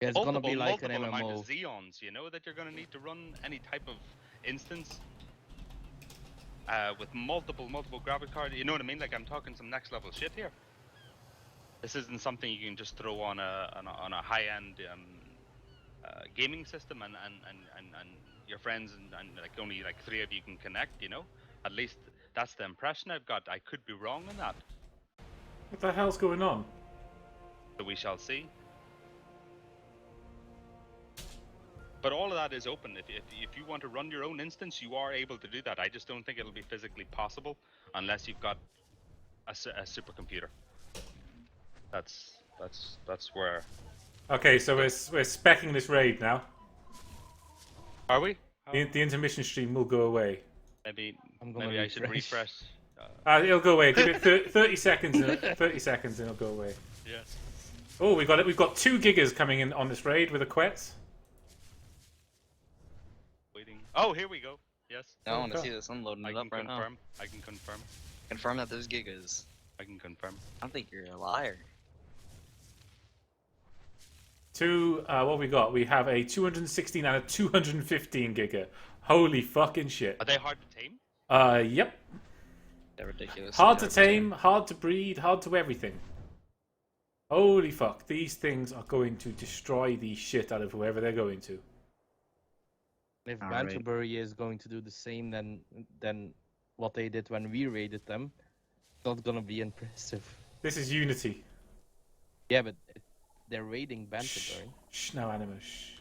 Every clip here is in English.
Yeah, it's gonna be like an multiple amount MMO. of Xeons, you know, that you're gonna need to run any type of instance with multiple graphics cards. You know what I mean? Like I'm talking some next level shit here. This isn't something you can just throw on a high end gaming system and your friends and like only like 3 of you can connect. You know, at least that's the impression I've got. I could be wrong on that. What the hell's going on? So we shall see. But all of that is open. If you want to run your own instance, you are able to do that. I just don't think it'll be physically possible unless you've got a supercomputer. That's where. Okay, so we're speccing this raid now. Are we? The intermission stream will go away. Maybe I should refresh. It'll go away. Give it 30 seconds. 30 seconds, and it'll go away. Yes. Oh, we've got it. We've got 2 gigas coming in on this raid with a Quetz. Waiting. Oh, here we go. Yes. I want to see this unloading it up right now. I can confirm. Confirm that there's gigas. I can confirm. I don't think you're a liar. What we got? We have a 216 and a 215 giga. Holy fucking shit. Are they hard to tame? Yep. They're ridiculous. Hard to tame, hard to breed, hard to everything. Holy fuck. These things are going to destroy the shit out of whoever they're going to. If Alright. Banterbury is going to do the same than what they did when we raided them, it's not gonna be impressive. This is Unity. Yeah, but they're raiding Banterbury. Shh, no anima, shh.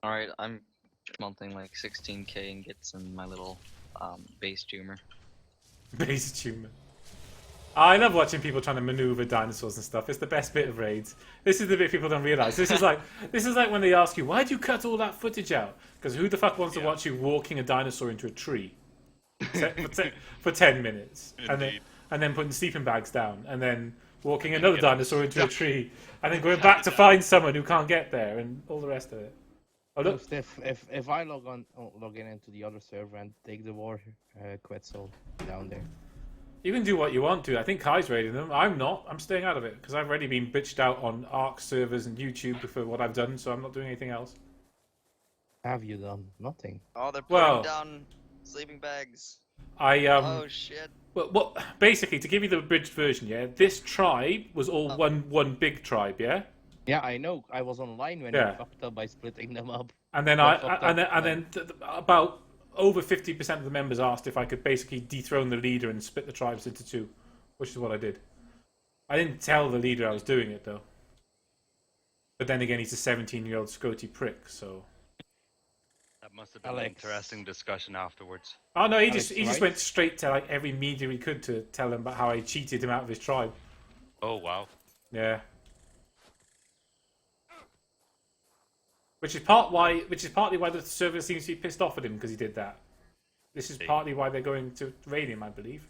Alright, I'm smelting like 16k ingots in my little base tumor. Base tumor. I love watching people trying to maneuver dinosaurs and stuff. It's the best bit of raids. This is the bit people don't realize. This is like when they ask you, "Why do you cut all that footage out?" Because who the fuck wants to watch you walking a dinosaur into a tree for 10 minutes, and then putting sleeping bags down, and then walking another dinosaur into a tree, and then going back to find someone who can't get there, and all the rest of it. Oh look, If I log in into the other server and take the war Quetzal down there. you can do what you want to. I think Kai's raiding them. I'm not. I'm staying out of it because I've already been bitched out on Ark servers and YouTube for what I've done, so I'm not doing anything else. Have you done nothing? Oh, they're putting Well, down sleeping bags. Oh Shit. well, basically, to give you the abridged version, yeah, this tribe was all one big tribe, yeah. Yeah, I know. I was online when Yeah. you fucked up by splitting them up. And then about over 50% of the members asked if I could basically dethrone the leader and split the tribes into 2, which is what I did. I didn't tell the leader I was doing it though. But then again, he's a 17-year-old Scotty prick, so. That must have been Alex. an interesting discussion afterwards. Oh no, he Alex, just right? went straight to like every media he could to tell him about how I cheated him out of his tribe. Oh wow. Yeah. Which is partly why the server seems to be pissed off at him because he did that. This is partly why they're going to raid him, I believe.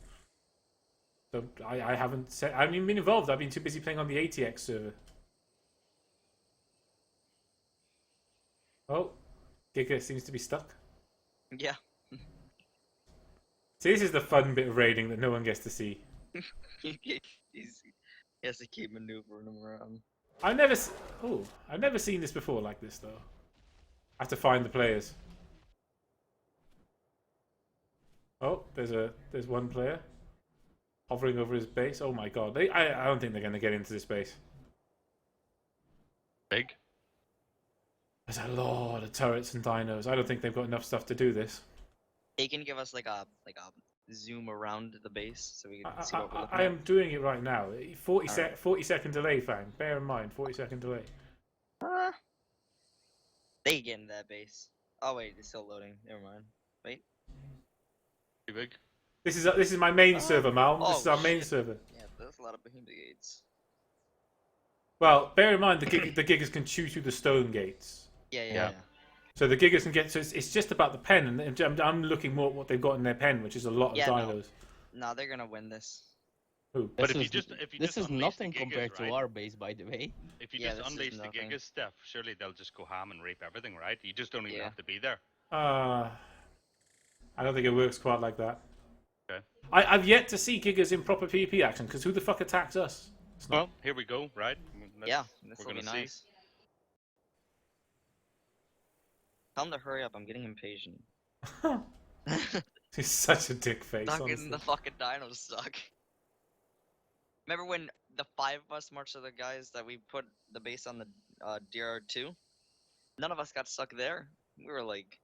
So I haven't been involved. I've been too busy playing on the ATX server. Oh, Giga seems to be stuck. Yeah. See, this is the fun bit of raiding that no one gets to see. he has to keep maneuvering them around. I've never seen this before like this though. I have to find the players. Oh, there's one player hovering over his base. Oh my god, I don't think they're going to get into this base. Big. There's a lot of turrets and dinos. I don't think they've got enough stuff to do this. He can give us like a zoom around the base so we can see what we're looking I at. am doing it right now. 40-second delay, Fang. Bear in mind, 40-second delay. They get in that base. Oh wait, it's still loading. Never mind. Wait. Too big. This is my main server, Mal. This is our main shit. server. Yeah, there's a lot of behemoth gates. Well, bear in mind the gigas can chew through the stone gates. Yeah. So the gigas can get. So it's just about the pen, and I'm looking more at what they've got in their pen, which is a lot of dinos. No, they're gonna win this. Who? But This if you this just is unleash nothing the gigas, compared to right? our base, by the way. If you Yeah, just this is unleash the nothing. Gigas stuff, surely they'll just go ham and rape everything, right? You just don't even Yeah. have to be there. I I don't think it works quite like that. Okay. I've yet to see Gigas in proper PvP action, because who the fuck attacks us? It's not... Well, here we go, right? Yeah, this we're will be gonna see. nice. Tell him to hurry up. I'm getting impatient. He's such a dick face, Stuck honestly. in the fucking dinos suck. Remember when the 5 of us marched to the guys that we put the base on the DR2? None of us got stuck there. We were like,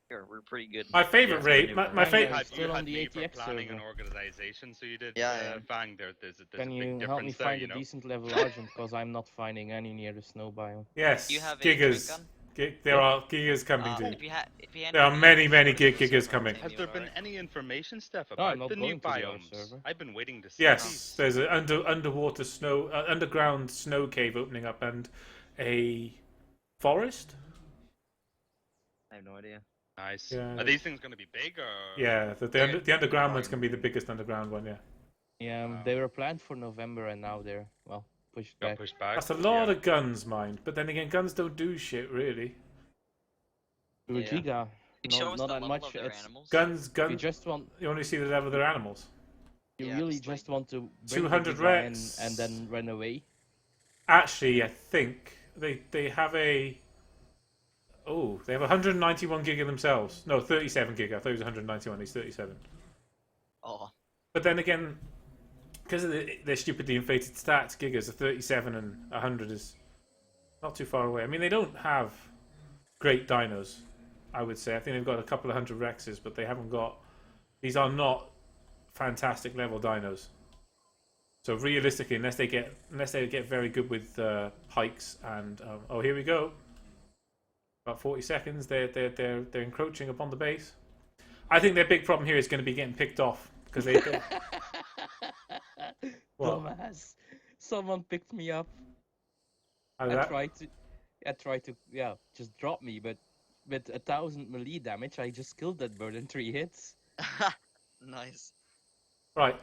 we're pretty good. My favorite Yeah, raid, my Yeah, favorite... yeah. You Still had on the me for ATX planning and server. organization, so you did Yeah. Fang. There's a Can big you help me difference there, find you a know. decent level argent, because I'm not finding any near the snow biome. Yes, Do you have a drink Gigas. gun? There are Gigas coming, dude. If you had There are many, any many shortages or gigas coming. something, Has you there would been alright. any information stuff No, I'm about not the new going to the other biomes? server. I've been waiting to see Yes, these. there's an underwater snow, underground snow cave opening up, and a forest. I have no idea. Nice. Yeah. Are these things going to be big or? Yeah, the They're underground one's fine. gonna be the biggest underground one. Yeah, Yeah, Wow. they were planned for November, and now they're, well, pushed Got back. pushed back. that's a lot Yeah. of guns, mind. But then again, guns don't do shit really. To a Yeah. giga, Can you show no, us not the that level much. of their It's, animals? Guns, you guns. just want, You only see the level of their animals. you Yeah, really just like- just want to bring 200 the giga in recs. and then run away. Actually, I think they have a. Oh, they have 191 giga themselves. No, 37 giga. I thought it was 191. He's 37. Oh, But then again, because of their stupidly inflated stats, gigas are 37 and 100 is not too far away. I mean, they don't have great dinos, I would say. I think they've got a couple of hundred Rexes, but they haven't got... These are not fantastic level dinos. So realistically, unless they get very good with hikes and... oh, here we go. About 40 seconds, they're encroaching upon the base. I think their big problem here is going to be getting picked off, because they What? Dumbass. Someone picked me up. How did I that? tried to, yeah, just drop me, but with 1,000 melee damage, I just killed that bird in 3 hits. nice. Right,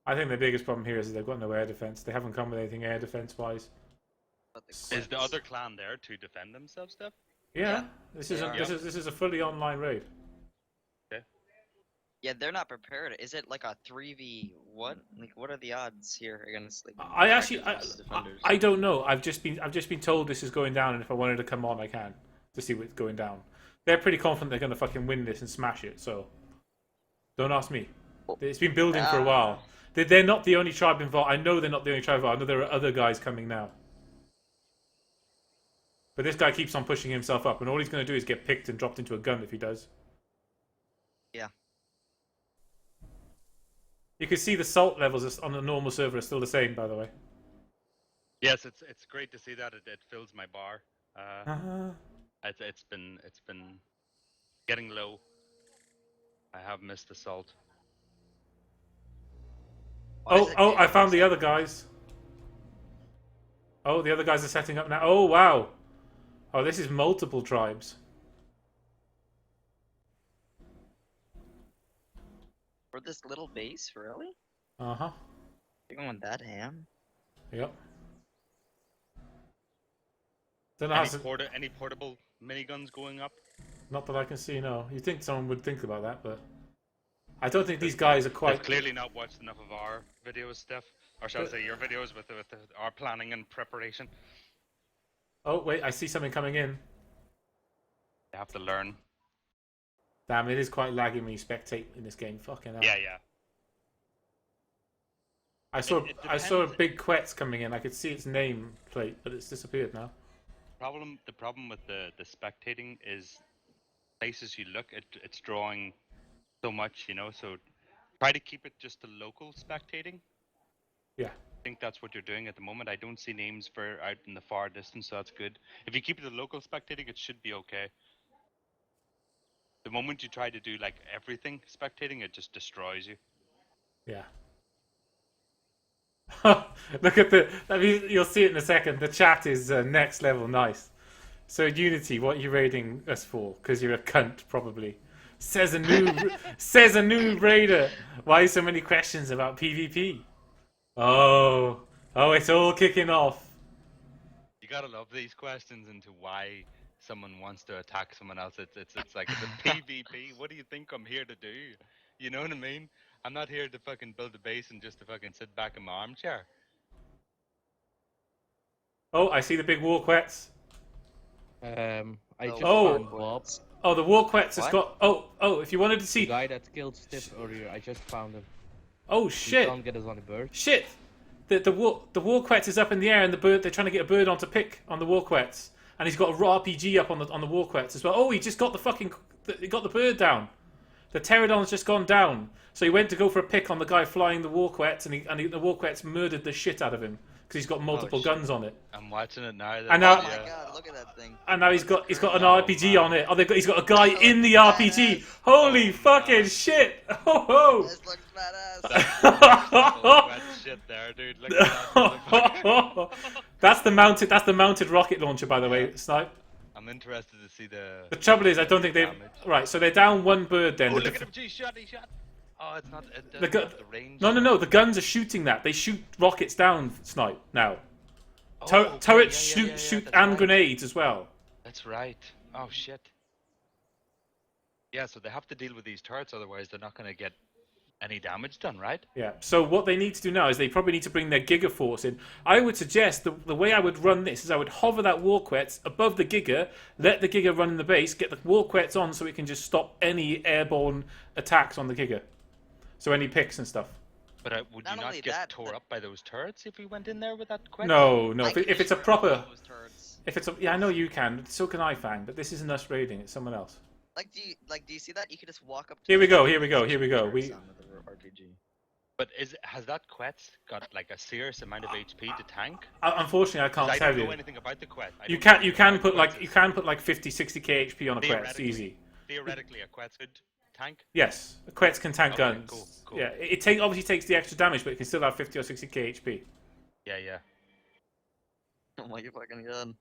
I think the biggest problem here is they've got no air defense. They haven't come with anything air defense wise. But the Is the clips- other clan there to defend themselves, Steph? Yeah, this is they a, are. this is a fully online raid. Yeah, they're not prepared. Is it like a 3v what? Like, what are the odds here against like? I actually attackers versus defenders? I don't know. I've just been told this is going down, and if I wanted to come on, I can to see what's going down. They're pretty confident they're going to fucking win this and smash it. So don't ask me. It's been building for a while. They're not the only tribe involved. I know they're not the only tribe involved. I know there are other guys coming now. But this guy keeps on pushing himself up, and all he's going to do is get picked and dropped into a gun if he does. Yeah. You can see the salt levels on the normal server are still the same, by the way. Yes, it's great to see that it fills my bar. It's been getting low. I have missed the salt. Why is Oh, it I getting found the so- other guys. Oh, the other guys are setting up now. Oh, wow. Oh, this is multiple tribes. For this little base, really? Uh-huh. You're going that ham? Yep. Don't know how Any, to, any portable miniguns going up? not that I can see, no. You'd think someone would think about that, but... I don't think these guys are I've quite... clearly not watched enough of our videos, Steph. Or shall I say your videos with our planning and preparation. Oh, wait, I see something coming in. You have to learn. Damn, it is quite laggy when you spectate in this game. Fucking hell. Yeah, yeah. I saw It I saw a depends. big Quetz coming in. I could see its name plate, but it's disappeared now. The problem with the spectating is places you look, it's drawing so much, you know, so try to keep it just to local spectating. Yeah. I think that's what you're doing at the moment. I don't see names for out in the far distance, so that's good. If you keep it to local spectating, it should be okay. The moment you try to do like everything spectating, it just destroys you. Yeah. Look at the... I mean, you'll see it in a second. The chat is next level nice. So Unity, what are you raiding us for? Because you're a cunt, probably. Says a new says a new raider. Why so many questions about PvP? Oh, it's all kicking off. You gotta love these questions into why someone wants to attack someone else. It's like it's a PvP. What do you think I'm here to do? You know what I mean? I'm not here to fucking build a base and just to fucking sit back in my armchair. Oh, I see the big war quets. I just Oh. found Bob, Oh, the war quets has What? got. Oh, if you wanted to the see. guy that killed Stiff earlier. I just found him. Oh He shit! can't get us on the bird. Shit! The war quets is up in the air, and the bird they're trying to get a bird on to pick on the war quets, and he's got a raw RPG up on the war quets as well. Oh, he just got he got the bird down. The pterodon's just gone down, so he went to go for a pick on the guy flying the war quets, and the war quets murdered the shit out of him because he's got multiple shit. guns on it. I'm watching it now. And now- Oh my god, look at that thing. And now he's got an Oh, RPG man. on it. Oh, he's got a guy in the RPG. Holy fucking shit! Ho This looks badass. ho! Wet shit there, dude. Look at that. motherfucker. That's the mounted rocket launcher, by the way, Snipe. I'm interested to see the. The trouble is, I don't think they've. damage. Right, so they're down one bird then. Oh, The look def- at him! He shot! Oh, it's not. It The doesn't gu- have the range. No, the guns are shooting that. They shoot rockets down, Snipe, now. Oh, okay, Turrets yeah, shoot that's and right. grenades as well. That's right. Oh shit. Yeah, so they have to deal with these turrets, otherwise they're not going to get any damage done, right? Yeah. So what they need to do now is they probably need to bring their Giga Force in. I would suggest the way I would run this is I would hover that Warquets above the Giga, let the Giga run in the base, get the Warquets on so it can just stop any airborne attacks on the Giga. So any picks and stuff. But would Not you only not get that, tore but- up by those turrets if we went in there with that quest? No. I If can it's a destroy proper, all those turrets. if it's a, yeah, I know you can. So can I, Fang. But this isn't us raiding. It's someone else. Like, do you see that? You could just walk up to Here we it go. and Here we go. shoot Here we go. turrets We. down with the RPG. But has that quest got like a serious amount of HP to tank? Unfortunately, I 'Cause can't I tell don't know you. anything about the quest. I You don't can know you anything can about put quests. like you can put like 50, 60k HP on a quest Theoretically. easy. Theoretically, a quest could tank. Yes, the quets can tank Okay, guns. cool. Yeah, it obviously takes the extra damage, but it can still have 50 or 60k HP. Yeah. Oh my fucking god.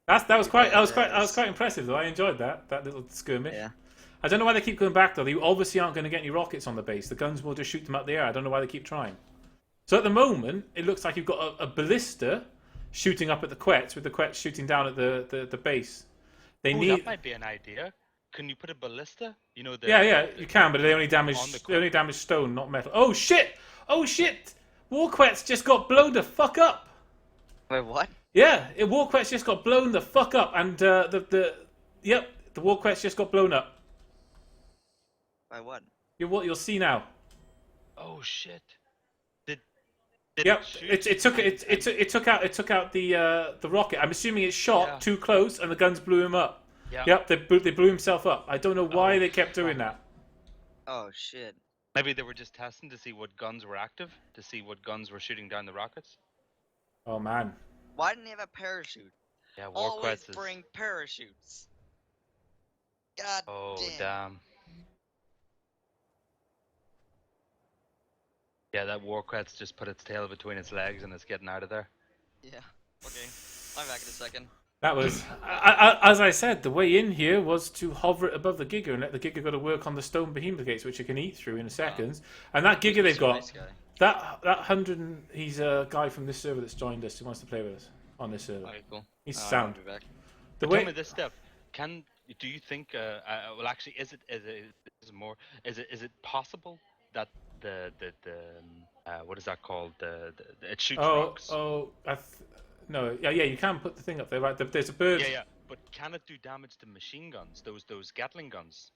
That was quite Yes. impressive though. I enjoyed that little skirmish. Yeah. I don't know why they keep going back though. They obviously aren't going to get any rockets on the base. The guns will just shoot them up the air. I don't know why they keep trying. So at the moment, it looks like you've got a ballista shooting up at the quets, with the quets shooting down at the base. They Ooh, need. that might be an idea. Can you put a ballista? You know the. Yeah, you can, but they only damage On the they only damage stone, not metal. Oh shit! Warquets just got blown the fuck up. Wait, what? Yeah, Warquets just got blown the fuck up, and the Warquets just got blown up. By what? You'll see now. Oh shit. Did Yep, shoot it took out the rocket. I'm assuming it shot Yeah. too close, and the guns blew him up. Yeah. Yep, they blew himself up. I don't know why Oh, they kept doing fuck. that. Oh shit. Maybe they were just testing to see what guns were active, to see what guns were shooting down the rockets. Oh man. Why didn't he have a parachute? Yeah, Always Warquets is. bring parachutes. God Oh damn. damn. Yeah, that Warquets just put its tail between its legs and it's getting out of there. Yeah. Okay. I'm back in a second. That was, as I said, the way in here was to hover it above the Giga and let the Giga go to work on the stone behemoth gates, which it can eat through in a seconds. And that Giga they've got, Nice guy. that 100, he's a guy from this server that's joined us who wants to play with us on this server. Okay, cool. He's I'll sound. be back. The Tell me way, this stuff. Do you think? Well, actually, is it possible that the what is that called? It shoots rocks. no, yeah, you can put the thing up there, right? There's a bird. Yeah. But can it do damage to machine guns? Those Gatling guns.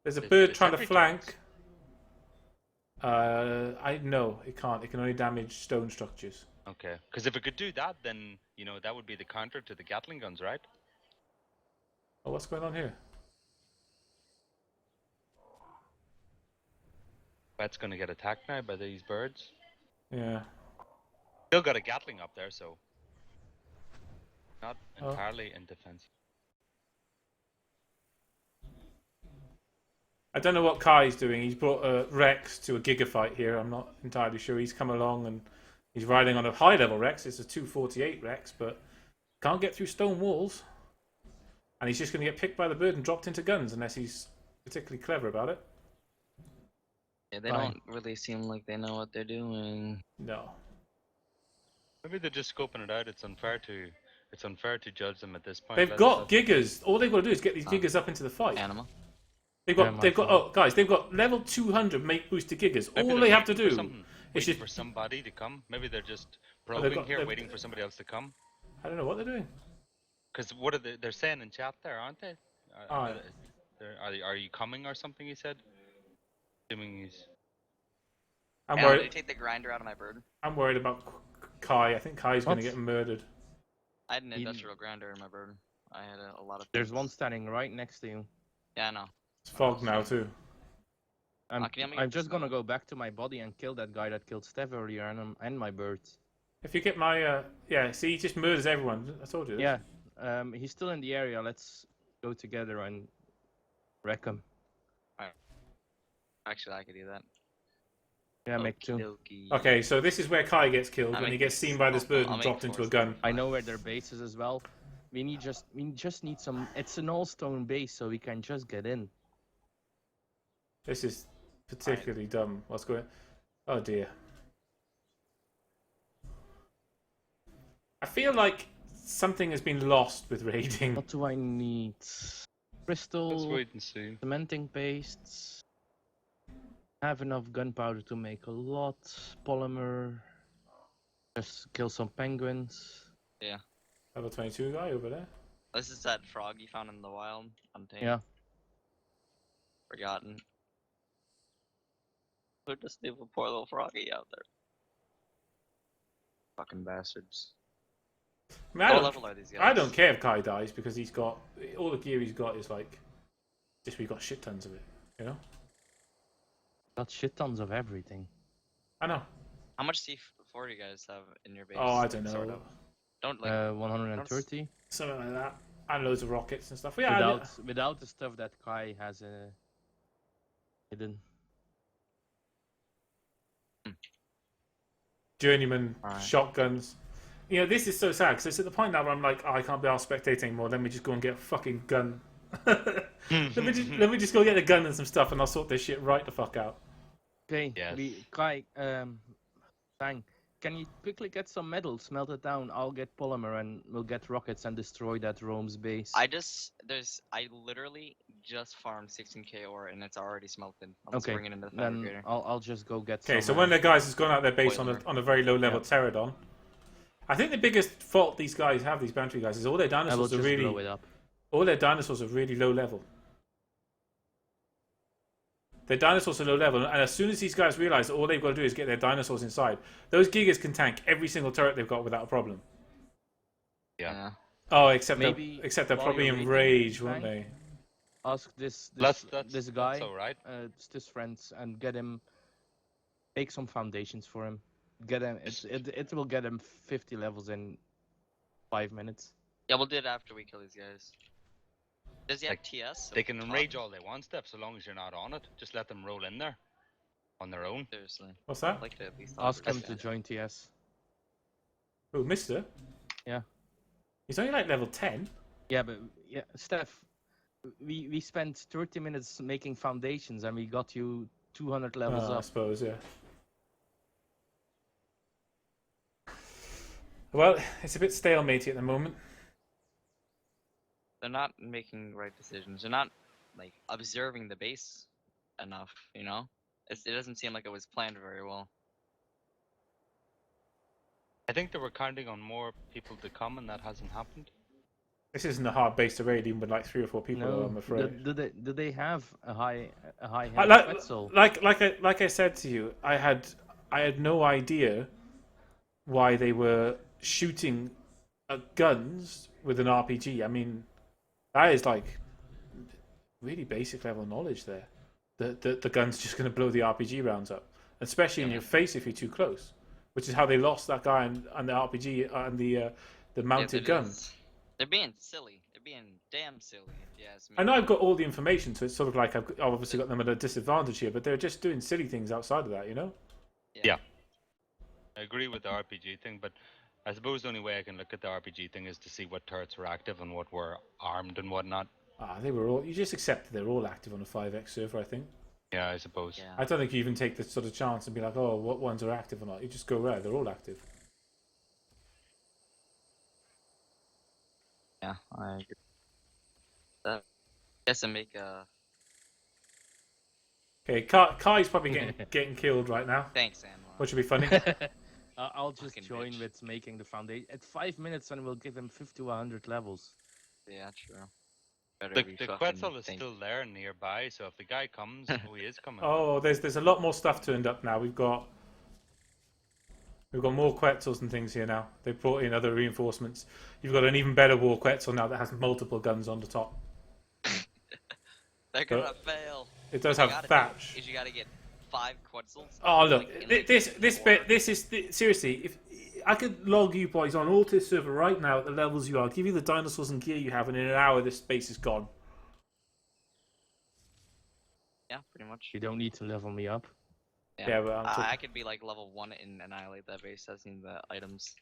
There's a The- bird the trying to sentry flank. No, it can't. It can only damage stone structures. Okay. Because if it could do that, then that would be the counter to the Gatling guns, right? Oh, what's going on here? That's going to get attacked now by these birds. Yeah. Still got a Gatling up there, so not Oh. entirely in defense. I don't know what Kai's doing. He's brought Rex to a gigafight here. I'm not entirely sure. He's come along and he's riding on a high level Rex. It's a 248 Rex, but can't get through stone walls. and he's just going to get picked by the bird and dropped into guns unless he's particularly clever about it. Yeah, they Fine. don't really seem like they know what they're doing. No. Maybe they're just scoping it out. It's unfair to judge them at this point. They've got giggers. All they've got to do is get these giggers up into the fight. Anima. They've Yeah, got. Oh, guys, they've got level 200 make boosted giggers. Maybe All they're they have to waiting for do something, is waiting just. for somebody to come. Maybe they're just they've probing got- here, they've- waiting for somebody else to come. I don't know what they're doing. Because what are they're saying in chat there, aren't they? Oh, Are you coming or something? He said. Assuming he's. I'm Did you worried. take the grinder out of my bird? I'm worried about Kai. I think Kai's going to What? get murdered. I had an He- industrial grinder in my bird. I had a lot of. There's things. one standing right next to you. Yeah, I know. It's fog now too. I'm, can you help me I'm get this just gonna going? go back to my body and kill that guy that killed Steph earlier and my birds. If you get my yeah, see, he just murders everyone. I told you. This. Yeah, he's still in the area. Let's go together and wreck him. Actually, I could do that. Yeah, make two. Okey-dokey. Okay, so this is where Kai gets killed I'll when he make gets seen by this bird I'll and make dropped into a four gun. I know where their base is as well. We just need some. It's an all stone base, so we can just get in. This is particularly dumb. What's going? Oh dear. I feel like something has been lost with raiding. What do I need? Let's Crystal, wait and see. cementing pastes. Have enough gunpowder to make a lot. Polymer. Just kill some penguins. Level 22 guy over there. This is that frog you found in the wild. Untamed. Yeah. Forgotten. Who just leave a poor little froggy out there? Fucking bastards. I mean, What level are these guys? I don't care if Kai dies because he's got all the gear he's got is like just we got shit tons of it. You know. Got shit tons of everything. I know. How much C4 do you guys have in your base? Oh, I don't know. Sort of. Don't like. 130. Something like that. And loads of rockets and stuff. Yeah. Without the stuff that Kai has hidden. Journeyman Alright. shotguns. You know, this is so sad because it's at the point now where I'm like, oh, I can't be asked spectating anymore. Let me just go and get a fucking gun. let me just go get a gun and some stuff, and I'll sort this shit right the fuck out. Okay, Yes. Kai, Tang, can you quickly get some metal, smelt it down? I'll get polymer and we'll get rockets and destroy that Rome's base. I literally just farmed 16k ore and it's already smelted. I'm just Okay, bringing it into the then fabricator. I'll just go get Okay, some. so one of the guys has gone out their base Boiler. on a very low level Yeah. pterodon. I think the biggest fault these guys have, these bounty guys, is all their I will dinosaurs are just really blow it up. low level. Their dinosaurs are low level, and as soon as these guys realise that all they've got to do is get their dinosaurs inside, those gigas can tank every single turret they've got without a problem. Yeah. Oh, except Maybe they're while probably you're in waiting, rage, won't Frank, they? Ask this That's guy, all right. this friends, and get him. Make some foundations for him. Get him. It will get him 50 levels in 5 minutes. Yeah, we'll do it after we kill these guys. Does he have Like, TS? They can enrage all they want, Step, so long as you're not on it. Just let them roll in there on their own. Seriously. What's I'd that? like to at least Ask him understand. to join TS. Oh, Mister? Yeah. He's only like level 10. Yeah, but yeah, Steph, we spent 30 minutes making foundations and we got you 200 levels I up. suppose, yeah. Well, it's a bit stalematey at the moment. They're not making right decisions. They're not like observing the base enough. You know, it doesn't seem like it was planned very well. I think they were counting on more people to come, and that hasn't happened. This isn't a hard base to raid, even with like 3 or 4 people, No, I'm afraid. do they have a high I- head like, Quetzal? like I said to you, I had no idea why they were shooting at guns with an RPG. I mean, that is like really basic level knowledge there. The gun's just going to blow the RPG rounds up, especially in your face if you're too close. Which is how they lost that guy on the RPG and the mounted gun. They're being silly. They're being damn silly. If you ask me. I know I've got all the information, so it's sort of like I've obviously got them at a disadvantage here, but they're just doing silly things outside of that, you know? Yeah. I agree with the RPG thing, but I suppose the only way I can look at the RPG thing is to see what turrets were active and what were armed and whatnot. They were all. You just accept they're all active on a 5x server, I think. Yeah, I suppose. Yeah. I don't think you even take the sort of chance and be like, oh, what ones are active or not. You just go, right, they're all active. Yeah, I agree. That guess I make a Okay, Kai's probably getting killed right now, thanks, Sam. which would be funny. I'll just Fucking join bitch. with making the foundation. At 5 minutes, and we'll give him 50 to 100 levels. Yeah, true. Better The, be the fucking Quetzal is think- still there nearby, so if the guy comes, oh, he is coming. Oh, there's a lot more stuff turned up now. We've got more Quetzals and things here now. They've brought in other reinforcements. You've got an even better war Quetzal now that has multiple guns on the top. They're gonna fail. It does What have you gotta thatch. do is you gotta get 5 Quetzals. Oh look, like, in, this 4 this is seriously. If I could log you boys on Altis server right now at the levels you are, give you the dinosaurs and gear you have, and in an hour this space is gone. Yeah, pretty much. You don't need to level me up. Yeah, but I'm talking- I could be like level 1 and annihilate that base. I've seen the items.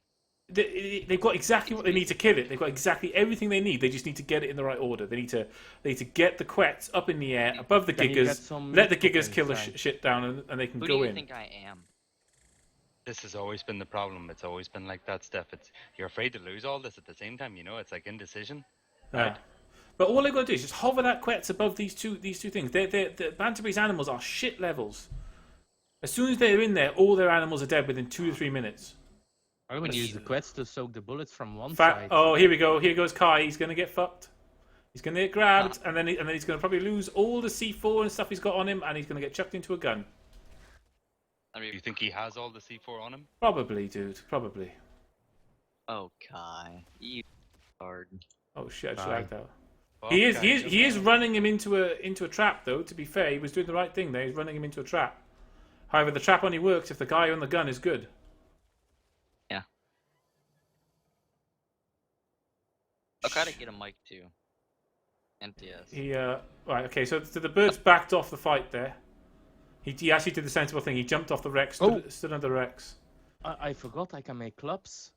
They've got exactly what they need to kill it. They've got exactly everything they need. They just need to get it in the right order. They need to get the Quets up in the air above the Can you get Gigas. some Let the meat Gigas cooking kill the inside? shit down, and they can Who go do you in. think I am? This has always been the problem. It's always been like that, Steph. You're afraid to lose all this at the same time. You know, it's like indecision. Right. But all they've got to do is just hover that Quets above these two things. The Banterbury's animals are shit levels. As soon as they're in there, all their animals are dead within 2 to 3 minutes. I'm gonna use the Quets to soak the bullets from one Fact. side. Oh, here we go. Here goes Kai. He's gonna get fucked. He's gonna get grabbed, and then he's gonna probably lose all the C4 and stuff he's got on him, and he's gonna get chucked into a gun. I Do you mean, think he has all the C4 on him? Probably, dude. Probably. oh Kai, you hard. Oh shit! I just Kai. lagged out. Fuck, He is. guys, He is okay. running him into a trap, though. To be fair, he was doing the right thing there. He's running him into a trap. However, the trap only works if the guy on the gun is good. Yeah. I'll try to get a mic too. MTS. He right. Okay. So the birds backed off the fight there. He actually did the sensible thing. He jumped off the Rex, stood under Rex. I forgot I can make clubs.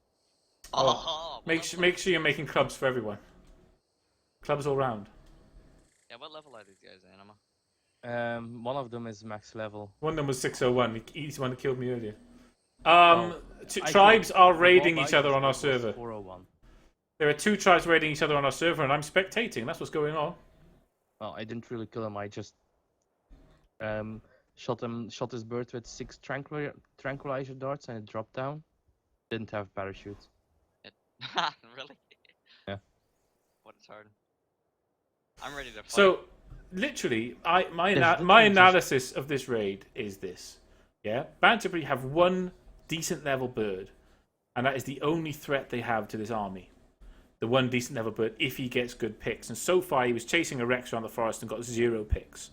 Oh, Make sure you're making clubs for everyone. Clubs all round. Yeah, what level are these guys, Anima? One of them is max level. One of them was 601. He's the one that killed me earlier. I Tribes are the raiding mob each other I on our used was server. 401. There are 2 tribes raiding each other on our server, and I'm spectating. That's what's going on. Well, I didn't really kill him. I just shot his bird with 6 tranquilizer darts, and it dropped down. Didn't have parachute. Really? Yeah. What is hard? I'm ready to fight. So, literally, my literally analysis of this raid is this. Yeah, Banterbury have one decent level bird, and that is the only threat they have to this army. The one decent level bird, if he gets good picks. And so far, he was chasing a Rex around the forest and got 0 picks.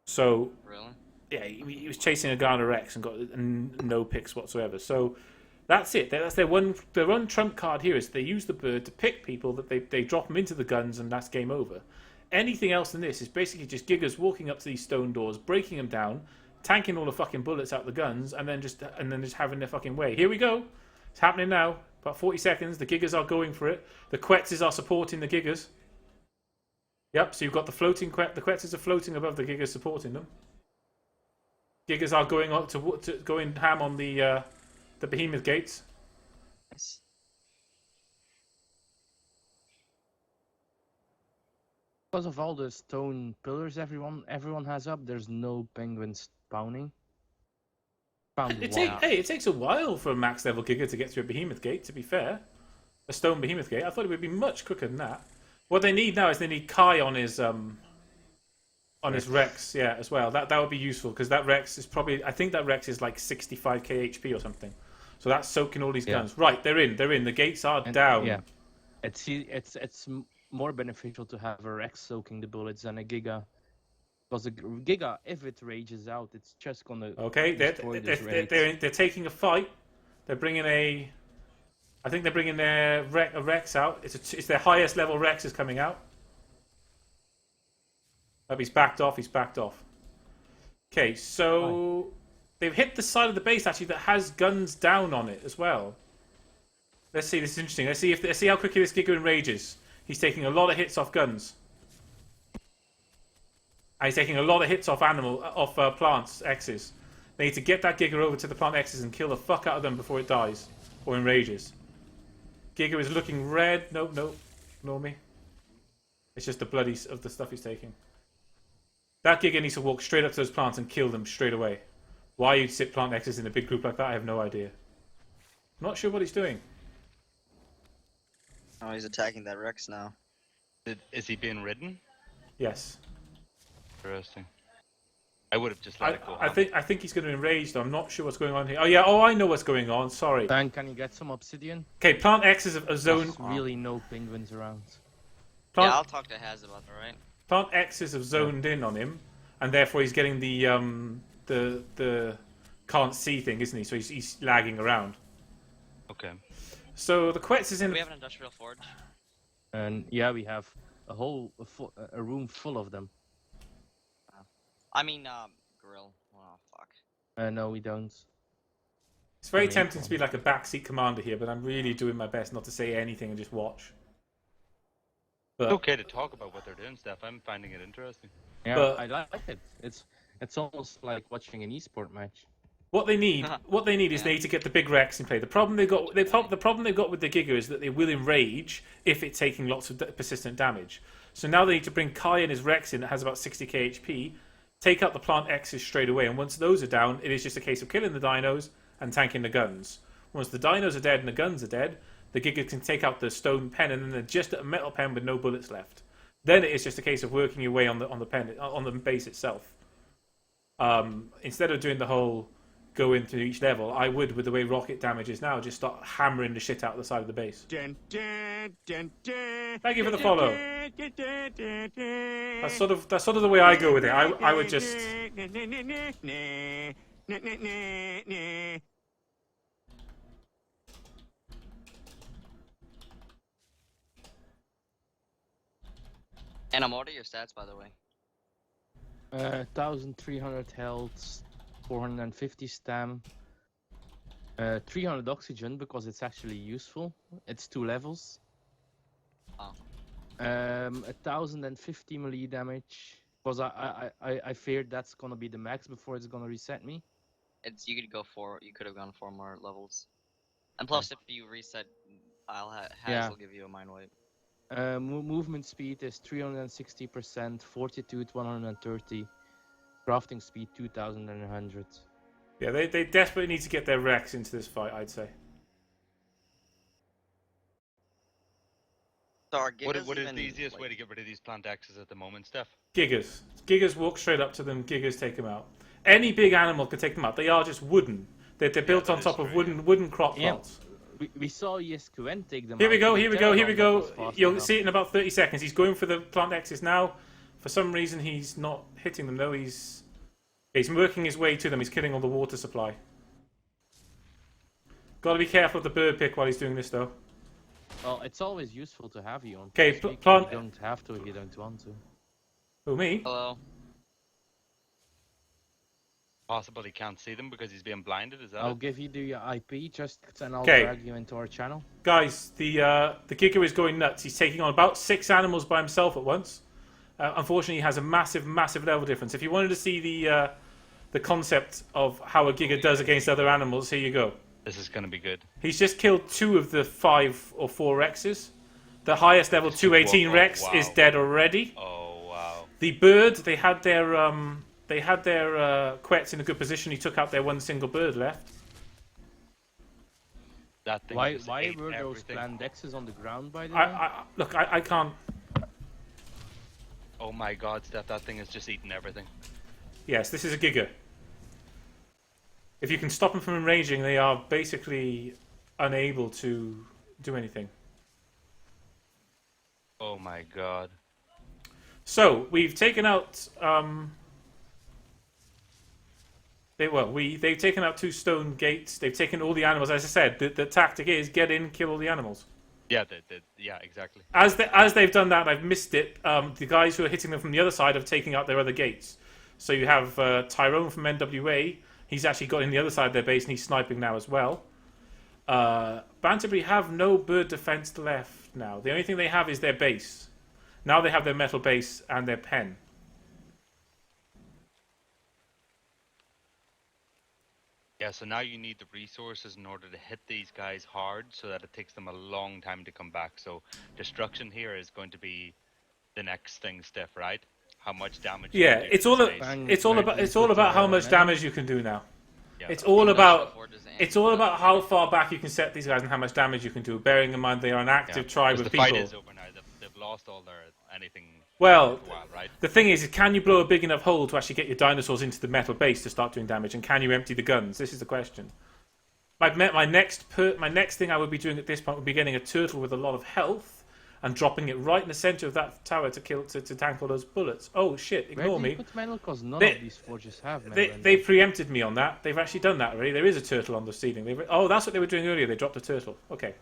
So, Really? yeah, he was chasing a guy on a Rex and got no picks whatsoever. So that's it. That's their one trump card here is they use the bird to pick people that they drop them into the guns and that's game over. Anything else than this is basically just Gigas walking up to these stone doors, breaking them down, tanking all the fucking bullets out the guns, and then just having their fucking way. Here we go. It's happening now. About 40 seconds. The Gigas are going for it. The Quetzes are supporting the Gigas. Yep. So you've got the floating the Quetzes are floating above the Gigas, supporting them. Gigas are going on to going ham on the behemoth gates. Nice. Because of all the stone pillars everyone has up, there's no penguins spawning. Found It one. takes a while for a max level Giga to get through a behemoth gate. To be fair, a stone behemoth gate. I thought it would be much quicker than that. What they need now is they need Kai on his his Rex, yeah, as well. That would be useful because that Rex is probably. I think that Rex is like 65k HP or something. So that's soaking all these guns. Right, they're in. The gates are down. Yeah, it's more beneficial to have a Rex soaking the bullets than a Giga. Because a Giga, if it rages out, it's just gonna destroy this raid. They're taking a fight. They're bringing I think they're bringing a Rex out. It's their highest level Rex is coming out. Oh, he's backed off. Okay, so they've hit the side of the base actually that has guns down on it as well. Let's see. This is interesting. Let's see how quickly this Giga enrages. He's taking a lot of hits off guns. And he's taking a lot of hits off plants X's. They need to get that Giga over to the plant X's and kill the fuck out of them before it dies or enrages. Giga is looking red. Nope, nope. Ignore me. It's just the bloody of the stuff he's taking. That Giga needs to walk straight up to those plants and kill them straight away. Why you'd sit plant X's in a big group like that, I have no idea. I'm not sure what he's doing. Oh, he's attacking that Rex now. Is he being ridden? Yes. Interesting. I would have just let it go. I think he's going to enrage though. I'm not sure what's going on here. Oh yeah, I know what's going on. Sorry. Dan, can you get some obsidian? Okay, plant X is a zone. There's really no penguins around. Yeah, I'll talk to Haz about that, right? Plant X's have zoned in on him, and therefore he's getting the can't see thing, isn't he? So he's lagging around. Okay. So the Quetz is in. Do we have an industrial forge? And yeah, we have a room full of them. I mean, grill. Oh fuck. No, we don't. It's very tempting to be like a backseat commander here, but I'm really doing my best not to say anything and just watch. But, it's okay to talk about what they're doing, Steph. I'm finding it interesting. Yeah, but, I like it. It's almost like watching an esport match. What they need is they need to get the big Rex in play. The problem they've got with the Giga is that they will enrage if it's taking lots of persistent damage. So now they need to bring Kai and his Rex in that has about 60k HP, take out the plant X's straight away, and once those are down, it is just a case of killing the dinos and tanking the guns. Once the dinos are dead and the guns are dead, the Giga can take out the stone pen, and then they're just at a metal pen with no bullets left. Then it is just a case of working your way on the base itself. Instead of doing the whole go into each level, I would, with the way rocket damage is now, just start hammering the shit out the side of the base. Thank you for the follow. That's sort of the way I go with it. I would just. And what are your stats, by the way? 1,300 health, 450 stam, 300 oxygen because it's actually useful. It's 2 levels. Oh. 1,050 melee damage because I feared that's gonna be the max before it's gonna reset me. You could have gone 4 more levels. And plus, if you reset, Haz will give you a mind wipe. Movement speed is 360%, fortitude 130, crafting speed 2,100. Yeah, they desperately need to get their Rex into this fight, I'd say. So what is the easiest way to get rid of these plant X's at the moment, Steph? Gigas. Gigas walk straight up to them, Gigas take them out. Any big animal could take them out. They are just wooden. They're built on top of wooden crop plots. We saw ESQN take them out. Here we go. You'll see it in about 30 seconds. He's going for the plant X's now. For some reason, he's not hitting them, though. He's working his way to them. He's killing all the water supply. Got to be careful of the bird pick while he's doing this, though. Well, it's always useful to have you on. Okay, plant. You don't have to if you don't want to. Who, me? Hello. Possible he can't see them because he's being blinded, is that I'll it? give you the IP, and I'll drag you into our channel. Guys, the Giga is going nuts. He's taking on about 6 animals by himself at once. Unfortunately, he has a massive level difference. If you wanted to see the concept of how a Giga does against other animals, here you go. This is going to be good. He's just killed 2 of the 5 or 4 Rexes. The highest level 218 Rex is dead already. Oh, wow. The bird, they had their Quets in a good position. He took out their 1 single bird left. That thing why were those plant X's on the ground, by the way? I can't. Oh my god, Steph, that thing is just eating everything. Yes, this is a Giga. If you can stop them from enraging, they are basically unable to do anything. Oh my god. So, we've taken out... They've taken out 2 stone gates. They've taken all the animals. As I said, the tactic is get in, kill all the animals. Yeah, yeah, exactly. As they've done that, I've missed it. The guys who are hitting them from the other side have taken out their other gates. So you have Tyrone from NWA. He's actually got in the other side of their base, and he's sniping now as well. Banterbury have no bird defense left now. The only thing they have is their base. Now they have their metal base and their pen. Yeah, so now you need the resources in order to hit these guys hard so that it takes them a long time to come back. So destruction here is going to be the next thing, Steph, right? How much damage you can do it's to all the base. it's all about how much damage you can do now. Yeah. It's all about how far back you can set these guys and how much damage you can do, bearing in mind they are an active tribe of the people. fight is over now. They've lost all their anything. Well, for a while, right? The thing is, can you blow a big enough hole to actually get your dinosaurs into the metal base to start doing damage, and can you empty the guns? This is the question. My next thing I would be doing at this point would be getting a turtle with a lot of health and dropping it right in the center of that tower to tank all those bullets. Oh shit! Ignore me. Put metal? Because none of these forges have metal. They preempted me on that. They've actually done that already. There is a turtle on the ceiling. That's what they were doing earlier. They dropped a turtle. Okay,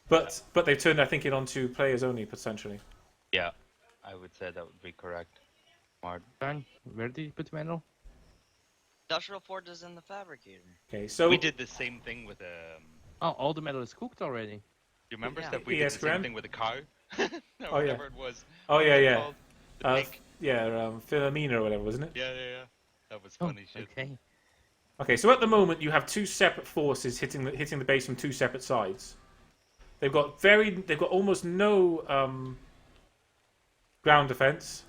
but they've turned I think it onto players only potentially. Yeah, I would say that would be correct. Smart. Where did you put metal? Industrial forges in the fabricator. Okay, so we did the same thing with all the metal is cooked already. Do you remember Yeah. stuff we did the same thing with a cow? Whatever it was. Oh yeah. Pig. Philomena or whatever, wasn't it? Yeah. That was funny shit. Okay. Okay, so at the moment you have two separate forces hitting the base from two separate sides. They've got almost no ground defense.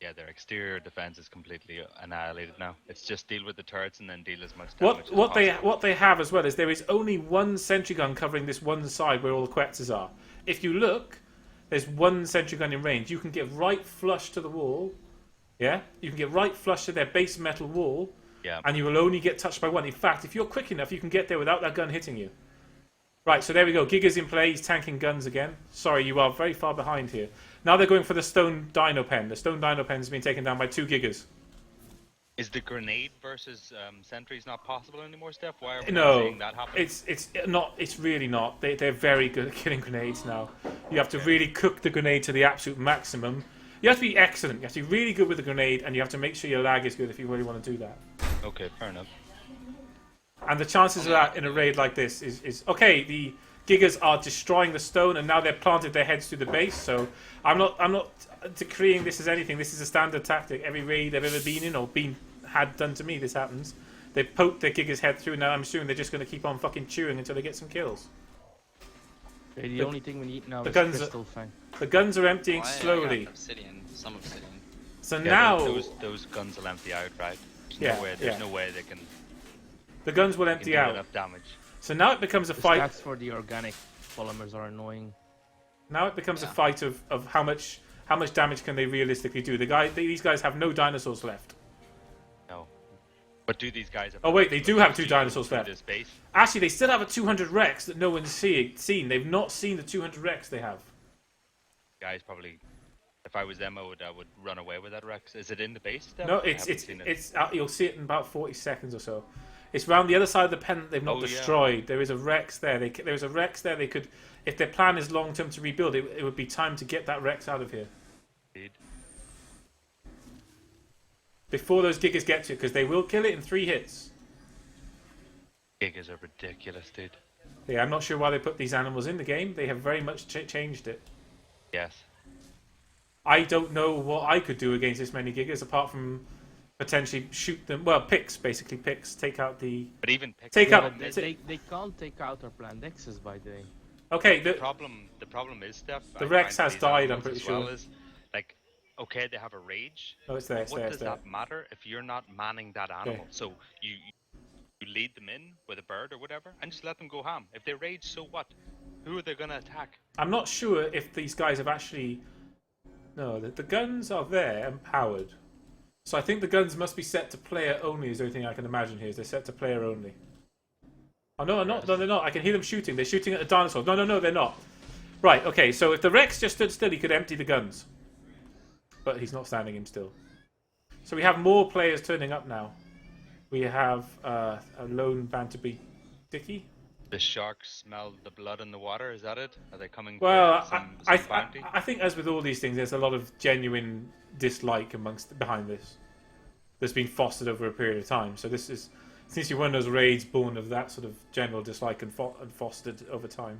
Yeah, their exterior defense is completely annihilated now. It's just deal with the turrets and then deal as much damage as possible. What they have as well is there is only one sentry gun covering this one side where all the Quetzes are. If you look, there's one sentry gun in range. You can get right flush to the wall. Yeah, you can get right flush to their base metal wall. Yeah. And you will only get touched by one. In fact, if you're quick enough, you can get there without that gun hitting you. Right, so there we go. Giga's in play. He's tanking guns again. Sorry, you are very far behind here. Now they're going for the stone dino pen. The stone dino pen has been taken down by 2 Gigas. Is the grenade versus sentries not possible anymore, Steph? Why are we not seeing that happen? It's not. It's really not. They're very good at killing grenades now. You have to really cook the grenade to the absolute maximum. You have to be excellent. You have to be really good with the grenade, and you have to make sure your lag is good if you really want to do that. Okay, fair enough. And the chances of that in a raid like this is okay. The Gigas are destroying the stone, and now they've planted their heads through the base. So I'm not decreeing this as anything. This is a standard tactic. Every raid I've ever been in or had done to me, this happens. They've poked their Giga's head through. Now I'm assuming they're just going to keep on fucking chewing until they get some kills. Okay, the only thing we need now is crystal fang. The guns are emptying slowly. Some obsidian. So Yeah, now those guns will empty out, right? There's no way they can. The guns will empty do out. enough damage. So now it becomes a The fight. stats for the organic polymers are annoying. Now it becomes a fight of how much damage can they realistically do. These guys have no dinosaurs left. No. But do these guys have... Oh wait, they do have 2 dinosaurs left. This base? Actually, they still have a 200 Rex that no one's seen. They've not seen the 200 Rex they have. Guys, probably... If I was them, I would run away with that Rex. Is it in the base? Then? No, you'll see it in about 40 seconds or so. It's round the other side of the pen that they've not destroyed. Yeah. There is a Rex there. There's a Rex there. They could, if their plan is long term to rebuild, it would be time to get that Rex out of here. Indeed. Before those Gigas get to it, because they will kill it in 3 hits. Gigas are ridiculous, dude. Yeah, I'm not sure why they put these animals in the game. They have very much changed it. Yes. I don't know what I could do against this many Gigas apart from potentially shoot them. Well, picks, basically picks. Take out the. But even picks. Take out. They can't take out our planned X's by the way. Okay. The problem is, Steph. The Rex has died. I'm pretty sure. Is, like, okay, they have a rage. Oh, it's there. It's what there, does that matter if you're not manning that animal? Okay. So you lead them in with a bird or whatever, and just let them go ham. If they rage, so what? Who are they gonna attack? I'm not sure if these guys have actually. No, the guns are there and powered. So I think the guns must be set to player only is the only thing I can imagine here is they're set to player only. Oh, no, they're not. I can hear them shooting. They're shooting at a dinosaur. No, they're not. Right, okay, so if the Rex just stood still, he could empty the guns. But he's not standing him still. So we have more players turning up now. We have a lone Banterby Dicky. The sharks smell the blood in the water, is that it? Are they coming for some bounty? I think as with all these things, there's a lot of genuine dislike behind this that's been fostered over a period of time. So this is Since you won those raids born of that sort of general dislike and fostered over time.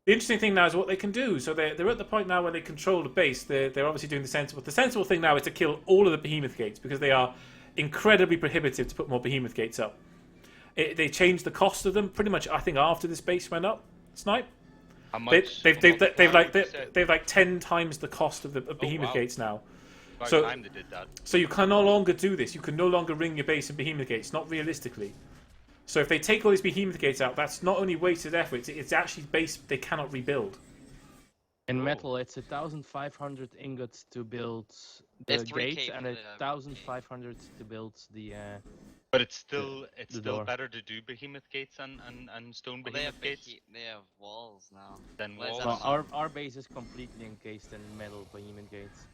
The interesting thing now is what they can do. So they're at the point now where they control the base. They're obviously doing the sensible. The sensible thing now is to kill all of the behemoth gates because they are incredibly prohibitive to put more behemoth gates up. They changed the cost of them pretty much. I think after this base went up, Snipe. How much? They've like 10 times the cost of the behemoth gates now. So time they did that. So you can no longer do this. You can no longer ring your base in behemoth gates, not realistically. So if they take all these behemoth gates out, that's not only wasted effort, it's actually base they cannot rebuild. In metal, it's 1,500 ingots to build the gates and 1,500 to build the. But it's still door. better to do behemoth gates and stone behemoth gates. They have walls now. Than Well, walls. Well, our base is completely encased in metal behemoth gates.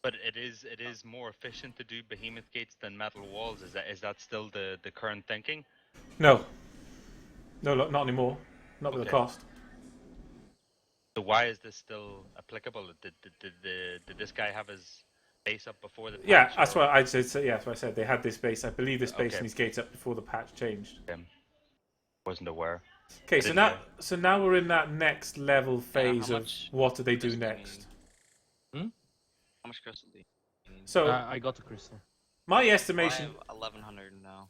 But it is more efficient to do behemoth gates than metal walls. Is that still the current thinking? No, not anymore. Not with the cost. So why is this still applicable? Did this guy have his base up before the patch? Yeah, that's what I said. Yeah, that's what I said. They had this base. I believe this base and these gates up before the patch changed. Wasn't aware. Okay, so now we're in that next level phase of what do they do next. How much crystal do you need? So I got the crystal. My estimation. I have 1,100 now.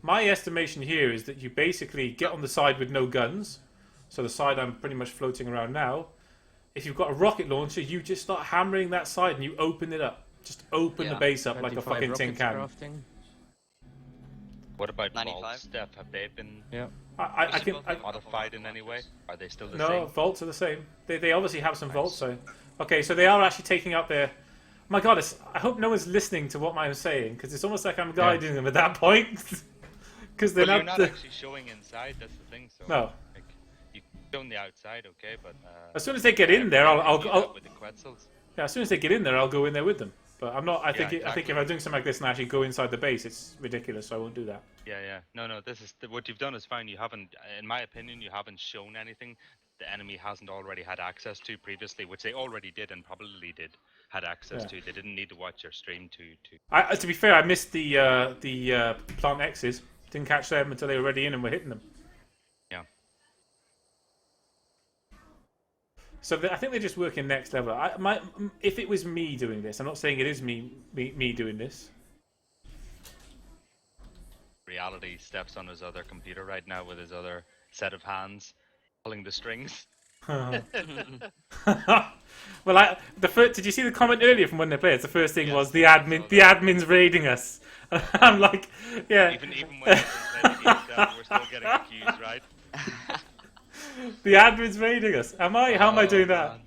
My estimation here is that you basically get on the side with no guns. So the side I'm pretty much floating around now. If you've got a rocket launcher, you just start hammering that side and you open it up. Just open the base up like a fucking tin can. Crafting. What about 95? vaults, Steph? Have they been I can modified in any way? Are they still the no, same? vaults are the same. They obviously have some vaults. So okay, so they are actually taking up their. My God, I hope no one's listening to what I'm saying because it's almost like I'm guiding them at that point. Because they're you're not actually showing inside. That's the thing. So no. Like, you shown the outside, okay, but as soon as they get in there, I'll with the Quetzals. Yeah, as soon as they get in there, I'll go in there with them. But I'm not. I think if I'm doing something like this and actually go inside the base, it's ridiculous. So I won't do that. Yeah. No. This is what you've done is fine. You haven't, in my opinion, you haven't shown anything the enemy hasn't already had access to previously, which they already did and probably had access to. They didn't need to watch your stream to. To be fair, I missed the plant X's. Didn't catch them until they were already in and we're hitting them. Yeah. So I think they're just working next level. If it was me doing this, I'm not saying it is me doing this. Reality steps on his other computer right now with his other set of hands, pulling the strings. Well, did you see the comment earlier from one of the players? The first thing was the admin's raiding us. I'm like, yeah. Even when we're still getting accused, right? The admin's raiding us. Am I? How am I doing that?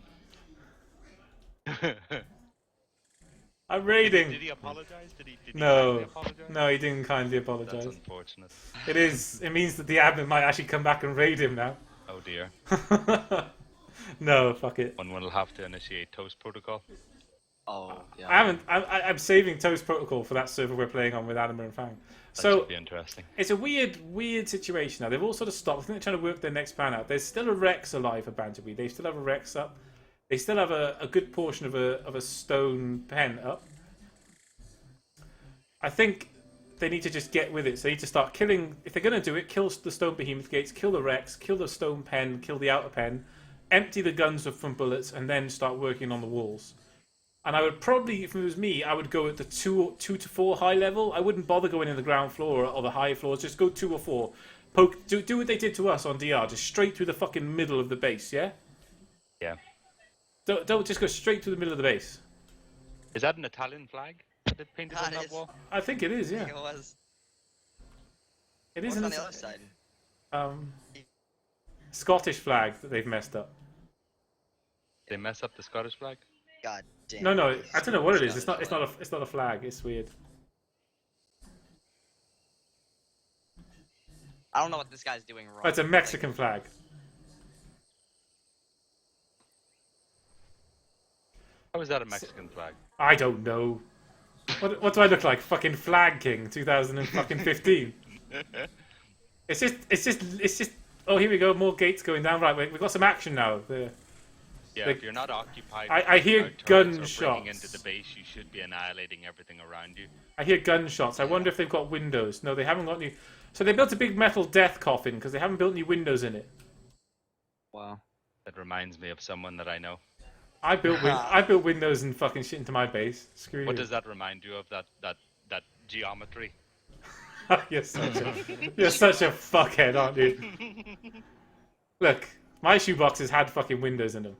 I'm raiding. Did he apologize? No, he apologize? No, he didn't kindly apologize. That's unfortunate. It means that the admin might actually come back and raid him now. Oh dear. No, fuck it. One will have to initiate Toast Protocol. Oh, yeah. I'm saving Toast Protocol for that server we're playing on with Adam and Fang. That So should be interesting. it's a weird situation now. They've all sort of stopped. I think they're trying to work their next plan out. There's still a Rex alive for Banterby. They still have a Rex up. They still have a good portion of a stone pen up. I think they need to just get with it. So they need to start killing. If they're going to do it, kill the stone behemoth gates, kill the Rex, kill the stone pen, kill the outer pen, empty the guns from bullets, and then start working on the walls. And I would probably, if it was me, I would go at the 2 to 4 high level. I wouldn't bother going in the ground floor or the high floors. Just go 2 or 4. Do what they did to us on DR. Just straight through the fucking middle of the base, yeah? Yeah. Don't just go straight through the middle of the base. Is that an Italian flag that painted on that wall? I think it is, yeah. I think it was. It What's is on the other side? Scottish flag that they've messed up. They mess up the Scottish flag? God damn. No, I don't know what it is. It's not a flag. It's weird. I don't know what this guy's doing wrong. Oh, it's a Mexican flag. How is that a Mexican flag? I don't know. What do I look like? Fucking Flag King 2015. It's just. Oh, here we go. More gates going down. Right, we've got some action now. Yeah, if you're not occupied, I hear with turrets or breaking gunshots. into the base, you should be annihilating everything around you. I hear gunshots. I wonder if they've got windows. No, they haven't got any. So they built a big metal death coffin because they haven't built any windows in it. Wow. That reminds me of someone that I know. I built windows and fucking shit into my base. Screw What you. does that remind you of? That geometry? You're such a fuckhead, aren't you? Look, my shoeboxes had fucking windows in them.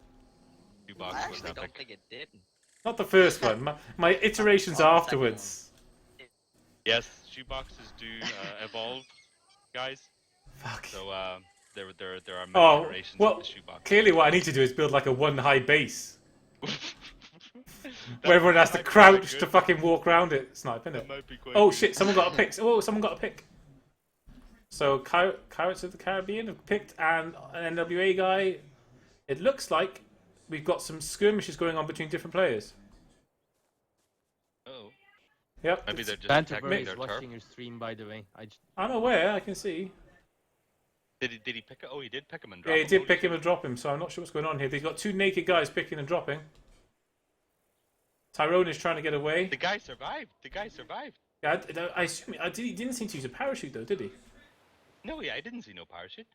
I actually don't think it did. Not the first one. My iterations afterwards. Yes, shoeboxes do evolve, guys. Fuck. So there are many iterations of the shoebox. Clearly what I need to do is build like a one high base. Where everyone has to crouch to fucking walk around it, sniping it. Oh shit, someone got a pick. Oh, someone got a pick. So, Pirates of the Caribbean have picked an NWA guy. It looks like we've got some skirmishes going on between different players. Oh. Yep. Maybe they're just Banterburg protecting is their watching turf. your stream, by the way. I'm aware, I can see. Did he pick it? Oh, he did pick him and drop Yeah, him. he did pick him and drop him, so I'm not sure what's going on here. They've got two naked guys picking and dropping. Tyrone is trying to get away. The guy survived. Yeah, I assume he didn't seem to use a parachute though, did he? No, yeah, I didn't see no parachute.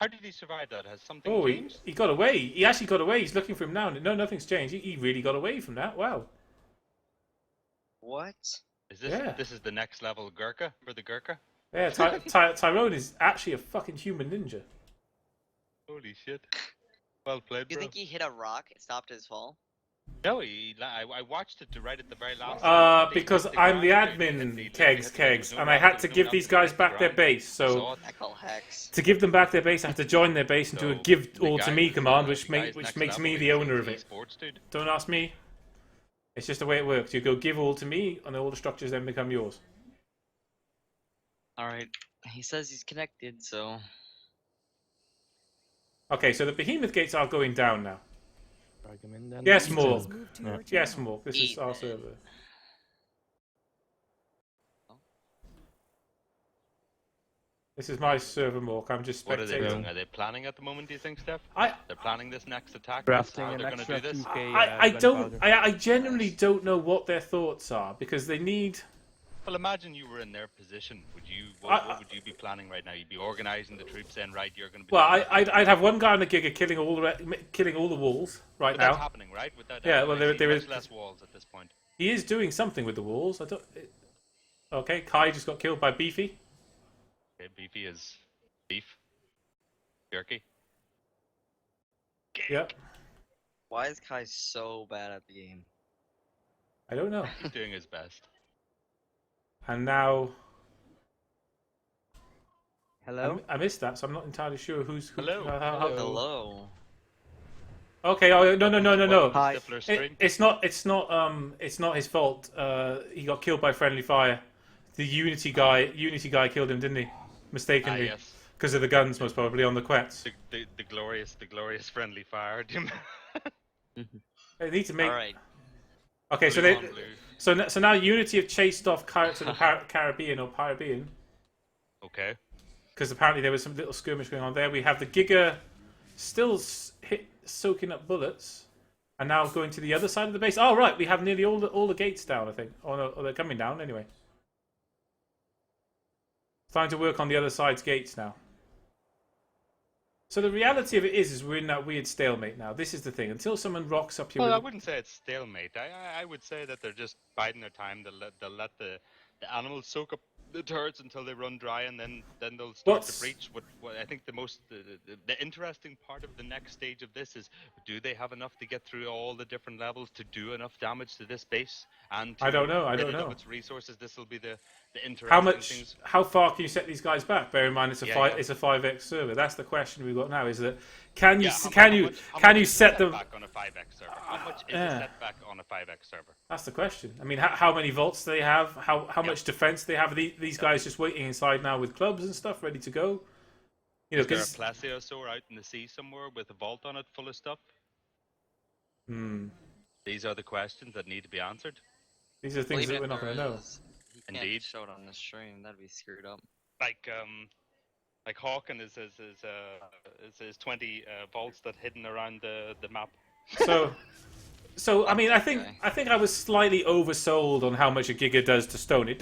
How did he survive that? Has something Oh, changed? he got away. He actually got away. He's looking for him now. No, nothing's changed. He really got away from that. Wow. What? This is the next level Gurkha for the Gurkha? Yeah, Tyrone is actually a fucking human ninja. Holy shit. Well played, bro. You think he hit a rock? It stopped his fall? No, I watched it right at the very last. Because I'm the admin, Kegs, and I had to give these guys back their base. So to give them back their base, I had to join their base and do a give all to me command, which makes me the owner of it. Don't ask me. It's just the way it works. You go give all to me, and all the structures then become yours. Alright. He says he's connected, so... Okay, so the behemoth gates are going down now. Yes, Morg. Yes, Morg. This is our server. This is my server, Morg. I'm just spectating. What are they doing? Are they planning at the moment, do you think, Steph? They're planning this next attack? Drafting how an they're going to do this? I genuinely don't know what their thoughts are, because they need... Well, imagine you were in their position. What would you be planning right now? You'd be organising the troops then, right? You're going to be. Well, I'd have one guy on the Giga killing all the walls right now. That's happening, right? Yeah, well, there is less walls at this point. He is doing something with the walls. Okay, Kai just got killed by Beefy. Okay, Beefy is beef. Jerky. Yep. Why is Kai so bad at the game? I don't know. He's doing his best. And now... Hello? I missed that, so I'm not entirely sure who's... Hello? Hello. Okay, no. Hi. It's not his fault. He got killed by friendly fire. The Unity guy killed him, didn't he? Mistakenly. Yes. Because of the guns, most probably, on the Quets. The glorious friendly fire. They need to make... Alright. Okay, so now Unity have chased off Pirates of the Caribbean or Pirabean. Okay. Because apparently there was some little skirmish going on there. We have the Giga still soaking up bullets, and now going to the other side of the base. Oh right, we have nearly all the gates down, I think. Or no, they're coming down anyway. Starting to work on the other side's gates now. So the reality of it is we're in that weird stalemate now. This is the thing. Until someone rocks up here. Well, I wouldn't say it's stalemate. I would say that they're just biding their time. They'll let the animals soak up the turrets until they run dry, and then they'll start to breach. What I think the interesting part of the next stage of this is, do they have enough to get through all the different levels to do enough damage to this base? And to I don't know. Of its resources. This will be the interesting things. How far can you set these guys back? Bear in mind, it's a 5x server. That's the question we've got now. Is that can you set them back on a 5x server? How much is a setback on a 5x server? That's the question. I mean, how many vaults do they have? How much defense they have? These guys just waiting inside now with clubs and stuff ready to go. You know, is there a plesiosaur out in the sea somewhere with a vault on it full of stuff? These are the questions that need to be answered. These are things that we're not going to know. Indeed. Show it on the stream. That'd be screwed up. Like Hawken is 20 vaults that hidden around the map. So I mean, I think I was slightly oversold on how much a Giga does to stone. It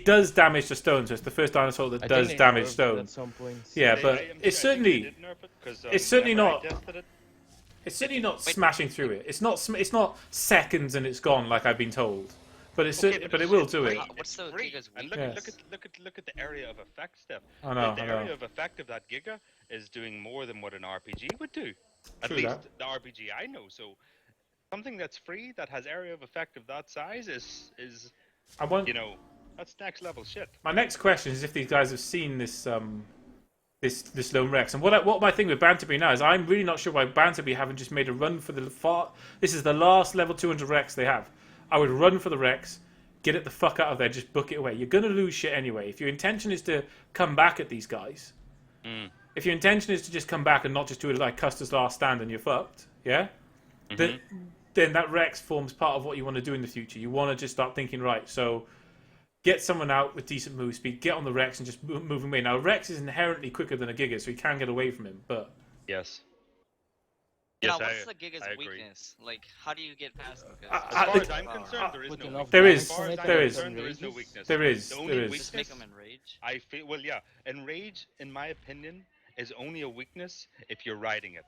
does damage to stone, so it's the first dinosaur that does damage stone. At some points. Yeah, but it's certainly not. It. It's certainly not smashing through it. It's not seconds and it's gone like I've been told. But but it will do it. What's the Giga's and weakness? look at the area of effect, Steph. I know. The area of effect of that Giga is doing more than what an RPG would do. At True least that. the RPG I know. So something that's free that has area of effect of that size is that's next level shit. My next question is if these guys have seen this this Lone Rex, and what my thing with Banterby now is I'm really not sure why Banterby haven't just made a run for the far. This is the last level 200 Rex they have. I would run for the Rex, get it the fuck out of there, just book it away. You're gonna lose shit anyway. If your intention is to come back at these guys, if your intention is to just come back and not just do it like Custer's Last Stand and you're fucked, yeah, then that Rex forms part of what you want to do in the future. You want to just start thinking, right, so get someone out with decent move speed, get on the Rex and just move him away. Now, Rex is inherently quicker than a Giga, so he can get away from him, but... Yes. Now, what's the Giga's weakness? Like, how do you get past him? As far as I'm concerned, there is no weakness. There is. As far as I'm There is. concerned, there is no weakness. There is. The only There is. weakness, Just make him enrage? I feel, well, yeah. Enrage, in my opinion, is only a weakness if you're riding it.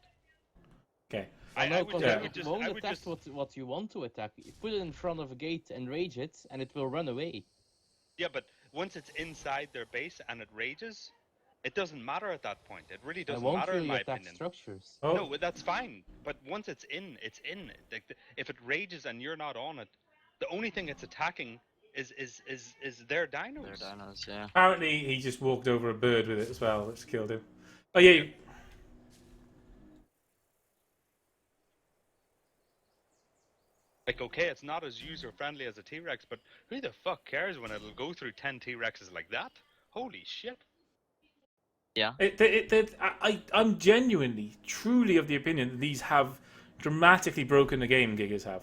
Okay. I would it won't attack what you want to attack. You put it in front of a gate, enrage it, and it will run away. Yeah, but once it's inside their base and it rages, it doesn't matter at that point. It really doesn't matter in my opinion. Structures. Oh. No, that's fine. But once it's in, it's in. Like, if it rages and you're not on it, the only thing it's attacking is their dinos. Their dinos, yeah. Apparently, he just walked over a bird with it as well, which killed him. Oh, yeah. Like, okay, it's not as user-friendly as a T-Rex, but who the fuck cares when it'll go through 10 T-Rexes like that? Holy shit. Yeah. I'm genuinely, truly of the opinion that these have dramatically broken the game, Gigas have.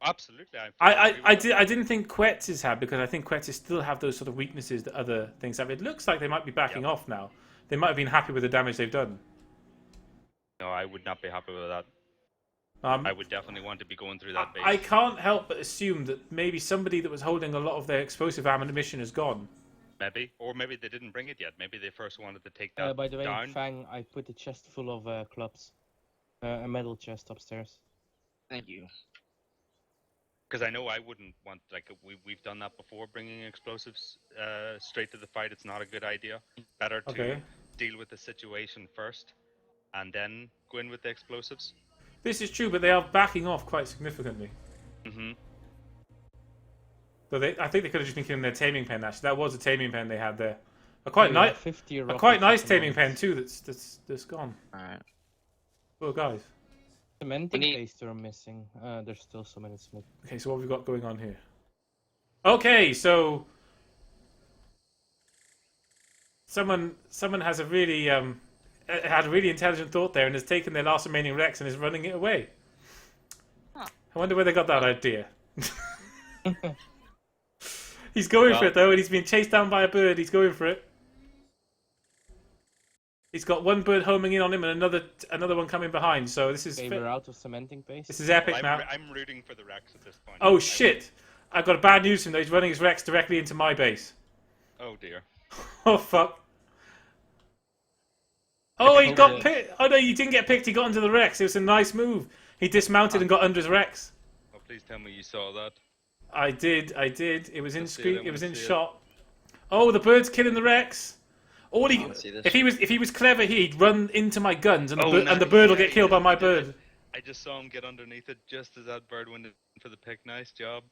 Absolutely. I didn't think Quetz's have, because I think Quetz's still have those sort of weaknesses that other things have. It looks like they might be backing off now. They might have been happy with the damage they've done. No, I would not be happy with that. I would definitely want to be going through that base. I can't help but assume that maybe somebody that was holding a lot of their explosive ammunition is gone. Maybe. Or maybe they didn't bring it yet. Maybe they first wanted to take that by the way, down. Fang, I put a chest full of clubs. A metal chest upstairs. Thank you. Because I know I wouldn't want, like, we've done that before, bringing explosives straight to the fight. It's not a good idea. Better to deal with the situation first and then go in with the explosives. This is true, but they are backing off quite significantly. So I think they could have just been killing their taming pen. Actually, that was a taming pen they had there. A quite nice taming pen too. That's gone. All right. Well, guys. Cementing paste are missing. There's still some in its mid. Okay, so what have we got going on here? Okay, so someone has a really had a really intelligent thought there and has taken their last remaining Rex and is running it away. Huh. I wonder where they got that idea. He's going for it though, and he's being chased down by a bird. He's going for it. He's got one bird homing in on him and another one coming behind. So this is we're out of cementing paste. This is epic now. I'm rooting for the Rex at this point. Oh shit! I've got bad news for him though. He's running his Rex directly into my base. Oh dear. Oh fuck. Oh, he got picked. Oh no, you didn't get picked. He got into the Rex. It was a nice move. He dismounted and got under his Rex. Oh, please tell me you saw that. I did. It was in screen. It was in shot. Oh, the bird's killing the Rex. If he was clever, he'd run into my guns, and the bird will get killed by my bird. I just saw him get underneath it just as that bird went in for the pick. Nice job.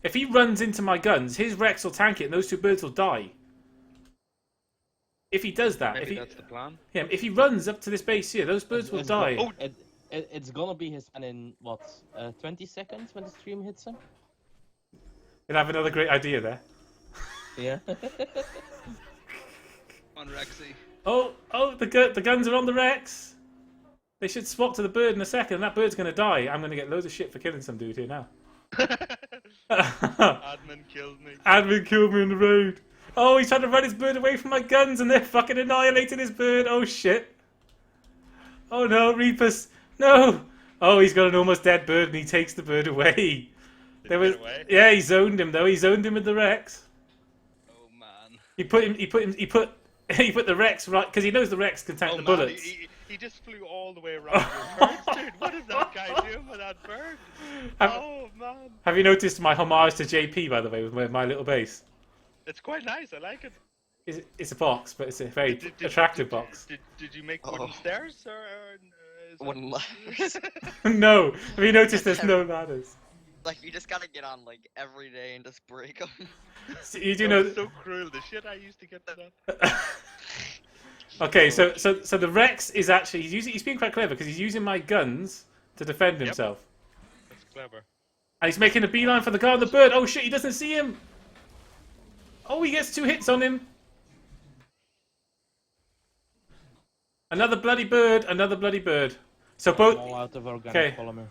If he runs into my guns, his Rex will tank it, and those two birds will die. If he does that, maybe that's the plan. Yeah, if he runs up to this base here, those birds will die. It's gonna be his man in what? 20 seconds when the stream hits him. He'll have another great idea there. Yeah. On Rexy. Oh, the guns are on the Rex. They should swap to the bird in a second, and that bird's gonna die. I'm gonna get loads of shit for killing some dude here now. Admin killed me. Admin killed me on the road. Oh, he's trying to run his bird away from my guns, and they're fucking annihilating his bird. Oh shit. Oh no, Reapers. No. Oh, he's got an almost dead bird, and he takes the bird away. Did he get away? Yeah, he zoned him though. He zoned him with the Rex. Oh man. He put the Rex right because he knows the Rex can tank the bullets. He just flew all the way around your birds, dude. What is that guy doing with that bird? Oh man. Have you noticed my homage to JP, by the way, with my little base? It's quite nice. I like it. It's a box, but it's a very attractive box. Did you make wooden stairs or Wooden ladders. No. Have you noticed there's no ladders? Like you just gotta get on like every day and just break them. So you do know. So cruel. The shit I used to get that. Okay, so the Rex is actually he's being quite clever because he's using my guns to defend himself. That's clever. And he's making a beeline for the guy on the bird. Oh shit, he doesn't see him. Oh, he gets 2 hits on him. Another bloody bird. Another bloody bird. So both. All out of organic polymer.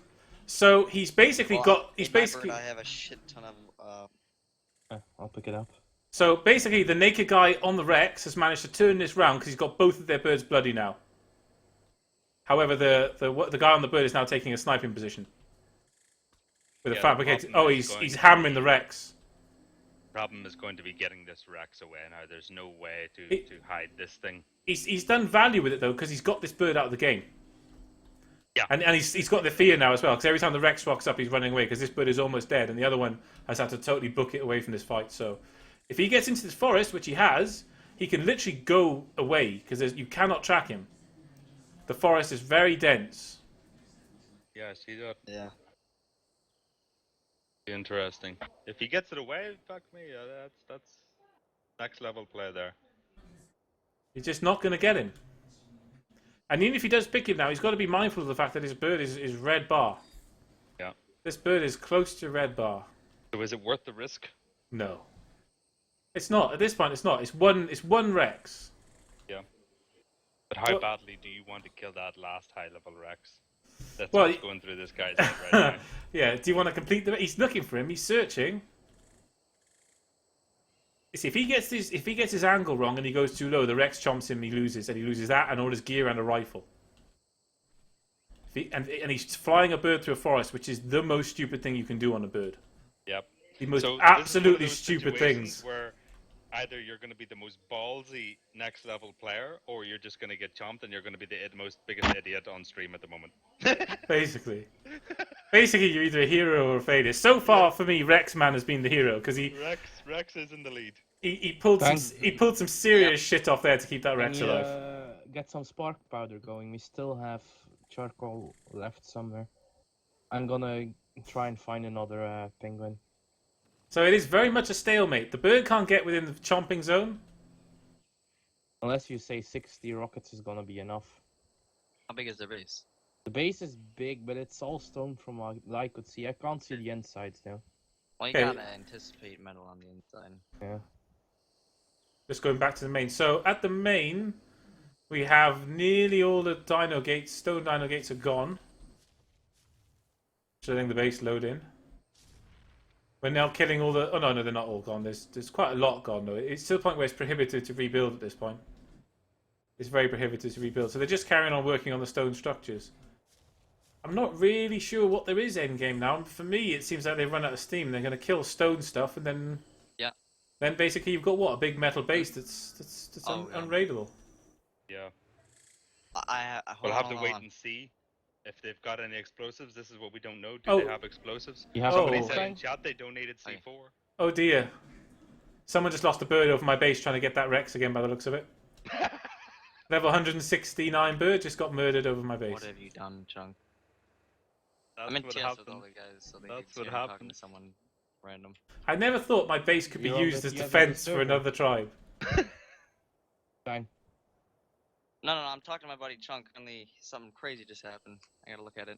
So he's basically got. He's basically. I have a shit ton of. I'll pick it up. So basically, the naked guy on the Rex has managed to turn this round because he's got both of their birds bloody now. However, the guy on the bird is now taking a sniping position with a fabricated. Oh, he's hammering the Rex. Problem is going to be getting this Rex away now. There's no way to hide this thing. He's done value with it though because he's got this bird out of the game. Yeah. And he's got the fear now as well because every time the Rex rocks up, he's running away because this bird is almost dead, and the other one has had to totally book it away from this fight. So if he gets into this forest, which he has, he can literally go away because you cannot track him. The forest is very dense. Yeah, I see that. Yeah. Interesting. If he gets it away, fuck me. That's next level play there. You're just not going to get him. And even if he does pick him now, he's got to be mindful of the fact that his bird is red bar. Yeah. This bird is close to red bar. So is it worth the risk? No. It's not. At this point, it's not. It's one Rex. Yeah. But how badly do you want to kill that last high level Rex? That's what's going through this guy's head right now. Yeah. Do you want to complete the? He's looking for him. He's searching. You see, if he gets his angle wrong and he goes too low, the Rex chomps him. He loses that and all his gear and a rifle. And he's flying a bird through a forest, which is the most stupid thing you can do on a bird. Yep. The most absolutely stupid things. Where either you're going to be the most ballsy next level player, or you're just going to get chomped and you're going to be the biggest idiot on stream at the moment. Basically, you're either a hero or a failure. So far, for me, Rexman has been the hero because Rex is in the lead. He pulled some serious shit off there to keep that Rex alive. Get some spark powder going. We still have charcoal left somewhere. I'm gonna try and find another penguin. So it is very much a stalemate. The bird can't get within the chomping zone. Unless you say 60 rockets is gonna be enough. How big is the base? The base is big, but it's all stone from what I could see. I can't see the insides now. Well, you gotta anticipate metal on the inside. Yeah. Just going back to the main. So at the main, we have nearly all the dino gates. Stone dino gates are gone. So I think the base load in. We're now killing all the... Oh, no, they're not all gone. There's quite a lot gone, though. It's to the point where it's prohibited to rebuild at this point. It's very prohibited to rebuild. So they're just carrying on working on the stone structures. I'm not really sure what there is endgame now. For me, it seems like they've run out of steam. They're going to kill stone stuff, and then... Yeah. Then basically you've got, what, a big metal base that's unraidable. Yeah. We'll have to wait and see. If they've got any explosives, this is what we don't know. Do they have explosves? Somebody said in chat they donated C4. Oh dear. Someone just lost a bird over my base trying to get that Rex again by the looks of it. Level 169 bird just got murdered over my base. What have you done, Chunk? That's I'm in what TS happened. with all the guys, so they That's can what see I'm talking happened. to someone random. I never thought my base could be used as defense for another tribe. Fine. No, I'm talking to my buddy Chunk, only something crazy just happened. I gotta look at it.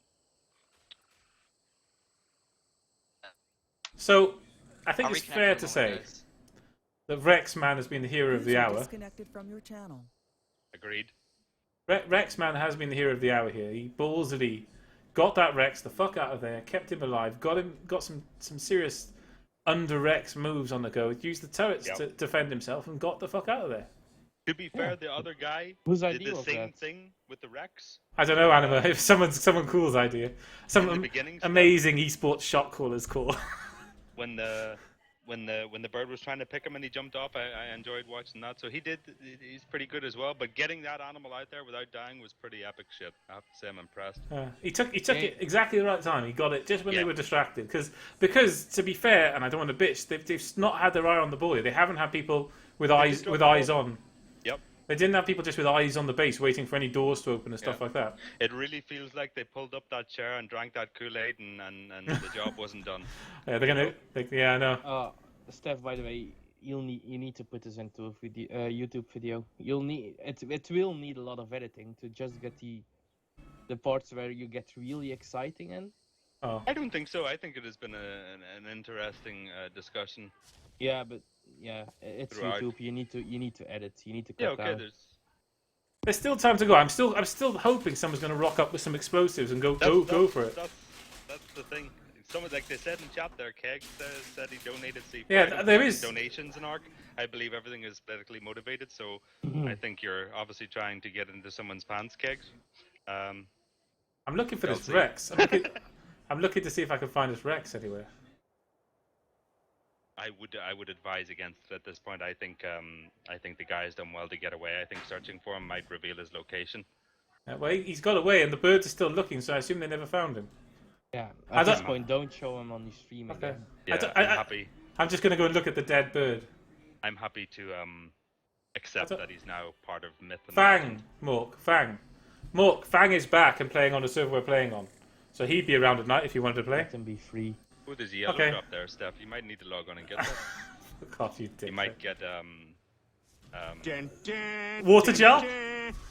So, I think it's fair to say that Rexman has been the hero of the hour. Disconnected from your channel. Agreed. Rexman has been the hero of the hour here. He ballsily got that Rex the fuck out of there, kept him alive, got some serious under Rex moves on the go, used the turrets to defend himself, and got the fuck out of there. To be fair, the other guy Whose did idea the was same that? thing with the Rex, I don't know, Anima. If someone cool's idea, some amazing esports shot caller's call. when the bird was trying to pick him and he jumped off, I enjoyed watching that. So he's pretty good as well. But getting that animal out there without dying was pretty epic shit. I have to say I'm impressed. He took it exactly the right time. He got it just when they were distracted. Because to be fair, and I don't want to bitch, they've not had their eye on the ball. They haven't had people with eyes on. Yep. They didn't have people just with eyes on the base waiting for any doors to open and stuff like that. It really feels like they pulled up that chair and drank that Kool-Aid and the job wasn't done. Yeah, they're gonna. I know. Steph, by the way, you need to put this into a video, YouTube video. You'll need it will need a lot of editing to just get the parts where you get really exciting in. Oh. I don't think so. I think it has been an interesting discussion. Yeah, but it's throughout. YouTube. You need to edit. You need to cut down. There's still time to go. I'm still hoping someone's going to rock up with some explosives and go for it. That's the thing. Someone, like they said in chat there, Keg said he donated C4. Yeah, there is donations in ARC. I believe everything is politically motivated, so I think you're obviously trying to get into someone's pants, Kegs. I'm looking for this Rex. I'm looking to see if I can find this Rex anywhere. I would advise against it at this point. I think the guy has done well to get away. I think searching for him might reveal his location. Well, he's got away, and the birds are still looking, so I assume they never found him. Yeah, at this point, don't show him on the stream again. Yeah, I'm happy. I'm just going to go and look at the dead bird. I'm happy to accept that he's now part of myth. And Fang, Mork, Fang is back and playing on the server we're playing on, so he'd be around at night if you wanted to play. Let him be free. Oh, there's a yellow drop there, Steph. You might need to log on and get that. God, you dick. You might get water gel.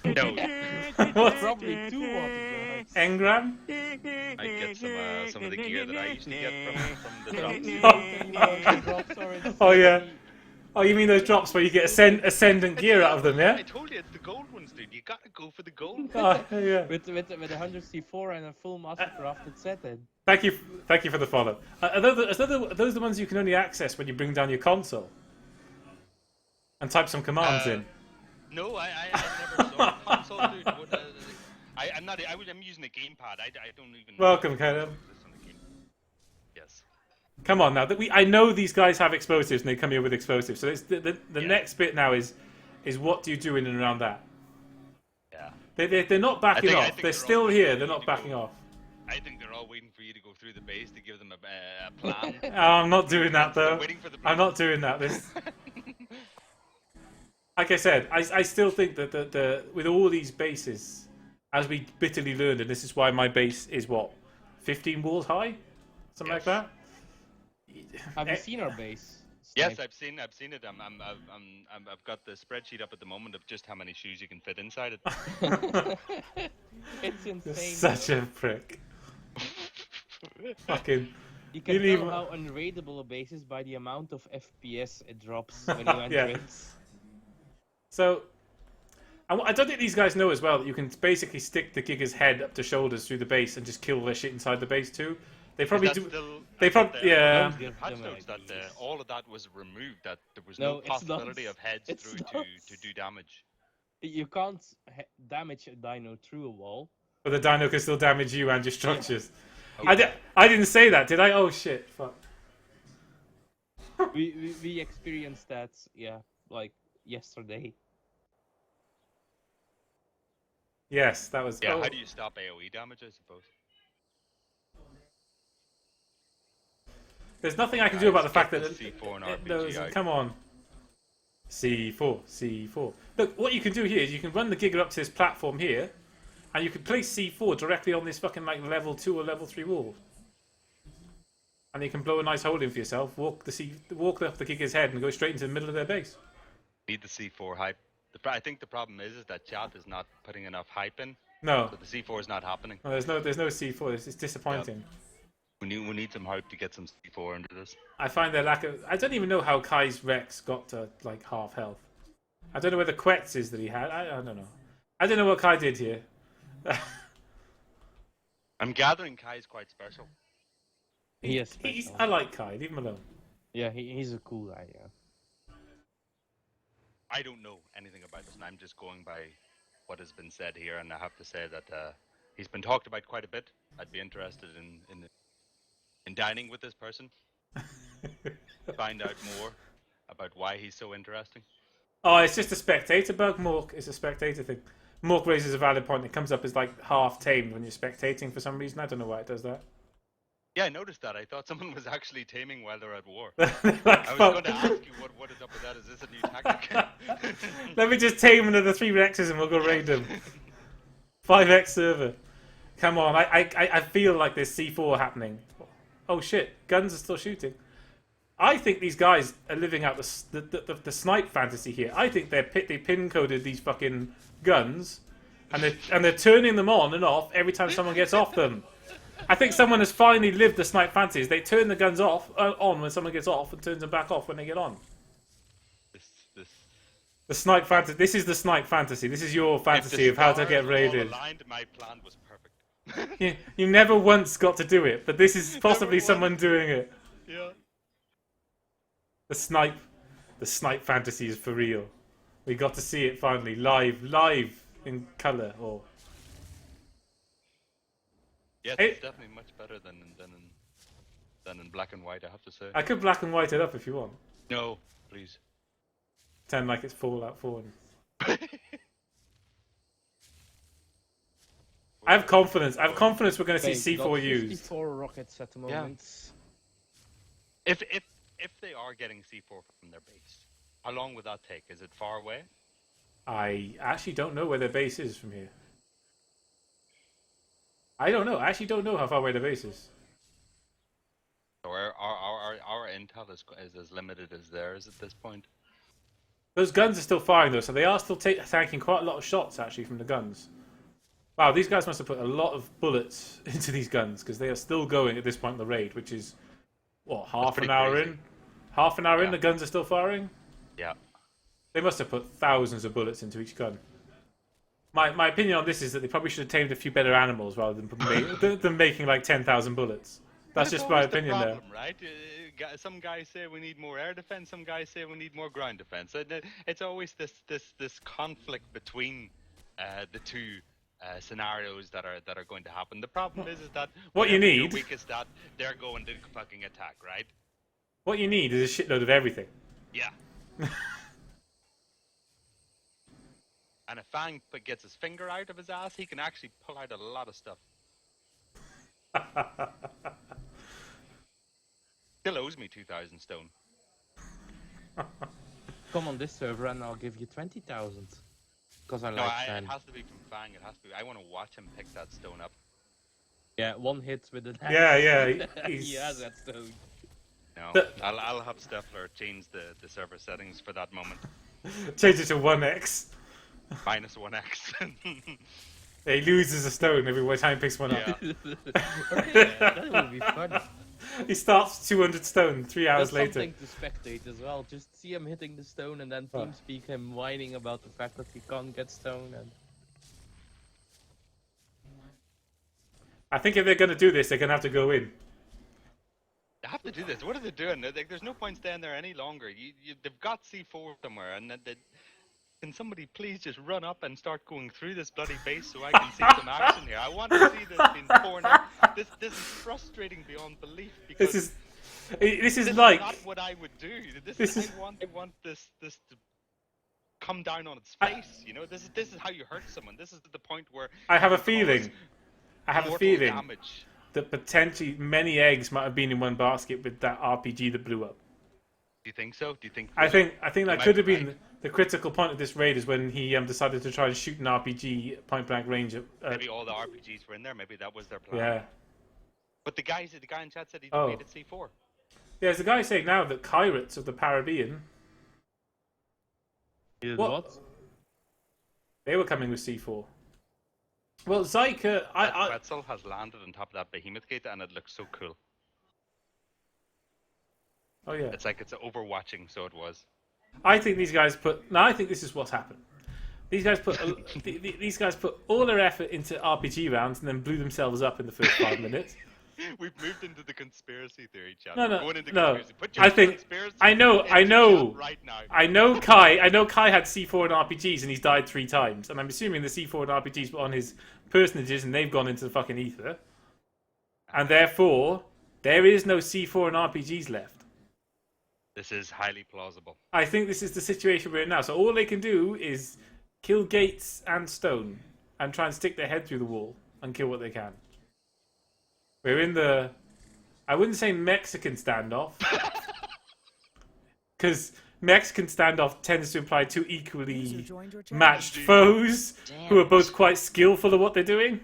No. Probably 2 water gels. Engram. I get some of the gear that I used to get from the drops. Oh yeah. Oh, you mean those drops where you get ascendant gear out of them, yeah? I told you it's the gold ones, dude. You gotta go for the gold. Oh, yeah. With 100 C4 and a full mastercrafted set in. Thank you for the follow. Are those the ones you can only access when you bring down your console and type some commands in? No, I never saw a console, dude. I'm using a gamepad. I don't even. Welcome, Caleb. Yes. Come on now. I know these guys have explosives and they come here with explosives. So it's the next bit now is what do you do in and around that? Yeah. They're not backing off. They're still here. They're not backing off. I think they're all waiting for you to go through the base to give them a plan. Oh, I'm not doing that though. I'm not doing that. Like I said, I still think that with all these bases, as we bitterly learned, and this is why my base is what, 15 walls high, something like that. Have you seen our base? Yes, I've seen it. I've got the spreadsheet up at the moment of just how many shoes you can fit inside it. It's insane. You're such a prick. Fucking. You can tell how unraidable a base is by the amount of FPS it drops when you enter it. So, I don't think these guys know as well that you can basically stick the Giga's head up to shoulders through the base and just kill their shit inside the base too. They probably do. They probably all of that was removed. That there was no possibility of heads through to do damage. You can't damage a dino through a wall. But the dino can still damage you and your structures. Okay. I didn't say that, did I? Oh shit! Fuck. we experienced that, like yesterday. Yes, that was. Yeah. How do you stop AOE damage? I suppose. There's nothing I can do about the fact that C4 and RPG. Come on. C4. Look, what you can do here is you can run the Giga up to this platform here, and you can place C4 directly on this fucking like level 2 or level 3 wall. And you can blow a nice hole in for yourself, walk up the Giga's head and go straight into the middle of their base. Need the C4 hype. I think the problem is that chat is not putting enough hype in. No. So the C4 is not happening. No, there's no C4. It's disappointing. Yep. We need some hype to get some C4 into this. I find their lack of. I don't even know how Kai's Rex got to like half health. I don't know where the Quetz is that he had. I don't know. I don't know what Kai did here. I'm gathering Kai's quite special. He is special. I like Kai. Leave him alone. Yeah, he's a cool guy. Yeah. I don't know anything about this, and I'm just going by what has been said here, and I have to say that he's been talked about quite a bit. I'd be interested in dining with this person, find out more about why he's so interesting. Oh, it's just a spectator bug, Mork. It's a spectator thing. Mork raises a valid point. It comes up as like half tamed when you're spectating for some reason. I don't know why it does that. Yeah, I noticed that. I thought someone was actually taming while they're at war. Like, I was going to ask you what is up with that. Is this a new tactic? Let me just tame another 3 Rexes and we'll go raid them. 5x server. Come on, I feel like there's C4 happening. Oh shit, guns are still shooting. I think these guys are living out the snipe fantasy here. I think they pin coded these fucking guns, and they're turning them on and off every time someone gets off them. I think someone has finally lived the snipe fantasies. They turn the guns on when someone gets off, and turns them back off when they get on. The snipe fantasy. This is the snipe fantasy. This is your fantasy of how to get raided. Aligned, my plan was perfect. You never once got to do it, but this is possibly someone doing it. Yeah. The snipe fantasy is for real. We got to see it finally, live in colour. Or yeah, it's definitely much better than in black and white. I have to say. I could black and white it up if you want. No, please. Pretend like it's Fallout 4. I have confidence. I have confidence we're going to see C4 used. 54 rockets at the moment. Yeah. If they are getting C4 from their base, how long would that take? Is it far away? I actually don't know where their base is from here. I don't know. I actually don't know how far away their base is. So our intel is as limited as theirs at this point. Those guns are still firing though, so they are still tanking quite a lot of shots actually from the guns. Wow, these guys must have put a lot of bullets into these guns because they are still going at this point in the raid, which is what, half an hour in? Half an hour in, the guns are still firing? Yeah. They must have put thousands of bullets into each gun. My opinion on this is that they probably should have tamed a few better animals rather than making like 10,000 bullets. That's just my opinion the problem, there. Right? Some guys say we need more air defense. Some guys say we need more ground defense. It's always this conflict between the two scenarios that are going to happen. The problem is that what you need, weakest that they're going to fucking attack, right? What you need is a shitload of everything. Yeah. And if Fang gets his finger out of his ass, he can actually pull out a lot of stuff. Still owes me 2,000 stone. Come on this server and I'll give you 20,000. Because I like it has to be from Fang. It has to be. I want to watch him pick that stone up. Yeah, one hit with the axe. Yeah. He has that stone. No, I'll have Steffler change the server settings for that moment. Change it to 1x. Minus 1x. Yeah, he loses a stone every time he picks one up. Okay, that would be fun. He starts 200 stone 3 hours later. Something to spectate as well. Just see him hitting the stone and then TeamSpeak him whining about the fact that he can't get stone. And I think if they're going to do this, they're going to have to go in. They have to do this. What are they doing? There's no point staying there any longer. They've got C4 somewhere, and can somebody please just run up and start going through this bloody base so I can see some action here? I want to see this being torn up. This is frustrating beyond belief because this is like not what I would do. I want this to come down on its face. You know, this is how you hurt someone. This is the point where I have a feeling damage. That potentially many eggs might have been in one basket with that RPG that blew up. Do you think so? Do you think? I think that could have been the critical point of this raid is when he decided to try and shoot an RPG at point blank range. Maybe all the RPGs were in there. Maybe that was their plan. Yeah. But the guy in chat said he defeated C4. Yeah, there's a guy saying now that Pirates of the Caribbean. What? They were coming with C4. Well, Zyka, Pretzel has landed on top of that behemoth gate, and it looks so cool. Oh yeah. It's like it's overwatching, so it was. I think these guys I think this is what's happened. These guys put all their effort into RPG rounds and then blew themselves up in the first 5 minutes. We've moved into the conspiracy theory chat. No, We're no, going into no. conspiracy. Put your I think conspiracy I know into chat right now. I know Kai had C4 and RPGs and he's died 3 times, and I'm assuming the C4 and RPGs were on his personages and they've gone into the fucking ether, and therefore there is no C4 and RPGs left. This is highly plausible. I think this is the situation we're in now. So all they can do is kill Gates and Stone and try and stick their head through the wall and kill what they can. We're in the, I wouldn't say Mexican standoff, because Mexican standoff tends to imply 2 equally matched foes who are both quite skillful at what they're doing.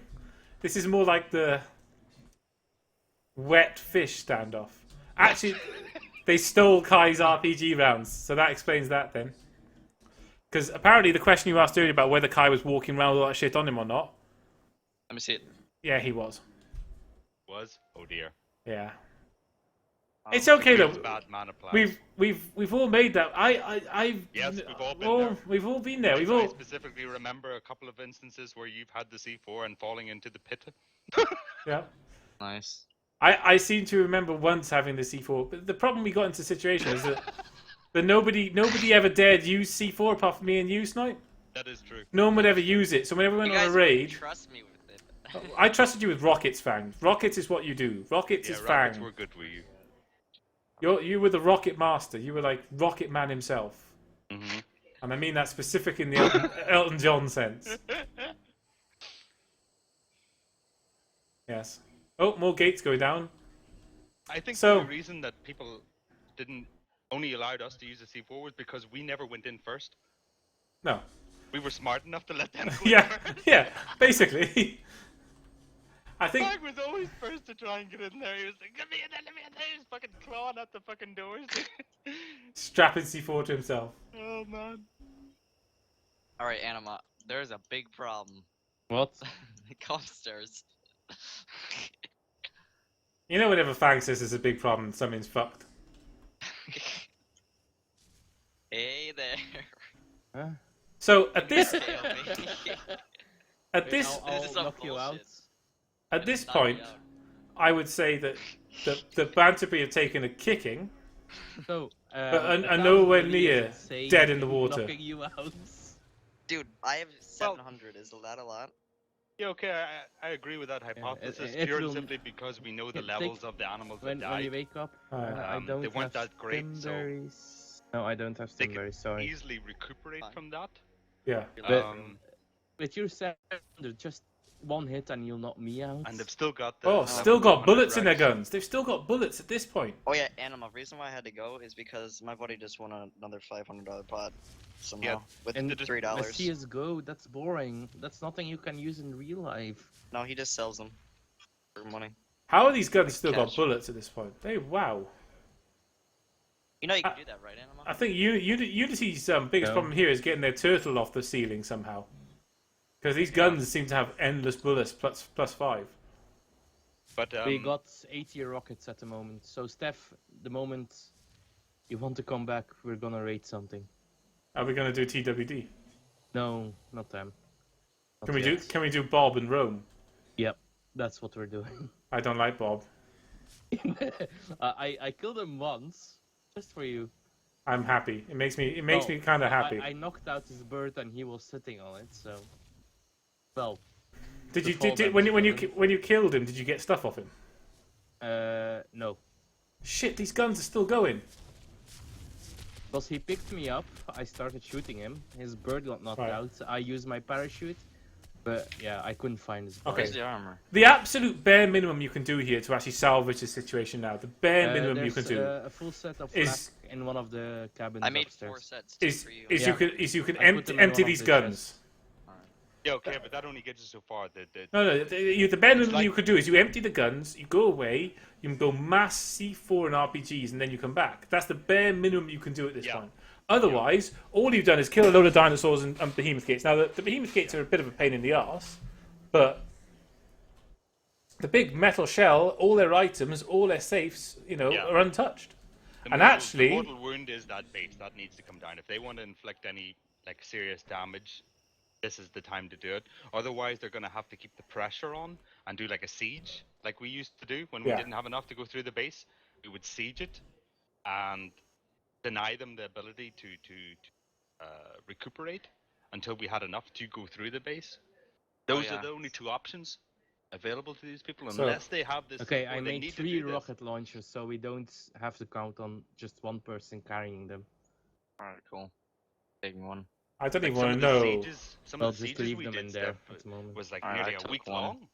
This is more like the wet fish standoff. Actually, they stole Kai's RPG rounds, so that explains that then. Because apparently the question you asked earlier about whether Kai was walking around with a lot of shit on him or not. Let me see it. Yeah, he was. Was? Oh dear. Yeah. It's okay though. Bad mana We've all made that. Yes, we've all been there. We've all been there. I specifically remember a couple of instances where you've had the C4 and falling into the pit. Yeah. Nice. I seem to remember once having the C4, but the problem we got into the situation is that nobody ever dared use C4 apart from me and you, Snipe. That is true. No one would ever use it. So whenever we went on a raid, Trust me with it. I trusted you with rockets, Fang. Rockets is what you do. Rockets is Fang. Rockets were good with you. You were the rocket master. You were like Rocket Man himself. Mm-hmm. And I mean that specific in the Elton John sense. Yes. Oh, more gates going down. I think So- the reason that people didn't only allowed us to use the C4 was because we never went in first. No. We were smart enough to let them go Yeah, first. yeah, basically. I think Mark was always first to try and get in there. He was like, let me in there, He was fucking clawing at the fucking doors. strapping C4 to himself. Oh, man. Alright, Anima, there's a big problem. What? Come upstairs. You know whenever Fang says there's a big problem, something's fucked. Hey there. Huh? So at this Wait, this I'll This is some knock you out. bullshit. at this Knock me point, out. I would say that the Banterby have taken a kicking, So, but are nowhere near dead in the water. Knocking you out. Dude, I have 700. Is that a lot? Yeah, okay, I agree with that hypothesis, it pure and will- simply because we know the it levels takes- of the animals that When you died. wake up, Alright. I don't They weren't have that great, so- stimberries. No, I don't have They can stimberries, sorry. easily recuperate Fine. from that. Yeah. But- Um, With your 700, just one hit and you'll knock me out. and they've still got the... Oh, still got 100 bullets in their racks. guns. They've still got bullets at this point. Oh yeah, Anima. Reason why I had to go is because my buddy just won another $500 pot somehow with And $3. A CSGO, that's boring. That's nothing you can use in real life. No, he just sells them for money. How are these guns still got Cash. bullets at this point? Hey, wow. You know you can do that, right, Anima? I think Unity's biggest No. problem here is getting their turtle off the ceiling somehow. Because these guns seem to have endless bullets plus 5. But, We got 80 rockets at the moment. So, Steph, the moment you want to come back, we're gonna raid something. Are we going to do TWD? No, not them. Not Can yet. we do Bob and Rome? Yep, that's what we're doing. I don't like Bob. I killed him once, just for you. I'm happy. It makes me No, kind of happy. I knocked out his bird and he was sitting on it. So, well, Did you before that, when you killed him? Did you get stuff off him? no, Shit, these guns are still going. because he picked me up. I started shooting him. His bird got knocked Right. out. I used my parachute, but yeah, I couldn't find his bird. Okay. Where's the armor? The absolute bare minimum you can do here to actually salvage the situation now, the bare minimum you can there's, do a full set of is- flak in one of the cabins I made upstairs. 4 sets just is for you. is Yeah. you can I put them in empty one of these the guns. yeah, okay, but that only gets you so far. No, the bare minimum like- you could do is you empty the guns, you go away, you can go mass C4 and RPGs, and then you come back. That's the bare minimum you can do at this Yeah. point. Otherwise, all you've done is kill a load of dinosaurs and behemoth gates. Now, the behemoth gates are a bit of a pain in the arse, but the big metal shell, all their items, all their safes, Yeah. are untouched. The And mortal- actually- the mortal wound is that base that needs to come down. If they want to inflict any like serious damage, this is the time to do it. Otherwise, they're going to have to keep the pressure on and do like a siege, like we used to do when we didn't have enough to go through the base. We would siege it and deny them the ability to recuperate until we had enough to go through the base. Those are the only two options available to these people, unless they have this. Okay, I made 3 rocket launchers, so we don't have to count on just one person carrying them. Alright, cool. Taking one. I don't even want to know. Some of the sieges we did there at the moment. Was like nearly a week long.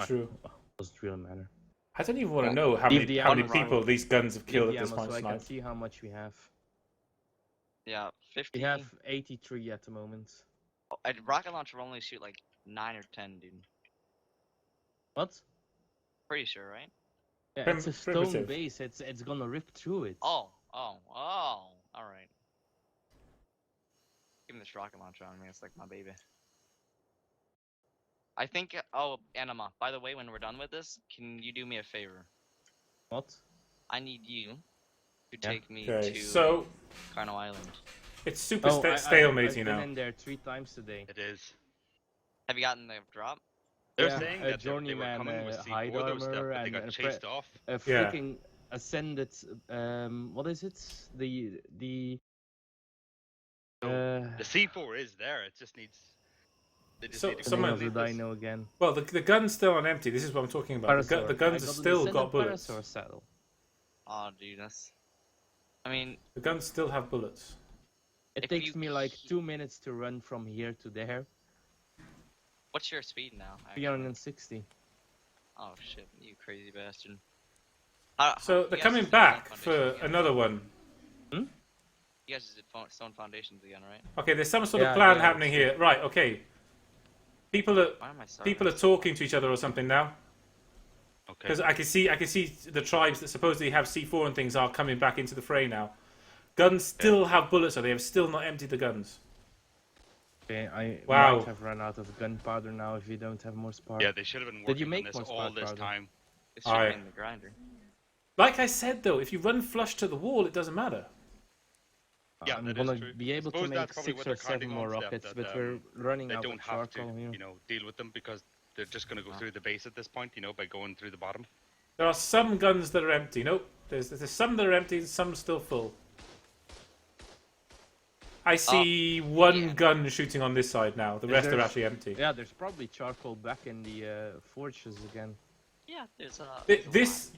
True. Doesn't really matter. I don't even want to know how many people these guns have killed at this point. So I can see how much we have. Yeah, 50. We have 83 at the moment. Oh, a rocket launcher will only shoot like 9 or 10, dude. What? Pretty sure, right? Yeah, it's a stone base. It's gonna rip through it. Oh, alright. Give me this rocket launcher on me, it's like my baby. I think, Anima, by the way, when we're done with this, can you do me a favor? What? I need you to take me to Carno Island. It's super stalemate, you know. I've been in there 3 times today. It is. Have you gotten the drop? They're saying that journeyman hide armor and got chased off. A freaking ascended. What is it? The C4 is there. It just needs. Someone did I know again? Well, the gun's still on empty. This is what I'm talking about. The guns have still got bullets. Saddle. Oh, dude, that's. I mean, the guns still have bullets. It takes me like 2 minutes to run from here to there. What's your speed now? 360. Oh shit, you crazy bastard. So they're coming back for another one. You guys just did stone foundations again, right? Okay, there's some sort of plan happening here. Right, okay. People are talking to each other or something now. Okay. Because I can see the tribes that supposedly have C4 and things are coming back into the fray now. Guns still have bullets, so they have still not emptied the guns. Okay, I might have run out of gunpowder now if you don't have more spark. Yeah, they should have been working on this all this time. It should have been the grinder. Like I said though, if you run flush to the wall, it doesn't matter. Yeah, I'm gonna be able to make 6 or 7 more rockets, but we're running out of charcoal here. You know, deal with them because they're just gonna go through the base at this point. You know, by going through the bottom. There are some guns that are empty. Nope, there's some that are empty, and some still full. I see one gun shooting on this side now. The rest are actually empty. Yeah, there's probably charcoal back in the forges again. Yeah, there's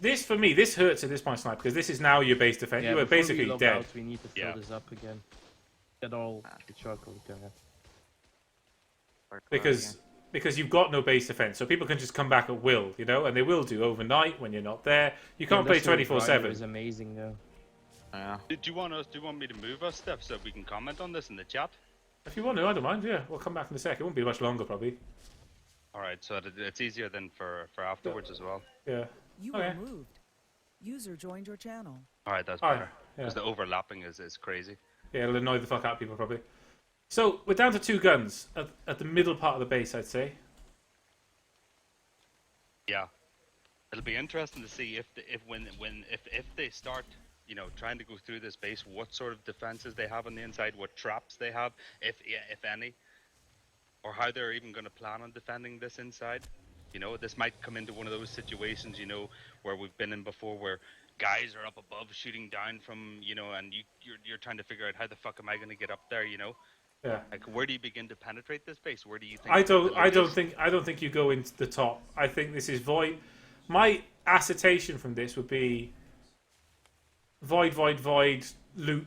this for me, this hurts at this point, Snipe, because this is now your base defense. You are basically dead. Out, we need to fill this up again. Get all the charcoal we can have. Because you've got no base defense, so people can just come back at will, you know, and they will do overnight when you're not there. You can't play 24/7. It's amazing though. Yeah. Do you want me to move us, Steph, so we can comment on this in the chat? If you want to, I don't mind. Yeah, we'll come back in a sec. It won't be much longer, probably. All right, so it's easier then for afterwards as well. Yeah. You were moved. User joined your channel. All right, that's better. Because the overlapping is crazy. Yeah, it'll annoy the fuck out of people probably. So we're down to 2 guns at the middle part of the base, I'd say. Yeah, it'll be interesting to see if they start, you know, trying to go through this base, what sort of defenses they have on the inside, what traps they have, if any, or how they're even going to plan on defending this inside. You know, this might come into one of those situations, you know, where we've been in before, where guys are up above shooting down from, you know, and you're trying to figure out how the fuck am I going to get up there, you know? Yeah. Like, where do you begin to penetrate this base? Where do you think? I don't think you go into the top. I think this is void. My assertion from this would be void, loot,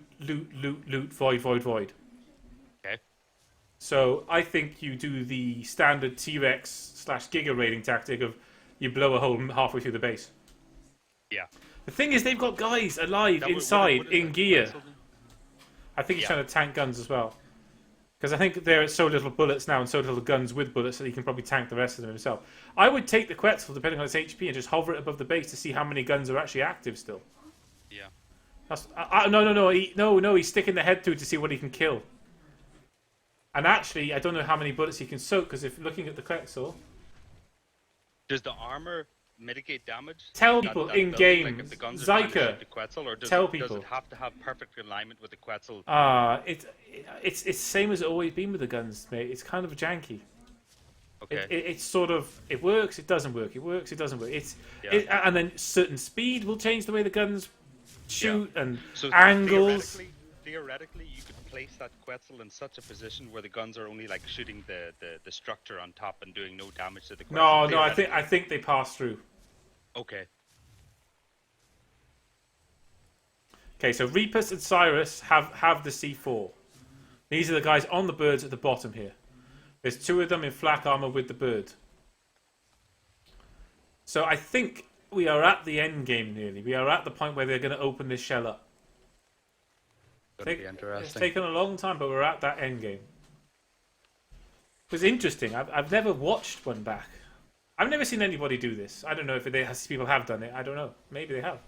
void. Okay. So I think you do the standard T-Rex/Giga raiding tactic of you blow a hole halfway through the base. Yeah. The thing is, they've got guys alive inside in gear. I think he's trying to tank guns as well. Because I think there are so little bullets now and so little guns with bullets that he can probably tank the rest of them himself. I would take the Quetzal, depending on its HP, and just hover it above the base to see how many guns are actually active still. Yeah. No, he's sticking the head through to see what he can kill. And actually, I don't know how many bullets he can soak, because if looking at the Quetzal... Does the armor mitigate damage? Tell people in game, like if the guns are trying to Zyka. shoot the Quetzal, or Tell does people. it have to have perfect alignment with the Quetzal? It's same as it's always been with the guns, mate. It's kind of janky. Okay. It's sort of, it works, it doesn't work, it works, it doesn't work. And then certain speed will change the way the guns shoot and so angles. Theoretically, you could place that Quetzal in such a position where the guns are only like shooting the structure on top and doing no damage to the Quetzal. No, I think they pass through. Okay. Okay, so Reapus and Cyrus have the C4. These are the guys on the birds at the bottom here. There's two of them in flak armor with the bird. So I think we are at the end game nearly. We are at the point where they're going to open this shell up. That'd be interesting. It's taken a long time, but we're at that end game. It was interesting. I've never watched one back. I've never seen anybody do this. I don't know if people have done it. I don't know. Maybe they have.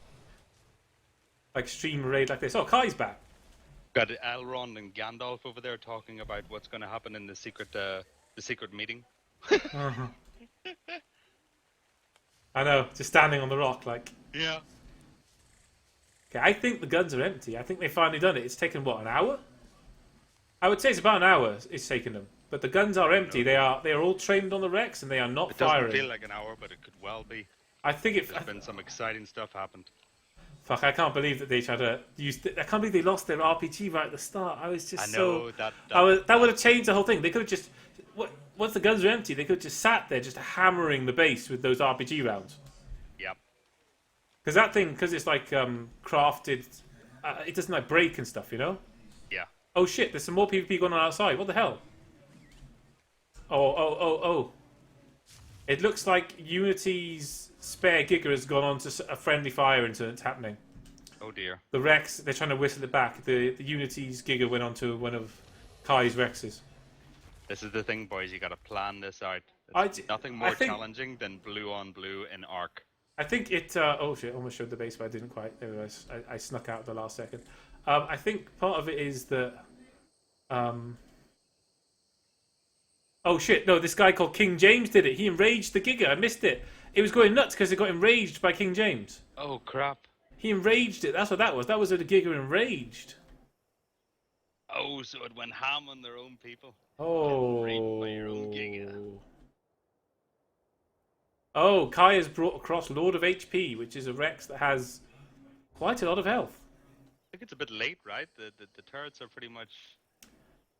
Like stream raid like this. Oh, Kai's back. Got Elrond and Gandalf over there talking about what's going to happen in the secret meeting. Uh-huh. I know, just standing on the rock, like. Yeah. Okay, I think the guns are empty. I think they've finally done it. It's taken what, an hour? I would say it's about an hour. It's taken them, but the guns are empty. They are all trained on the Rex, and they are not firing. It doesn't feel like an hour, but it could well be. I think there's been some exciting stuff happened. Fuck! I can't believe that they tried to use. I can't believe they lost their RPG right at the start. I was just that would have changed the whole thing. They could have just. Once the guns are empty, they could have just sat there, just hammering the base with those RPG rounds. Yep. Because that thing, because it's like crafted, it doesn't like break and stuff, you know. Yeah. Oh shit! There's some more PvP going on outside. What the hell? Oh! It looks like Unity's spare Giga has gone on to a friendly fire incident happening. Oh dear. The Rex, they're trying to whistle it back. The Unity's Giga went onto one of Kai's Rexes. This is the thing, boys. You got to plan this out. It's nothing more challenging than blue on blue in Arc. I think it. Oh shit! Almost showed the base, but I didn't quite. There was. I snuck out at the last second. I think part of it is that. Oh shit! No, this guy called King James did it. He enraged the Giga. I missed it. It was going nuts because it got enraged by King James. Oh crap! He enraged it. That's what that was. That was a Giga enraged. Oh, so it went ham on their own people. Oh. Enraged by your own Giga. Oh, Kai has brought across Lord of HP, which is a Rex that has quite a lot of health. I think it's a bit late, right? The turrets are pretty much.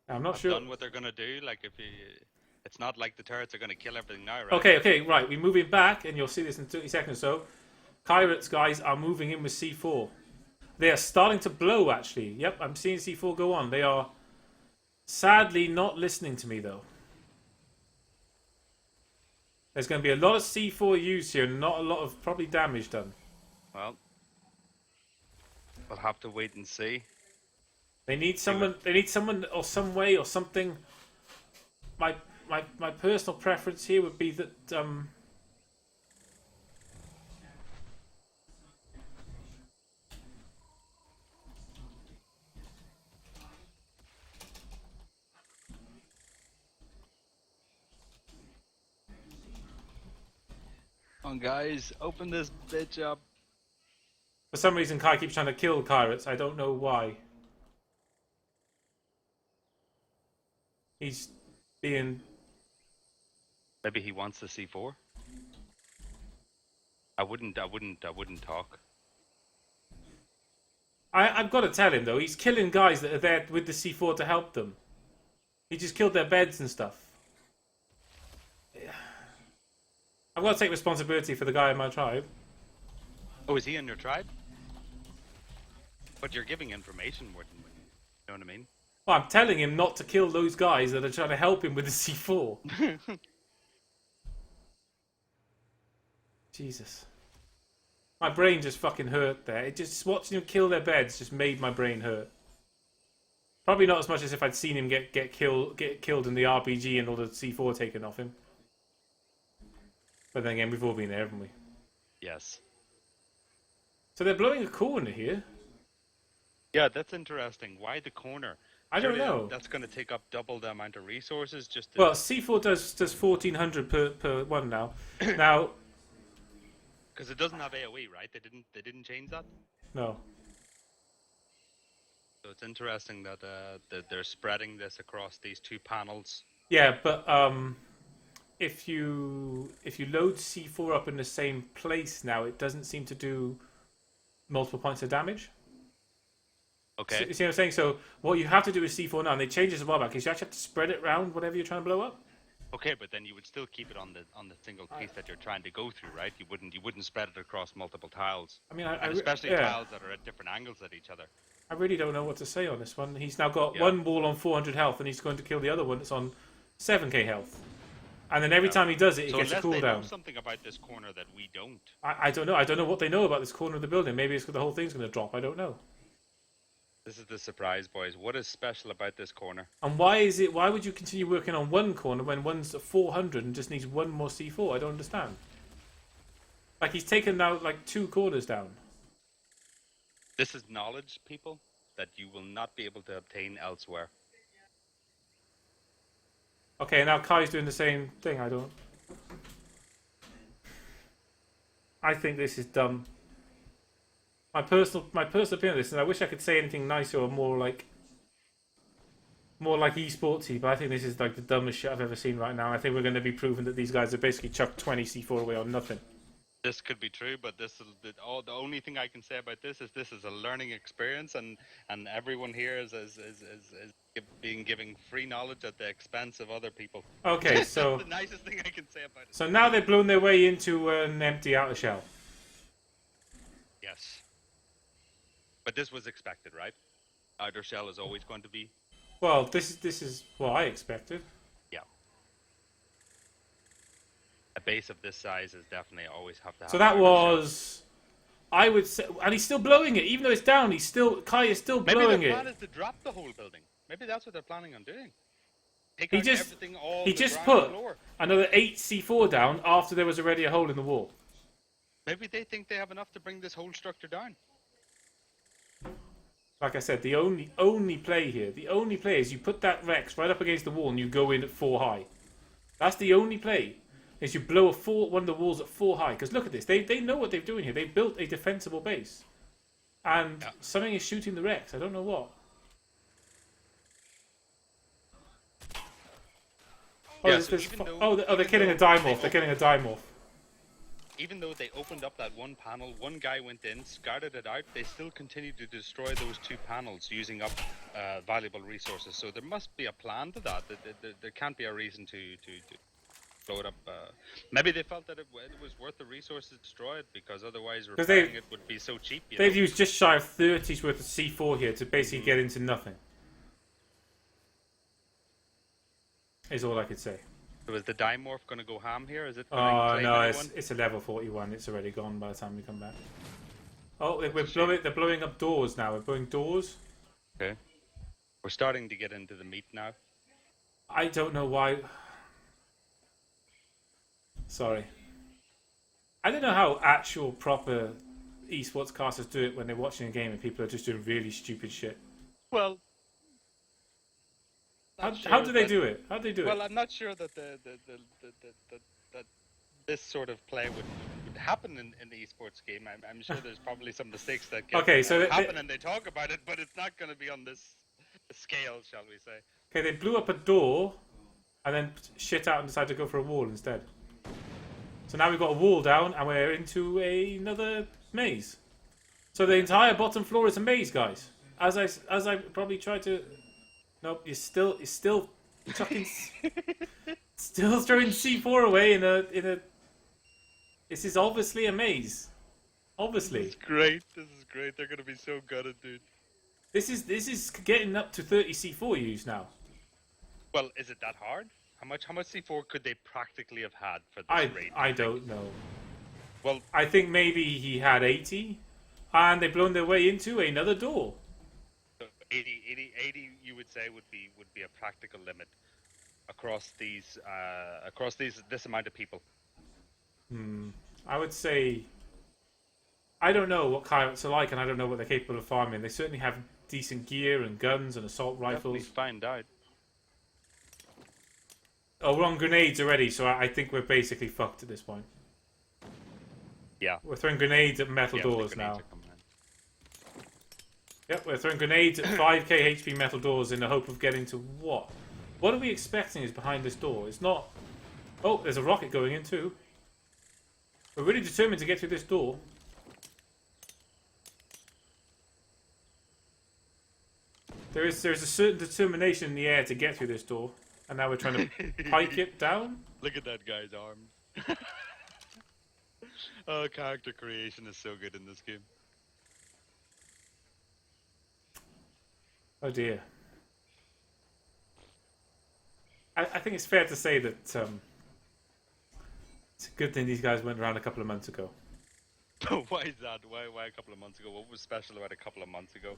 I'm not sure. Done what they're gonna do. Like it's not like the turrets are gonna kill everything now, right? Okay, right. We're moving back, and you'll see this in 30 seconds or so. Kyrat's guys are moving in with C4. They are starting to blow, actually. Yep, I'm seeing C4 go on. They are sadly not listening to me, though. There's going to be a lot of C4 used here, and not a lot of probably damage done. Well, we'll have to wait and see. They need someone. They need someone, or some way, or something. My personal preference here would be that. Come on, guys, open this bitch up. For some reason, Kai keeps trying to kill Kyrates. I don't know why. He's being... Maybe he wants the C4. I wouldn't talk. I've got to tell him, though. He's killing guys that are there with the C4 to help them. He just killed their beds and stuff. I've got to take responsibility for the guy in my tribe. Oh, is he in your tribe? But you're giving information more than... You know what I mean? Well, I'm telling him not to kill those guys that are trying to help him with the C4. Jesus. My brain just fucking hurt there. It just watching him kill their beds just made my brain hurt. Probably not as much as if I'd seen him get killed in the RPG and all the C4 taken off him. But then again, we've all been there, haven't we? Yes. So they're blowing a corner here. Yeah, that's interesting. Why the corner? I don't know. That's going to take up double the amount of resources. Just to... Well, C4 does 1400 per one now. Now, Because it doesn't have AoE, right? They didn't change that. No. So it's interesting that that they're spreading this across these 2 panels. Yeah, but if you load C4 up in the same place now, it doesn't seem to do multiple points of damage. Okay. You see what I'm saying? So what you have to do with C4 now, and they changed this a while back, is you actually have to spread it around whatever you're trying to blow up. Okay, but then you would still keep it on the single piece that you're trying to go through, right? You wouldn't spread it across multiple tiles. I mean, and especially tiles that are at different angles at each other. I really don't know what to say on this one. He's now got one wall on 400 health, and he's going to kill the other one that's on 7k health. And then every time he does it, he gets a cooldown. They know something about this corner that we don't. I don't know. I don't know what they know about this corner of the building. Maybe it's the whole thing's going to drop. I don't know. This is the surprise, boys. What is special about this corner? And why would you continue working on one corner when one's at 400 and just needs one more C4? I don't understand. Like, he's taken now, like, 2 corners down. This is knowledge, people, that you will not be able to obtain elsewhere. Okay, now Kai's doing the same thing. I think this is dumb. My personal opinion on this, and I wish I could say anything nicer or more like esportsy, but I think this is like the dumbest shit I've ever seen right now. I think we're going to be proving that these guys have basically chucked 20 C4 away on nothing. This could be true, but the only thing I can say about this is a learning experience, and everyone here is being given free knowledge at the expense of other people. Okay, so that's the nicest thing I can say about it. So now they've blown their way into an empty outer shell. Yes. But this was expected, right? Outer shell is always going to be. Well, this is what I expected. Yeah. A base of this size is definitely always have to have. So that was, I would say, and he's still blowing it, even though it's down. Kai is still blowing it. Maybe the plan is to drop the whole building. Maybe that's what they're planning on doing. He just put another 8 C4 down after there was already a hole in the wall. Maybe they think they have enough to bring this whole structure down. Like I said, the only play here, is you put that Rex right up against the wall and you go in at 4 high. That's the only play. Is you blow one of the walls at 4 high. Because look at this, they know what they're doing here. They built a defensible base, and something is shooting the Rex. I don't know what. They're killing a Dimorph. They're killing a Dimorph. Even though they opened up that one panel, one guy went in, scouted it out, they still continue to destroy those 2 panels using up valuable resources. So there must be a plan to that. There can't be a reason to blow it up. Maybe they felt that it was worth the resources destroyed, because otherwise repairing it would be so cheap. They've used just shy of 30's worth of C4 here to basically get into nothing. Is all I could say. So is the Dimorph going to go ham here? Is it? Oh no, it's a level 41. It's already gone by the time we come back. Oh, they're blowing up doors now. We're blowing doors. Okay. We're starting to get into the meat now. I don't know why. Sorry. I don't know how actual proper esports casters do it when they're watching a game and people are just doing really stupid shit. Well, how do they do it? How do they do it? Well, I'm not sure that that this sort of play would happen in the esports game. I'm sure there's probably some mistakes that can happen, and they talk about it, but it's not going to be on this scale, shall we say? Okay, they blew up a door, and then shit out and decided to go for a wall instead. So now we've got a wall down, and we're into another maze. So the entire bottom floor is a maze, guys. As I probably tried to. Nope, you're still chucking, still throwing C4 away in a. This is obviously a maze. Obviously. This is great. They're gonna be so gutted, dude. This is getting up to 30 C4 use now. Well, is it that hard? How much C4 could they practically have had for this raid? I don't know. Well, I think maybe he had 80, and they've blown their way into another door. 80 you would say would be a practical limit across this amount of people. I would say I don't know what pirates are like, and I don't know what they're capable of farming. They certainly have decent gear and guns and assault rifles. Definitely find out. Oh, we're on grenades already, so I think we're basically fucked at this point. Yeah. We're throwing grenades at metal doors now. Yep, we're throwing grenades at 5k HP metal doors in the hope of getting to what? What are we expecting is behind this door? It's not... Oh, there's a rocket going in too. We're really determined to get through this door. There's a certain determination in the air to get through this door. And now we're trying to pike it down. Look at that guy's arms. Oh, character creation is so good in this game. Oh dear. I think it's fair to say that it's a good thing these guys went around a couple of months ago. Why is that? Why a couple of months ago? What was special about a couple of months ago?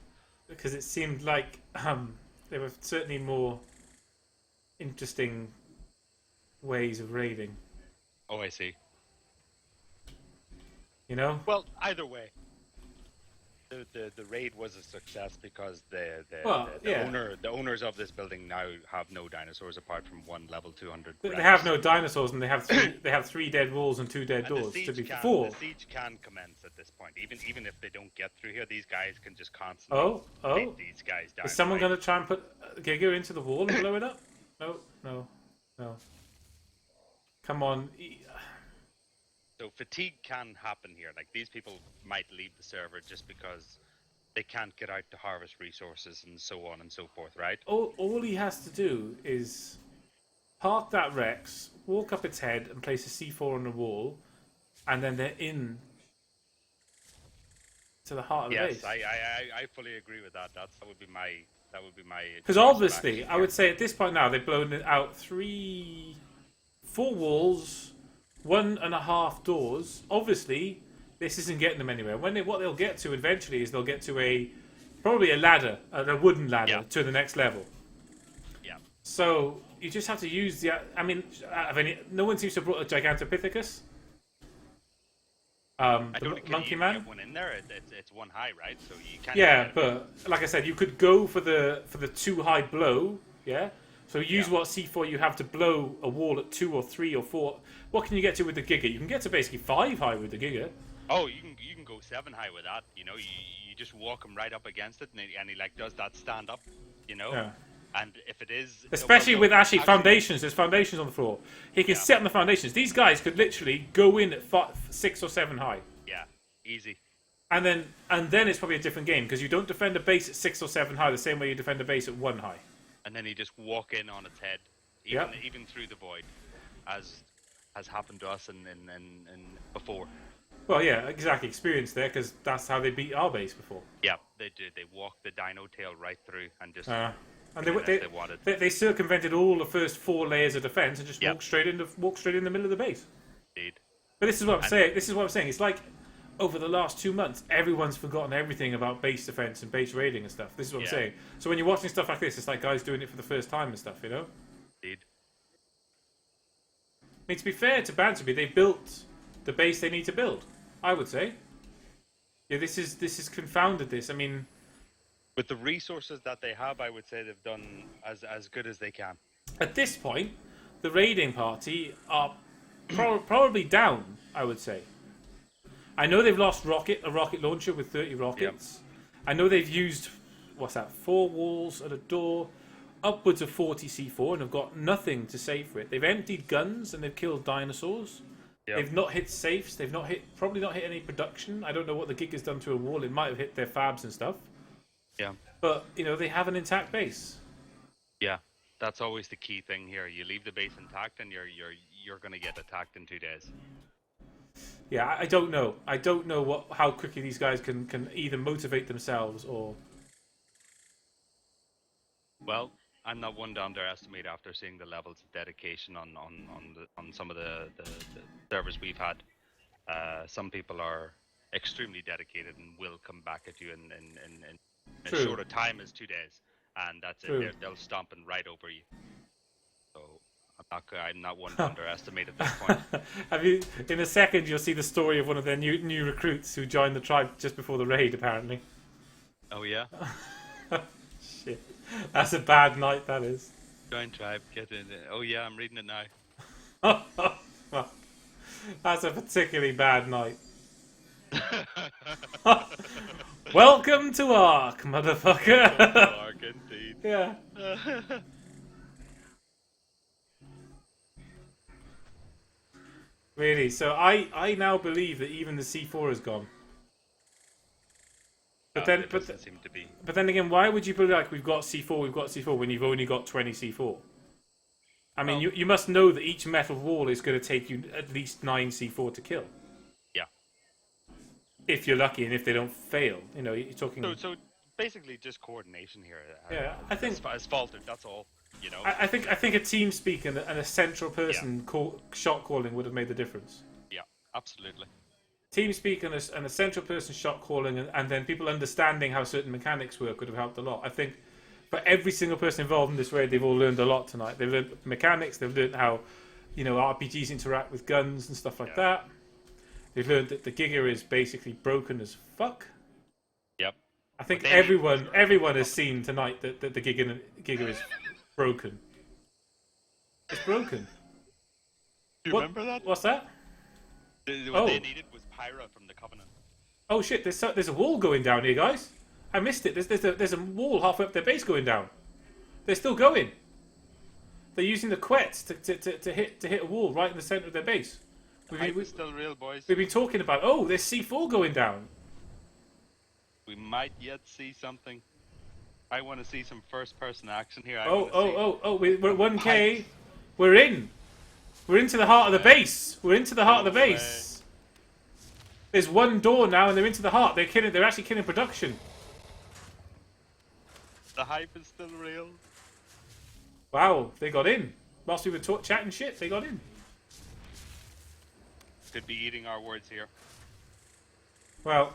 Because it seemed like there were certainly more interesting ways of raiding. Oh, I see. You know? Well, either way, the raid was a success because the owners of this building now have no dinosaurs apart from one level 200. They have no dinosaurs, and they have three dead walls and 2 dead doors. To be four. The siege can commence at this point, even if they don't get through here. These guys can just constantly beat these guys down. Is someone going to try and put Giga into the wall and blow it up? No. Come on. So fatigue can happen here. Like, these people might leave the server just because they can't get out to harvest resources and so on and so forth, right? All he has to do is park that Rex, walk up its head and place a C4 on the wall, and then they're in to the heart of the base. Yes, I fully agree with that. That would be my Because obviously, I would say at this point now, they've blown out 4 walls, 1.5 doors. Obviously, this isn't getting them anywhere. What they'll get to eventually is they'll get to probably a ladder, a wooden ladder to the next level. Yeah. So you just have to use the. I mean, no one seems to have brought a Gigantopithecus. The monkey man. Get one in there. It's 1 high, right? So you can't. Yeah, but like I said, you could go for the 2 high blow. Yeah. So use what C4 you have to blow a wall at 2 or 3 or 4. What can you get to with the Giga? You can get to basically 5 high with the Giga. Oh, you can go 7 high with that. You know, you just walk him right up against it, and he like does that stand up. You know. Yeah. And if it is, especially with foundations, there's foundations on the floor. He can sit on the foundations. These guys could literally go in at 6 or 7 high. Yeah, easy. And then it's probably a different game because you don't defend a base at 6 or 7 high the same way you defend a base at 1 high. And then you just walk in on its head, even through the void, as has happened to us in before. Well, yeah, exactly. Experience there because that's how they beat our base before. Yeah, they did. They walked the dino tail right through and just. And they circumvented all the first 4 layers of defense and just walked straight in the middle of the base. Indeed. But this is what I'm saying. It's like over the last 2 months, everyone's forgotten everything about base defense and base raiding and stuff. This is what I'm saying. So when you're watching stuff like this, it's like guys doing it for the first time and stuff, you know? Indeed. I mean, to be fair to Banterby, they built the base they need to build, I would say. Yeah, this is confounded this. I mean, with the resources that they have, I would say they've done as good as they can. At this point, the raiding party are probably down, I would say. I know they've lost a rocket launcher with 30 rockets. Yep. I know they've used, 4 walls and a door, upwards of 40 C4, and have got nothing to save for it. They've emptied guns and they've killed dinosaurs. Yep. They've not hit safes. They've probably not hit any production. I don't know what the Giga's done to a wall. It might have hit their fabs and stuff. Yeah. But, they have an intact base. Yeah. That's always the key thing here. You leave the base intact and you're going to get attacked in 2 days. Yeah, I don't know. I don't know how quickly these guys can either motivate themselves or. Well, I'm not one to underestimate after seeing the levels of dedication on some of the servers we've had. Some people are extremely dedicated and will come back at you in as short a time as 2 days, and that's it. They'll stomp right over you. So. I'm not one to underestimate at this point. In a second, you'll see the story of one of their new recruits who joined the tribe just before the raid, apparently. Oh, yeah? Shit. That's a bad night, that is. Join tribe, get in it. Oh, yeah, I'm reading it now. Well, that's a particularly bad night. Welcome to Ark, motherfucker. Ark, indeed. Yeah. Really? So I now believe that even the C4 is gone. But then, seem to be. But then again, why would you be like, we've got C4 when you've only got 20 C4? I mean, you must know that each metal wall is going to take you at least 9 C4 to kill. Yeah. If you're lucky and if they don't fail. You know, you're talking... So basically just coordination here. Yeah, I think... It's faltered, that's all. You know? I think a team speak and a central person shot calling would have made the difference. Yeah, absolutely. Team speak and a central person shot calling and then people understanding how certain mechanics work would have helped a lot. I think for every single person involved in this raid, they've all learned a lot tonight. They've learned mechanics, they've learned how, you know, RPGs interact with guns and stuff like that. They've learned that the Giga is basically broken as fuck. Yep. I think everyone has seen tonight that the Giga is broken. It's broken. Do you remember that? What's that? What they needed was Pyra from the Covenant. Oh shit! There's a wall going down here, guys. I missed it. There's a wall halfway up their base going down. They're still going. They're using the quets to hit a wall right in the center of their base. We're still real, boys. We've been talking about. Oh, there's C4 going down. We might yet see something. I want to see some first-person action here. We're 1K. We're in. We're into the heart of the base. We're into the heart of the base. There's one door now, and they're into the heart. They're actually killing production. The hype is still real. Wow, they got in. Whilst we were chatting shit, they got in. Could be eating our words here. Well,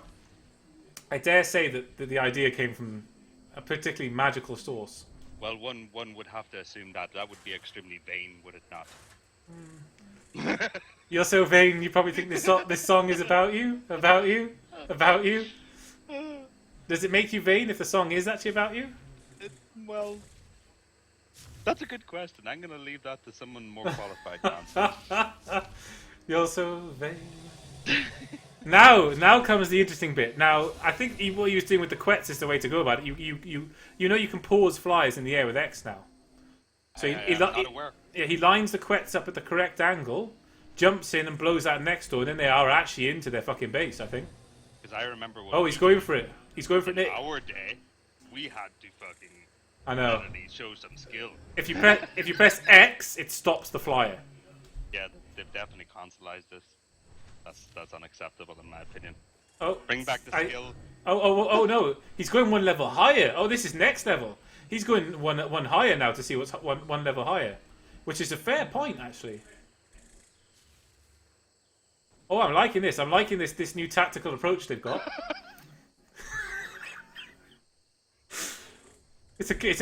I dare say that the idea came from a particularly magical source. Well, one would have to assume that would be extremely vain, would it not? You're so vain. You probably think this song is about you. Does it make you vain if the song is actually about you? Well, that's a good question. I'm going to leave that to someone more qualified to answer. You're so vain. Now comes the interesting bit. Now, I think what he was doing with the quets is the way to go about it. You know you can pause flies in the air with X now. So he lines the quets up at the correct angle, jumps in and blows that next door, and then they are actually into their fucking base, I think. Because I remember he's going for it. He's going for it. In our day, we had to fucking... I know. Show some skill. If you press X, it stops the flyer. Yeah, they've definitely consoleized this. That's unacceptable in my opinion. Oh, bring back the skill. Oh no, he's going one level higher. Oh, this is next level. He's going one higher now to see what's one level higher, which is a fair point actually. Oh, I'm liking this. I'm liking this new tactical approach they've got. Do you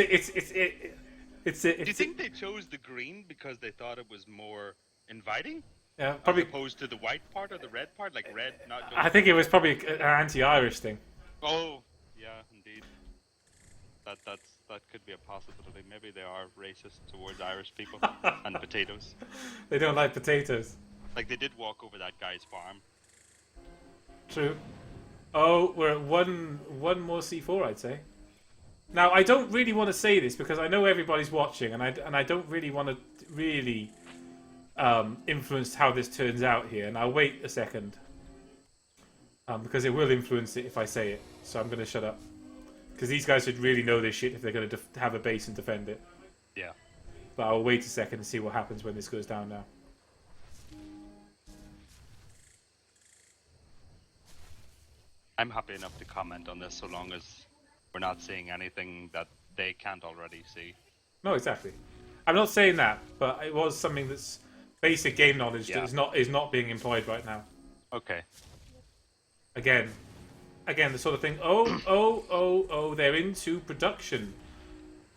think they chose the green because they thought it was more inviting? Yeah, probably. As opposed to the white part or the red part, like red not going. I think it was probably an anti-Irish thing. Oh, yeah, indeed. That could be a possibility. Maybe they are racist towards Irish people and potatoes. They don't like potatoes. Like they did walk over that guy's farm. True. Oh, we're at one more C4, I'd say. Now, I don't really want to say this because I know everybody's watching, and I don't really want to influence how this turns out here. And I'll wait a second because it will influence it if I say it. So I'm going to shut up because these guys should really know this shit if they're going to have a base and defend it. Yeah. But I'll wait a second and see what happens when this goes down now. I'm happy enough to comment on this so long as we're not seeing anything that they can't already see. No, exactly. I'm not saying that, but it was something that's basic game knowledge that is not being employed right now. Okay. Again, the sort of thing. Oh! They're into production.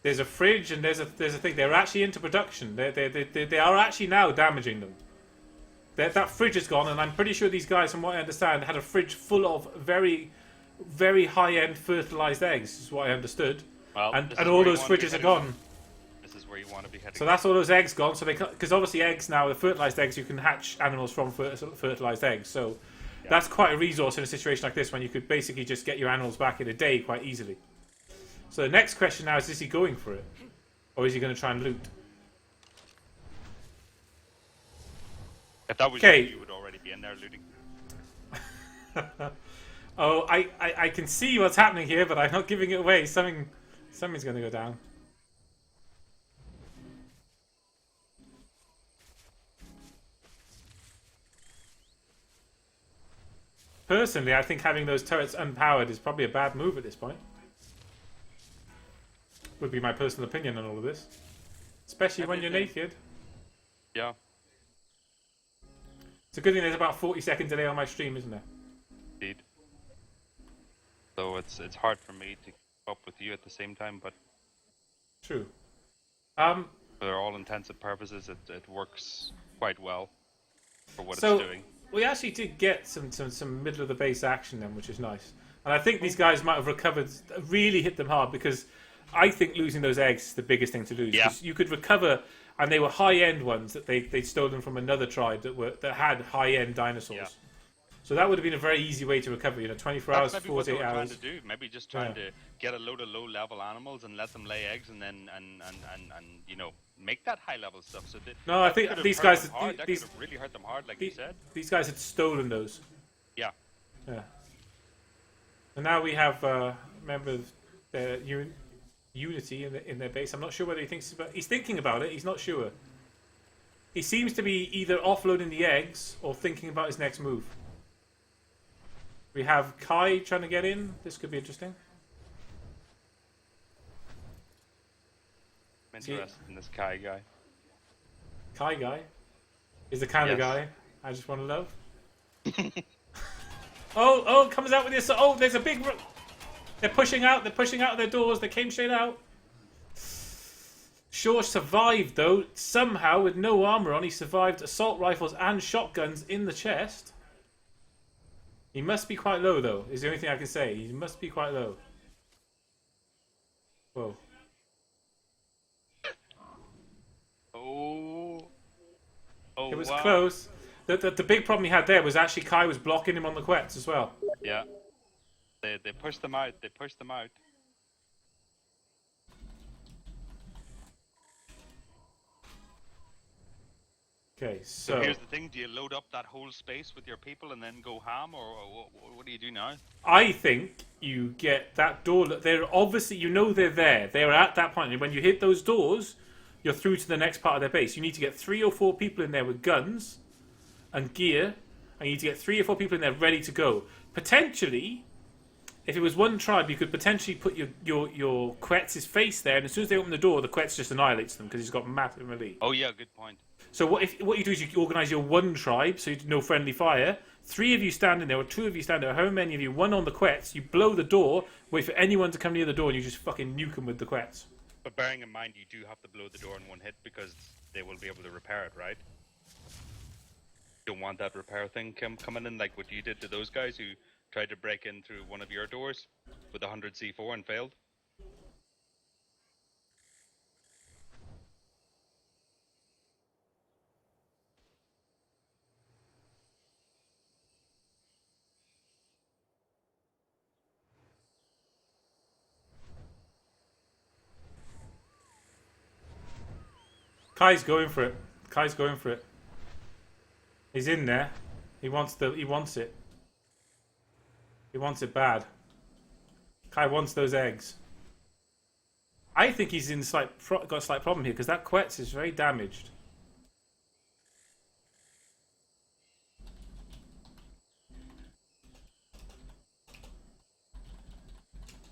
There's a fridge and there's a thing. They're actually into production. They are actually now damaging them. That fridge is gone, and I'm pretty sure these guys, from what I understand, had a fridge full of very, very high-end fertilized eggs. Is what I understood. Well, and all those fridges are gone. This is where you want to be heading. So that's all those eggs gone. So because obviously eggs now, the fertilized eggs, you can hatch animals from fertilized eggs. So That's quite a resource in a situation like this when you could basically just get your animals back in a day quite easily. So the next question now is he going for it? Or is he going to try and loot? If that was you would already be in there looting. Oh, I can see what's happening here, but I'm not giving it away. Something's going to go down. Personally, I think having those turrets unpowered is probably a bad move at this point. Would be my personal opinion on all of this. Especially when you're naked. Yeah. It's a good thing there's about 40-second delay on my stream, isn't there? Indeed. So it's hard for me to keep up with you at the same time, but... True. For all intents and purposes, it works quite well for what it's doing. We actually did get some middle of the base action then, which is nice. And I think these guys might have recovered, really hit them hard, because I think losing those eggs is the biggest thing to lose. Yeah. You could recover, and they were high-end ones that they'd stolen from another tribe that had high-end dinosaurs. Yeah. So that would have been a very easy way to recover, 24 hours, 48 hours. That's maybe what they were trying to do. Maybe just trying to get a load of low-level animals and let them lay eggs, and then make that high-level stuff. So no, I think these guys that could have really hurt them hard, like you said. These guys had stolen those. Yeah. Yeah. And now we have members Unity in their base. I'm not sure whether he thinks about. He's thinking about it. He's not sure. He seems to be either offloading the eggs or thinking about his next move. We have Kai trying to get in. This could be interesting. I'm interested in this Kai guy. Kai guy is the kind of guy I just want to love. Oh, comes out with this. Oh, there's a big. They're pushing out. They're pushing out of their doors. They came straight out. Shaw survived though somehow with no armor on. He survived assault rifles and shotguns in the chest. He must be quite low though. Is the only thing I can say. He must be quite low. Whoa. Oh, it was close. The big problem he had there was actually Kai was blocking him on the quets as well. Yeah. They pushed them out. They pushed them out. Okay, so here's the thing: do you load up that whole space with your people and then go ham, or what do you do now? I think you get that door. They're obviously, they're there. They're at that point. And when you hit those doors, you're through to the next part of their base. You need to get 3 or 4 people in there with guns and gear, and you need to get 3 or 4 people in there ready to go. Potentially, if it was one tribe, you could potentially put your Quetz's face there, and as soon as they open the door, the Quetz just annihilates them because he's got massive melee. Oh yeah, good point. So what you do is you organise your one tribe, so you no friendly fire. 3 of you stand in there, or 2 of you stand there. However many of you, one on the Quetz. You blow the door, wait for anyone to come near the door, and you just fucking nuke them with the Quetz. But bearing in mind, you do have to blow the door in one hit because they will be able to repair it, right? You don't want that repair thing coming in like what you did to those guys who tried to break in through one of your doors with 100 C4 and failed. Kai's going for it. Kai's going for it. He's in there. He wants it. He wants it bad. Kai wants those eggs. I think he's in got a slight problem here because that Quetz is very damaged.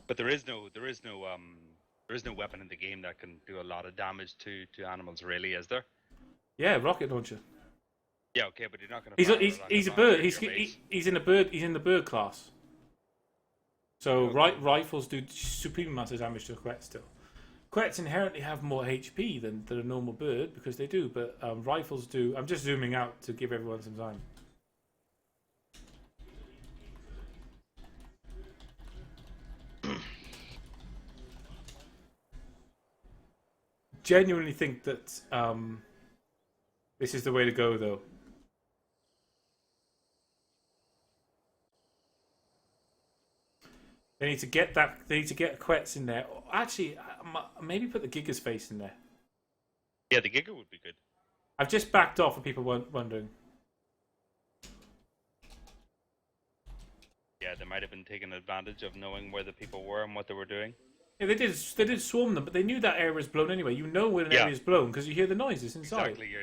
But there is no weapon in the game that can do a lot of damage to animals, really, is there? Yeah, rocket launcher. Yeah, okay, but you're not going to. He's a bird. He's in the bird. He's in the bird class. So rifles do supreme amounts of damage to a Quetz still. Quetz inherently have more HP than a normal bird because they do, but rifles do. I'm just zooming out to give everyone some time. Genuinely think that this is the way to go, though. They need to get that. They need to get Quetz in there. Actually, maybe put the Giga's face in there. Yeah, the Giga would be good. I've just backed off for people wondering. Yeah, they might have been taking advantage of knowing where the people were and what they were doing. Yeah, they did. They did swarm them, but they knew that area was blown anyway. You know when an area is blown because you hear the noises inside. Exactly. You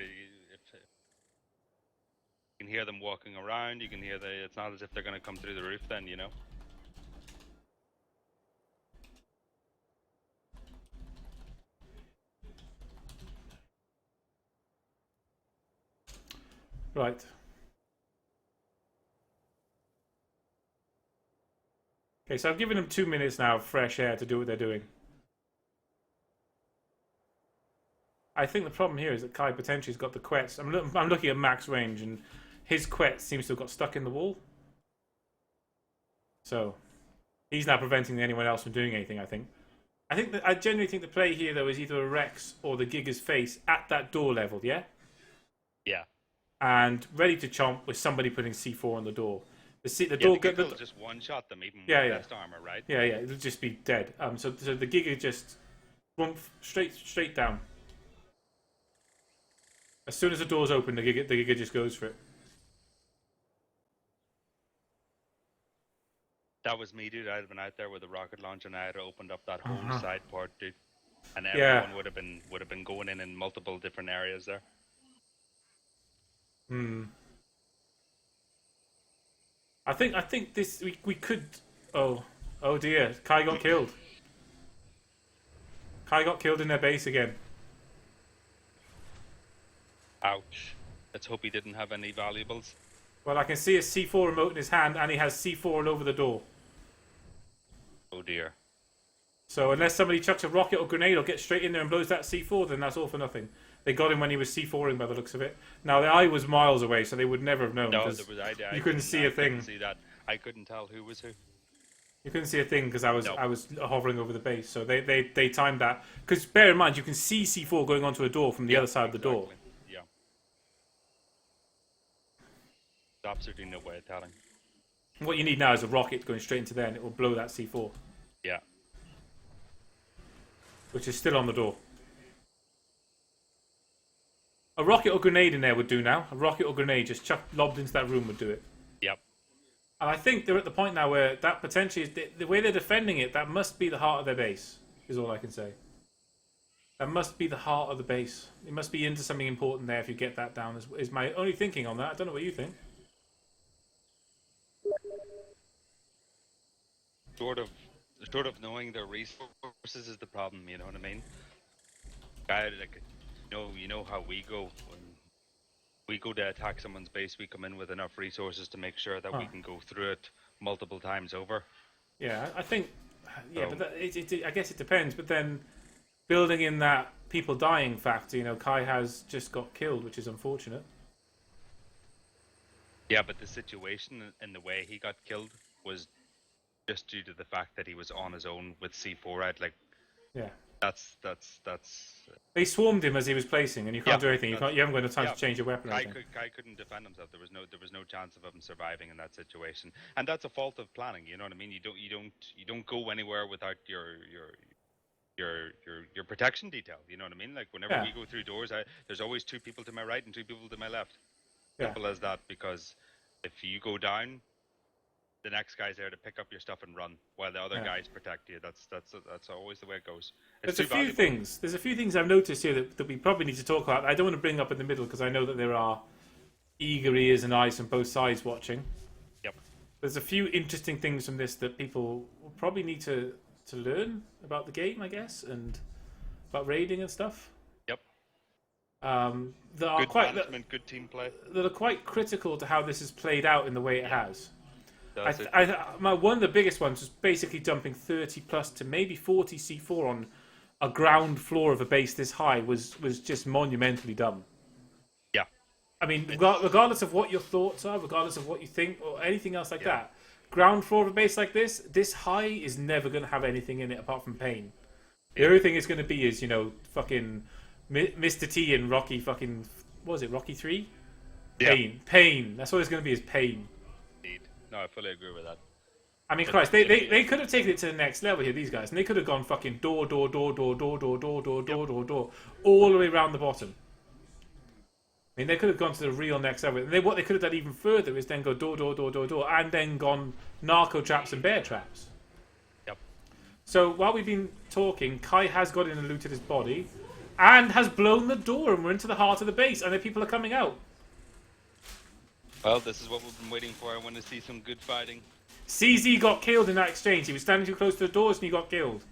can hear them walking around. You can hear it's not as if they're going to come through the roof. Then you know. Right. Okay, so I've given them 2 minutes now of fresh air to do what they're doing. I think the problem here is that Kai potentially has got the Quetz. I'm looking at max range, and his Quetz seems to have got stuck in the wall. So, he's now preventing anyone else from doing anything, I think. I genuinely think the play here, though, is either a Rex or the Giga's face at that door level, yeah? Yeah. And ready to chomp with somebody putting C4 on the door. The door will just one-shot them, even with best armor, right? Yeah, it'll just be dead. So the Giga just straight down. As soon as the door's open, the Giga just goes for it. That was me, dude. I'd have been out there with a rocket launcher, and I had opened up that whole side port, dude. And everyone would have been going in multiple different areas there. I think this we could. Oh dear! Kai got killed. Kai got killed in their base again. Ouch! Let's hope he didn't have any valuables. Well, I can see a C4 remote in his hand, and he has C4 all over the door. Oh dear! So unless somebody chucks a rocket or grenade or gets straight in there and blows that C4, then that's all for nothing. They got him when he was C4ing by the looks of it. Now, the eye was miles away, so they would never have known. No, you couldn't see a thing. See that. I couldn't tell who was who. You couldn't see a thing because I was hovering over the base. So they timed that. Because bear in mind, you can see C4 going onto a door from the other side of the door. Yeah. There's absolutely no way of telling. What you need now is a rocket going straight into there, and it will blow that C4. Yeah. Which is still on the door. A rocket or grenade in there would do now. A rocket or grenade just lobbed into that room would do it. Yep. And I think they're at the point now where that potentially is the way they're defending it. That must be the heart of their base. Is all I can say. That must be the heart of the base. It must be into something important there if you get that down. Is my only thinking on that. I don't know what you think. Sort of knowing their resources is the problem. You know what I mean? You know how we go when we go to attack someone's base. We come in with enough resources to make sure that we can go through it multiple times over. Yeah, I think. Yeah, so, but I guess it depends. But then, building in that people dying factor, you know, Kai has just got killed, which is unfortunate. Yeah, but the situation and the way he got killed was just due to the fact that he was on his own with C4 out. Like, yeah. That's. They swarmed him as he was placing, and you can't do anything. You haven't got enough time to change your weapon. Kai couldn't defend himself. There was no chance of him surviving in that situation, and that's a fault of planning. You know what I mean? You don't go anywhere without your protection detail. You know what I mean? Like whenever we go through doors, there's always 2 people to my right and 2 people to my left. Simple as that. Because if you go down, the next guy's there to pick up your stuff and run, while the other guys protect you. That's always the way it goes. There's a few things I've noticed here that we probably need to talk about. I don't want to bring up in the middle because I know that there are eager ears and eyes from both sides watching. Yep. There's a few interesting things from this that people will probably need to learn about the game, I guess, and about raiding and stuff. Yep. That are good management, good team play. That are quite critical to how this has played out in the way it has. One of the biggest ones was basically dumping 30 plus to maybe 40 C4 on a ground floor of a base this high was just monumentally dumb. Yeah. I mean, regardless of what your thoughts are, regardless of what you think or anything else like that, ground floor of a base like this high is never going to have anything in it apart from pain. The only thing it's going to be is, you know, fucking Mr. T and Rocky fucking, what was it, Rocky 3? Yeah. Pain. That's what it's going to be, is pain. No, I fully agree with that. I mean, Christ, they could have taken it to the next level here, these guys, and they could have gone fucking door, door, door, door, door, door, door, door, door, door, door, all the way around the bottom. I mean, they could have gone to the real next level. And what they could have done even further is then go door, door, door, door, door, and then gone narco traps and bear traps. Yep. So while we've been talking, Kai has got in and looted his body, and has blown the door, and we're into the heart of the base, and the people are coming out. Well, this is what we've been waiting for. I want to see some good fighting. CZ got killed in that exchange. He was standing too close to the doors and he got killed.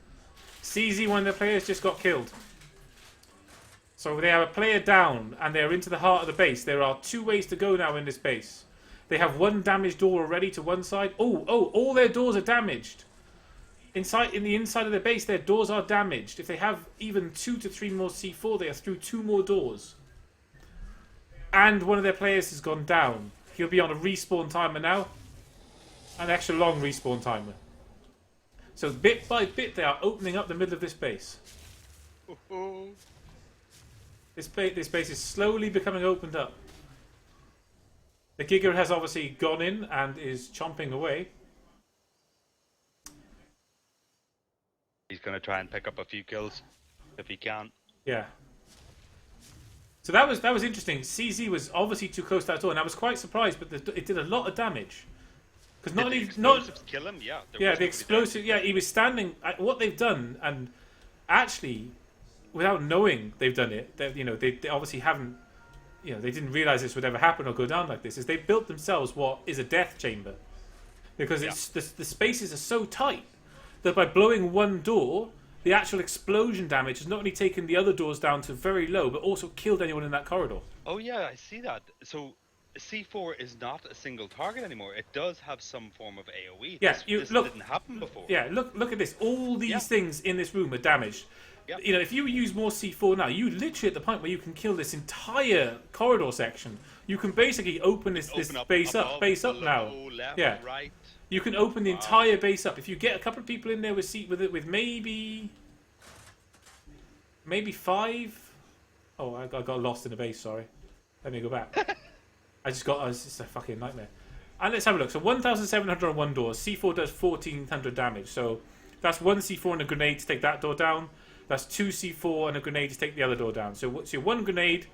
CZ, one of the players, just got killed. So they have a player down and they're into the heart of the base. There are 2 ways to go now in this base. They have 1 damaged door already to one side. Oh, all their doors are damaged. In the inside of the base, their doors are damaged. If they have even 2 to 3 more C4, they are through 2 more doors. And one of their players has gone down. He'll be on a respawn timer now. An extra long respawn timer. So bit by bit, they are opening up the middle of this base. This base is slowly becoming opened up. The Giga has obviously gone in and is chomping away. He's going to try and pick up a few kills if he can. Yeah. So that was interesting. CZ was obviously too close to that door, and I was quite surprised, but it did a lot of damage. Because not the explosives kill him? Yeah. Yeah, the explosive. Yeah, he was standing. What they've done, and actually, without knowing they've done it, they obviously haven't. They didn't realize this would ever happen or go down like this. Is they built themselves what is a death chamber, because it's the spaces are so tight that by blowing one door, the actual explosion damage has not only taken the other doors down to very low, but also killed anyone in that corridor. Oh yeah, I see that. So C4 is not a single target anymore. It does have some form of AoE. Yeah, this didn't happen before. Yeah, look at this. All these things in this room are damaged. Yep. If you use more C4 now, you literally at the point where you can kill this entire corridor section. You can basically open this base up now. Left, yeah, right. You can open the entire base up. If you get a couple of people in there with maybe 5. Oh, I got lost in the base. Sorry. Let me go back. It's a fucking nightmare. And let's have a look. So 1,701 doors. C4 does 1,400 damage. So that's 1 C4 and a grenade to take that door down. That's 2 C4 and a grenade to take the other door down. So what's your 1 grenade,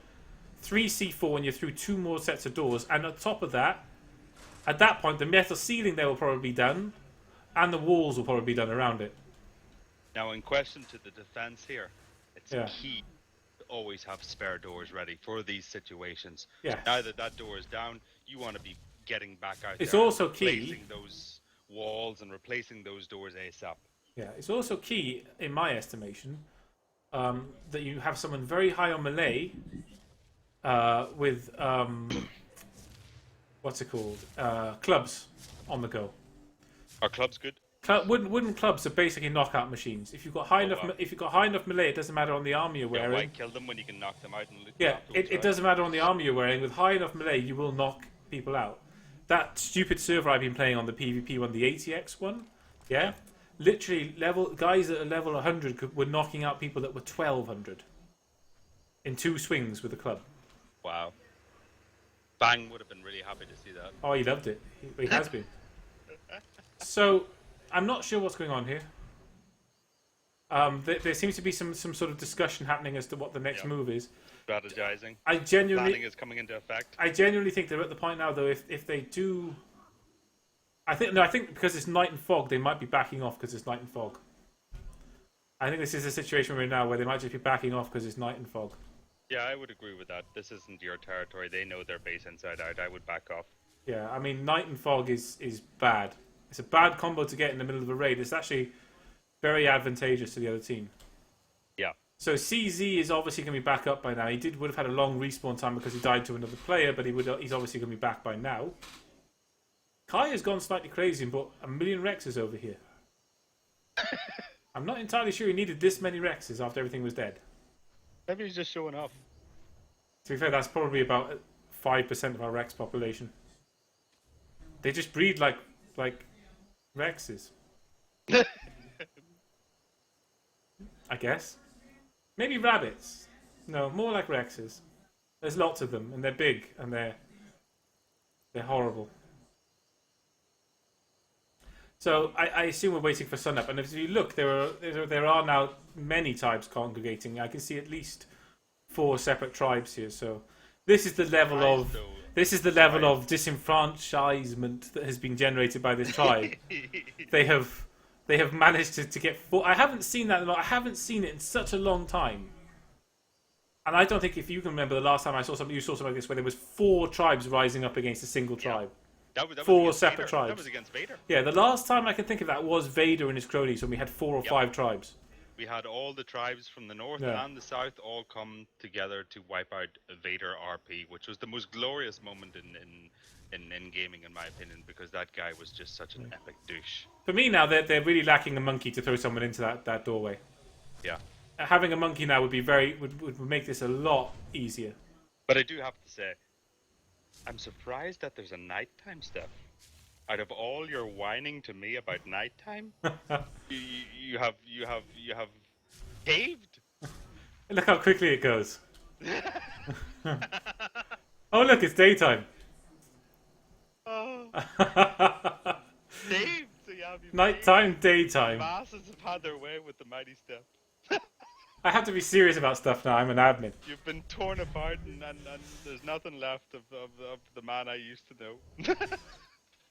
3 C4, and you're through 2 more sets of doors. And on top of that, at that point, the metal ceiling there will probably be done, and the walls will probably be done around it. Now, in question to the defense here, it's key to always have spare doors ready for these situations. Yeah. Now that door is down, you want to be getting back out it's there. Also replacing those walls and replacing those doors ASAP. Yeah, it's also key, in my estimation, that you have someone very high on melee with what's it called? Clubs on the go. Are clubs good? Wooden clubs are basically knockout machines. If you've got high enough melee, it doesn't matter on the armor you're wearing. Why kill them when you can knock them out? It doesn't matter on the armor you're wearing. With high enough melee, you will knock people out. That stupid server I've been playing on, the PvP one, the ATX one, literally guys at a level 100 were knocking out people that were 1,200 in 2 swings with a club. Wow. Bang would have been really happy to see that. Oh, he loved it. He has been. So, I'm not sure what's going on here. There seems to be some sort of discussion happening as to what the next move is. Strategizing. Planning is coming into effect. I genuinely think they're at the point now, though, if they do... I think because it's night and fog, they might be backing off because it's night and fog. I think this is a situation we're in now where they might just be backing off because it's night and fog. Yeah, I would agree with that. This isn't your territory. They know their base inside out. I would back off. Yeah, I mean, night and fog is bad. It's a bad combo to get in the middle of a raid. It's actually very advantageous to the other team. Yeah. So CZ is obviously going to be back up by now. He would have had a long respawn time because he died to another player, but he's obviously going to be back by now. Kai has gone slightly crazy and bought 1 million Rexes over here. I'm not entirely sure he needed this many Rexes after everything was dead. Maybe he's just showing off. To be fair, that's probably about 5% of our Rex population. They just breed like Rexes. I guess. Maybe rabbits. No, more like Rexes. There's lots of them, and they're big, and they're horrible. So I assume we're waiting for sunup, and if you look, there are now many tribes congregating. I can see at least 4 separate tribes here. So this is the level of disenfranchisement that has been generated by this tribe. They have managed to get 4. I haven't seen that. I haven't seen it in such a long time. And I don't think if you can remember the last time you saw something like this, where there was 4 tribes rising up against a single tribe. That was 4 separate Vader. tribes. That was against Vader. Yeah, the last time I can think of that was Vader and his cronies when we had 4 or 5 tribes. We had all the tribes from the north and the south all come together to wipe out Vader RP, which was the most glorious moment in gaming, in my opinion, because that guy was just such an epic douche. For me now, they're really lacking a monkey to throw someone into that doorway. Yeah. Having a monkey now would make this a lot easier. But I do have to say, I'm surprised that there's a nighttime step. Out of all your whining to me about nighttime, you have caved. Look how quickly it goes. Oh look, it's daytime. Oh. Caved. So Nighttime, daytime. Masses have had their way with the mighty step. I have to be serious about stuff now. I'm an admin. You've been torn apart, and there's nothing left of the man I used to know.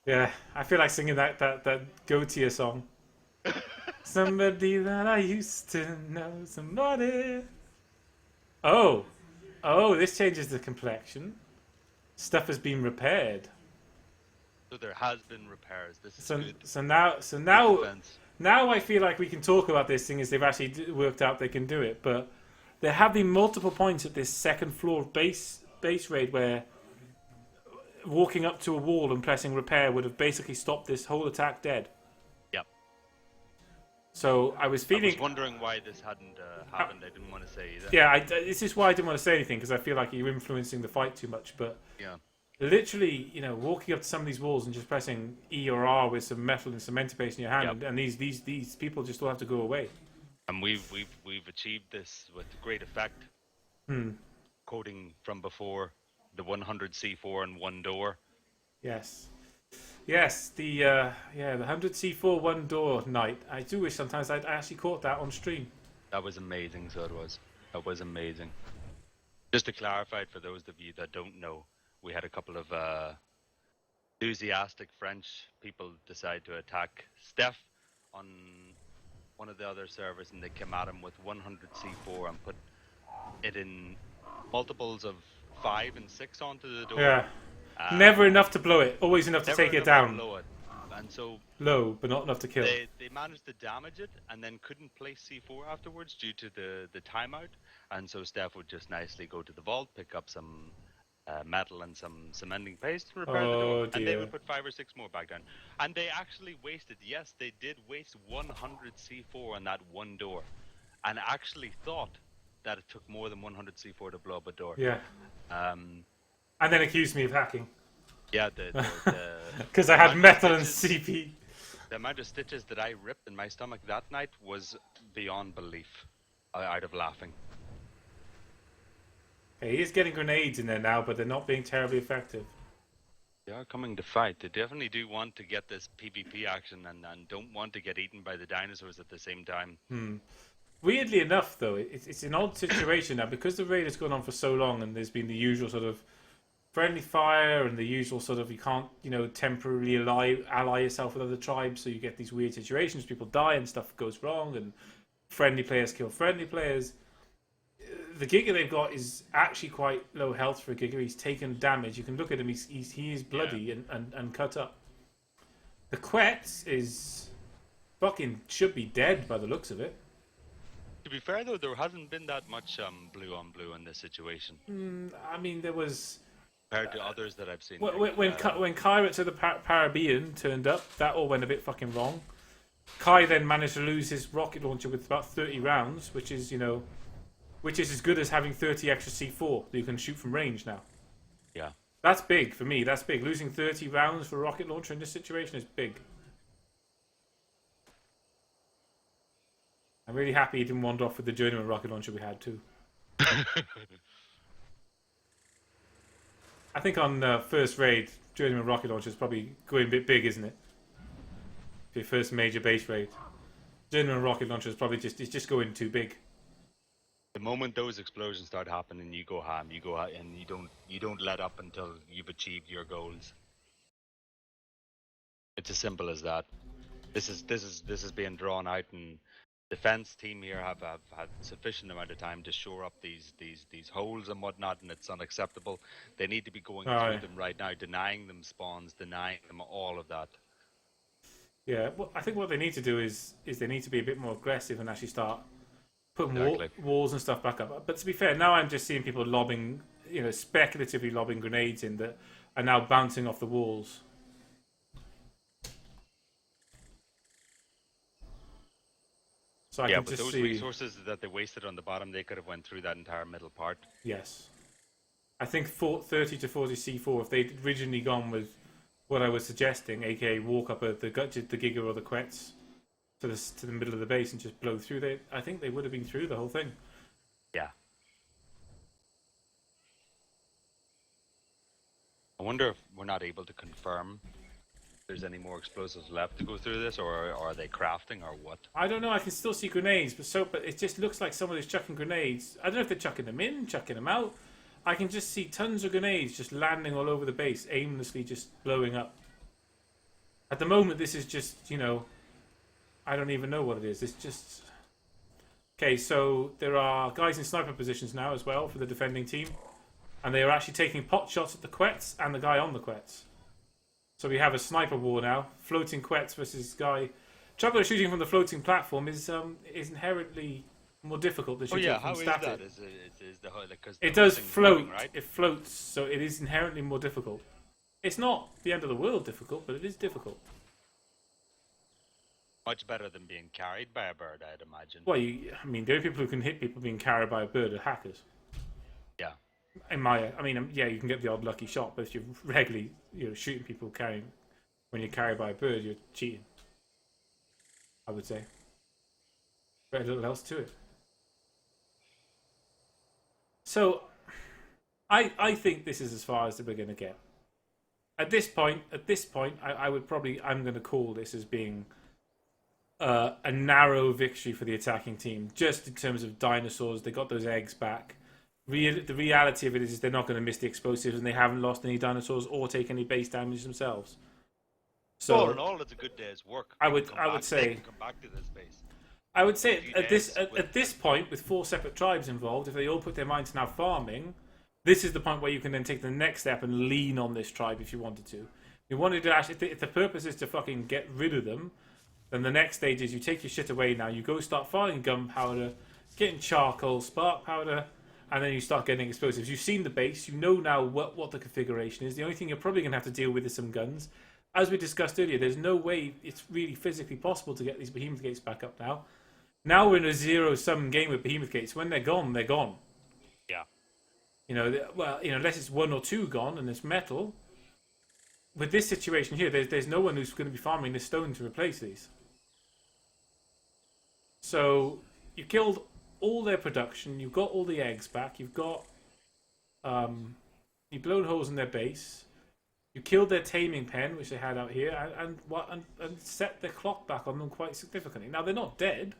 Yeah, I feel like singing that Go-Tier song. Somebody that I used to know, somebody. Oh, this changes the complexion. Stuff has been repaired. So there has been repairs. This is good. So now I feel like we can talk about this thing as they've actually worked out they can do it. But there have been multiple points at this second floor base raid where walking up to a wall and pressing repair would have basically stopped this whole attack dead. Yep. So I was wondering why this hadn't happened. I didn't want to say either. Yeah, this is why I didn't want to say anything, because I feel like you're influencing the fight too much. But yeah, literally, walking up to some of these walls and just pressing E or R with some metal and cement paste in your hand, and these people just all have to go away. And we've achieved this with great effect. Quoting from before, the 100 C4 and 1 door. Yes, the 100 C4 1 door night. I do wish sometimes I actually caught that on stream. That was amazing. So it was. That was amazing. Just to clarify for those of you that don't know, we had a couple of enthusiastic French people decide to attack Steph on one of the other servers, and they came at him with 100 C4 and put it in multiples of 5 and 6 onto the door. Yeah. Never enough to blow it. Always enough to take it down. Blow it. And so low, but not enough to kill. They managed to damage it and then couldn't place C4 afterwards due to the timeout. And so Steph would just nicely go to the vault, pick up some metal and some cementing paste to repair the door. Dear. And they would put 5 or 6 more back down. And they actually wasted, yes, they did waste 100 C4 on that one door. And actually thought that it took more than 100 C4 to blow up a door. Yeah. And then accused me of hacking. Yeah, because I had metal and CP. The amount of stitches that I ripped in my stomach that night was beyond belief. Out of laughing. He is getting grenades in there now, but they're not being terribly effective. They are coming to fight. They definitely do want to get this PvP action and don't want to get eaten by the dinosaurs at the same time. Weirdly enough, though, it's an odd situation now because the raid has gone on for so long and there's been the usual sort of friendly fire and the usual sort of you can't, temporarily ally yourself with other tribes, so you get these weird situations, people die and stuff goes wrong and friendly players kill friendly players. The Giga they've got is actually quite low health for a Giga. He's taken damage. You can look at him, he is bloody and cut up. The Quetz is fucking should be dead by the looks of it. To be fair, though, there hasn't been that much blue on blue in this situation. I mean, there was... Compared to others that I've seen. When Kyrat of the Parabian turned up, that all went a bit fucking wrong. Kai then managed to lose his rocket launcher with about 30 rounds, which is as good as having 30 extra C4 that you can shoot from range now. Yeah. That's big for me. That's big. Losing 30 rounds for a rocket launcher in this situation is big. I'm really happy he didn't wander off with the journeyman rocket launcher we had too. I think on first raid, journeyman rocket launcher is probably going a bit big, isn't it? For your first major base raid. Genuine rocket launcher is probably just going too big. The moment those explosions start happening, you go ham. You go and you don't let up until you've achieved your goals. It's as simple as that. This is being drawn out, and defense team here have had sufficient amount of time to shore up these holes and whatnot, and it's unacceptable. They need to be going through them right now, denying them spawns, denying them all of that. Yeah, well, I think what they need to do is they need to be a bit more aggressive and actually start putting walls and stuff back up. But to be fair, now I'm just seeing people lobbing, speculatively lobbing grenades in that are now bouncing off the walls. So I can but just those see resources that they wasted on the bottom, they could have went through that entire middle part. Yes, I think 30 to 40 C4. If they'd originally gone with what I was suggesting, aka walk up the Giga or the Quetz to the middle of the base and just blow through, I think they would have been through the whole thing. Yeah. I wonder if we're not able to confirm if there's any more explosives left to go through this, or are they crafting, or what? I don't know. I can still see grenades, but it just looks like somebody's chucking grenades. I don't know if they're chucking them in, chucking them out. I can just see tons of grenades just landing all over the base, aimlessly just blowing up. At the moment, this is just, I don't even know what it is. It's just... Okay, so there are guys in sniper positions now as well for the defending team. And they are actually taking pot shots at the Quetz and the guy on the Quetz. So we have a sniper war now. Floating Quetz versus guy. Trouble with shooting from the floating platform is inherently more difficult than shooting from static. It does float. Moving, right? It floats, so it is inherently more difficult. It's not the end of the world difficult, but it is difficult. Much better than being carried by a bird, I'd imagine. Well, the only people who can hit people being carried by a bird are hackers. Yeah. Yeah, you can get the odd lucky shot, but if you're regularly, shooting people when you're carried by a bird, you're cheating. I would say. Very little else to it. So, I think this is as far as we're going to get. At this point, I'm going to call this as being a narrow victory for the attacking team, just in terms of dinosaurs. They got those eggs back. The reality of it is they're not going to miss the explosives, and they haven't lost any dinosaurs or take any base damage themselves. So, all in all, it's a good day's work. I would say. They can come back to this base. I would say at this point, with 4 separate tribes involved, if they all put their mind to now farming, this is the point where you can then take the next step and lean on this tribe if you wanted to. If you wanted to actually, if the purpose is to fucking get rid of them, then the next stage is you take your shit away now. You go start firing gunpowder, getting charcoal, spark powder, and then you start getting explosives. You've seen the base. You know now what the configuration is. The only thing you're probably going to have to deal with is some guns. As we discussed earlier, there's no way it's really physically possible to get these behemoth gates back up now. Now we're in a zero-sum game with behemoth gates. When they're gone, they're gone. Yeah. Unless it's 1 or 2 gone and it's metal. With this situation here, there's no one who's going to be farming this stone to replace these. So you killed all their production. You've got all the eggs back. You've got you've blown holes in their base. You killed their taming pen, which they had out here, and set the clock back on them quite significantly. Now they're not dead.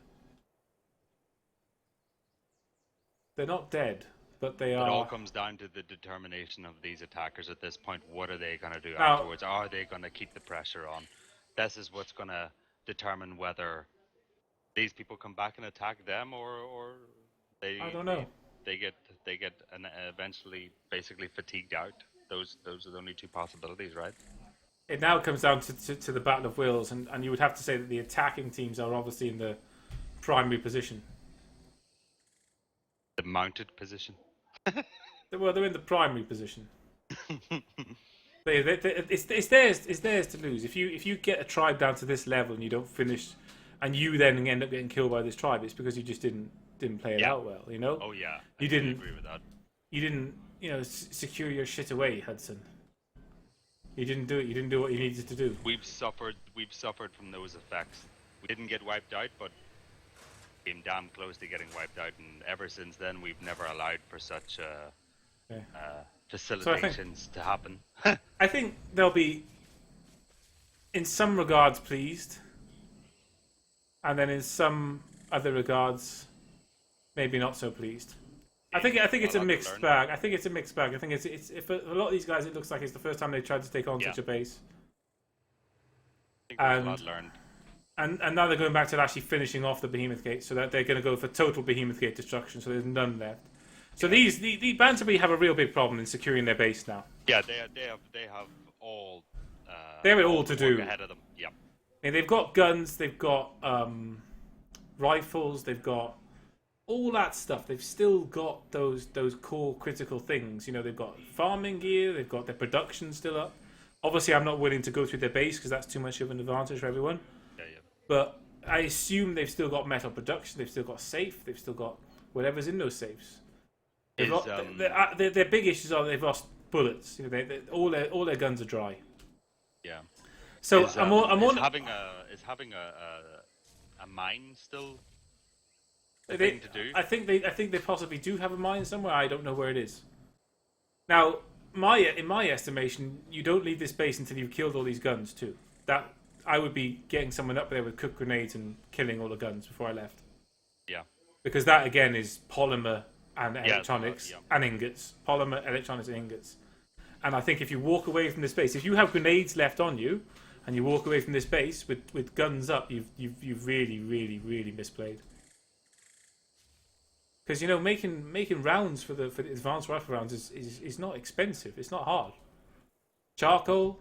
They're not dead, but they are. It all comes down to the determination of these attackers at this point. What are they going to do afterwards? Are they going to keep the pressure on? This is what's going to determine whether these people come back and attack them, or they. I don't know. They get eventually basically fatigued out. Those are the only 2 possibilities, right? It now comes down to the battle of wills, and you would have to say that the attacking teams are obviously in the primary position. The mounted position. Well, they're in the primary position. It's theirs to lose. If you get a tribe down to this level and you don't finish, and you then end up getting killed by this tribe, it's because you just didn't play it out well. Oh yeah. You didn't agree with that. You didn't secure your shit away, Hudson. You didn't do it. You didn't do what you needed to do. We've suffered from those effects. We didn't get wiped out, but came damn close to getting wiped out, and ever since then we've never allowed for such facilitations to happen. I think they'll be, in some regards, pleased and then in some other regards, maybe not so pleased. I think it's a mixed bag. I think it's a mixed bag. I think it's for a lot of these guys, it looks like it's the first time they tried to take on such a base. I think there's a lot learned. And now they're going back to actually finishing off the Behemoth Gate, so that they're going to go for total Behemoth Gate destruction. So there's none left. So the Bantamby have a real big problem in securing their base now. Yeah, they have all. They have it all to do. Ahead of them. Yeah. And they've got guns, they've got rifles, they've got all that stuff. They've still got those core critical things. You know, they've got farming gear, they've got their production still up. Obviously, I'm not willing to go through their base because that's too much of an advantage for everyone. Yeah. But I assume they've still got metal production, they've still got safe, they've still got whatever's in those safes. Their big issues are they've lost bullets. You know, all their guns are dry. Yeah. So is having a mine still a thing to do? I think they possibly do have a mine somewhere. I don't know where it is. Now, in my estimation, you don't leave this base until you've killed all these guns too. That I would be getting someone up there with cooked grenades and killing all the guns before I left. Yeah. Because that again is polymer and electronics and ingots. Polymer, electronics, and ingots. And I think if you walk away from this base, if you have grenades left on you, and you walk away from this base with guns up, you've really, really, really misplayed. Because you know, making rounds for the advanced rifle rounds is not expensive. It's not hard. Charcoal,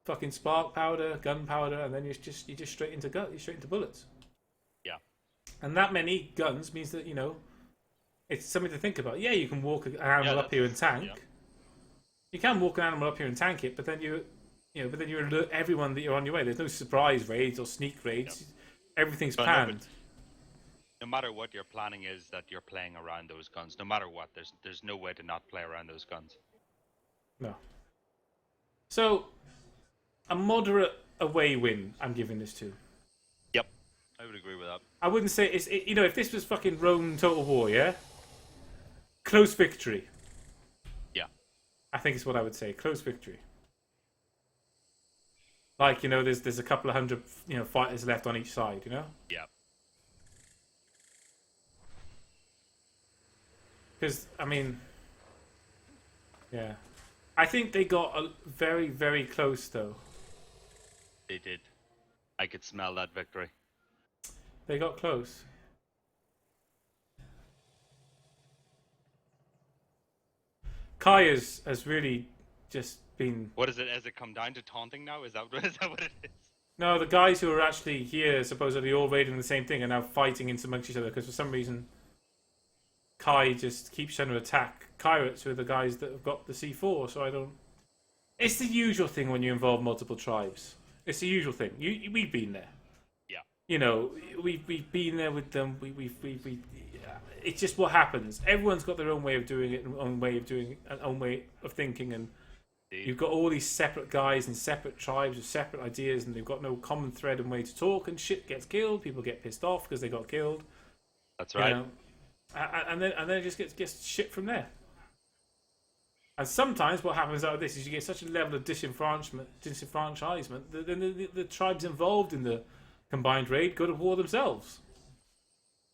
fucking spark powder, gunpowder, and then you're just straight into bullets. Yeah. And that many guns means that, you know, it's something to think about. Yeah, you can walk an animal up here and tank. Yeah. You can walk an animal up here and tank it, but then you alert everyone that you're on your way. There's no surprise raids or sneak raids. Yep. Everything's planned. No matter what your planning is, that you're playing around those guns. No matter what, there's no way to not play around those guns. No. So, a moderate away win, I'm giving this to. Yep, I would agree with that. I wouldn't say you know, if this was fucking Rome Total War, yeah, close victory. Yeah, I think it's what I would say. Close victory. Like, you know, there's a couple of hundred, you know, fighters left on each side, you know? Yeah. Because, I mean, yeah. I think they got very, very close, though. They did. I could smell that victory. They got close. Kai has really just been... What is it? Has it come down to taunting now? Is that what it is? No, the guys who are actually here, supposedly all raiding the same thing, are now fighting amongst each other because for some reason Kai just keeps trying to attack Kyrates, who are the guys that have got the C4. So I don't... It's the usual thing when you involve multiple tribes. It's the usual thing. We've been there. Yeah. You know, we've been there with them. It's just what happens. Everyone's got their own way of doing it, own way of thinking, and you've got all these separate guys and separate tribes with separate ideas, and they've got no common thread and way to talk. And shit gets killed. People get pissed off because they got killed. That's right. You know? And then it just gets shit from there. And sometimes what happens out of this is you get such a level of disenfranchisement that then the tribes involved in the combined raid go to war themselves.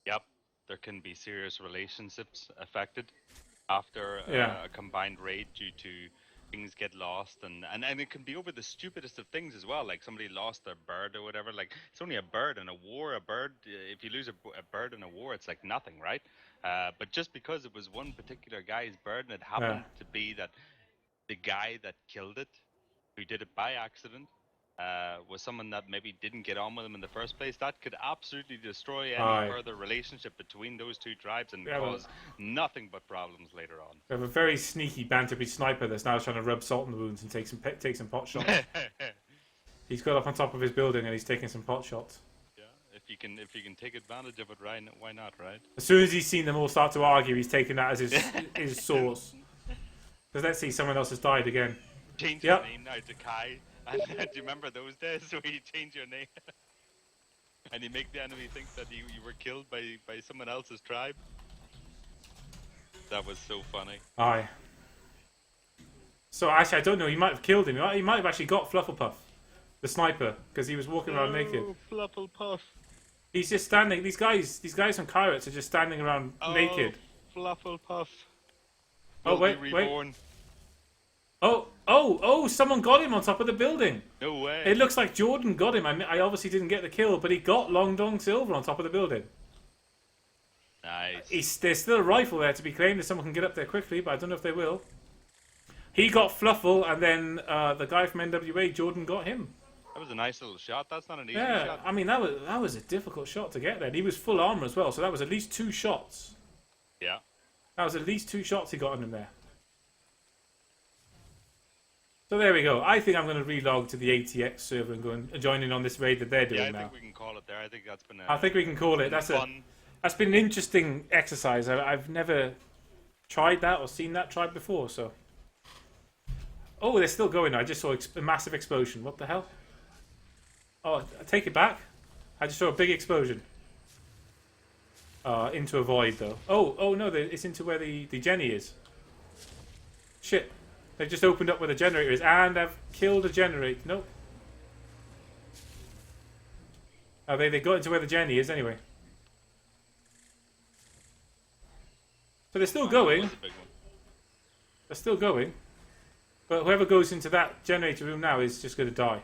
Yep, there can be serious relationships affected after a combined raid due to things get lost, and it can be over the stupidest of things as well. Like somebody lost their bird or whatever. Like it's only a bird in a war. A bird, if you lose a bird in a war, it's like nothing, right? But just because it was one particular guy's bird, and it happened to be that the guy that killed it, who did it by accident, was someone that maybe didn't get on with him in the first place, that could absolutely destroy any further relationship between those two tribes and cause nothing but problems later on. We have a very sneaky Bantamby sniper that's now trying to rub salt in the wounds and take some pot shots. He's got up on top of his building and he's taking some pot shots. Yeah, if you can take advantage of it, right? Why not, right? As soon as he's seen them all start to argue, he's taking that as his source. Because let's see, someone else has died again. Change your name now to Kai. Do you remember those days where you change your name and you make the enemy think that you were killed by someone else's tribe? That was so funny. Aye. So actually, I don't know. He might have killed him. He might have actually got Flufflepuff, the sniper, because he was walking around naked. Flufflepuff. He's just standing. These guys from Kyrates are just standing around naked. Flufflepuff. Oh, wait. Oh, someone got him on top of the building. No way. It looks like Jordan got him. I obviously didn't get the kill, but he got Long Dong Silver on top of the building. Nice. There's still a rifle there to be claimed if someone can get up there quickly, but I don't know if they will. He got Fluffle, and then the guy from NWA, Jordan, got him. That was a nice little shot. That's not an easy shot. Yeah, I mean, that was a difficult shot to get there. And he was full armor as well, so that was at least 2 shots. Yeah. That was at least 2 shots he got on him there. So there we go. I think I'm going to relog to the ATX server and go and join in on this raid that they're doing now. I think we can call it there. I think that's been. I think we can call it. That's been an interesting exercise. I've never tried that or seen that tried before. So. Oh, they're still going. I just saw a massive explosion. What the hell? Oh, I take it back. I just saw a big explosion. Into a void though. Oh no, it's into where the Jenny is. Shit. They just opened up where the generator is, and I've killed a generator. Nope. Oh, they got into where the Jenny is anyway. So they're still going. They're still going. But whoever goes into that generator room now is just going to die.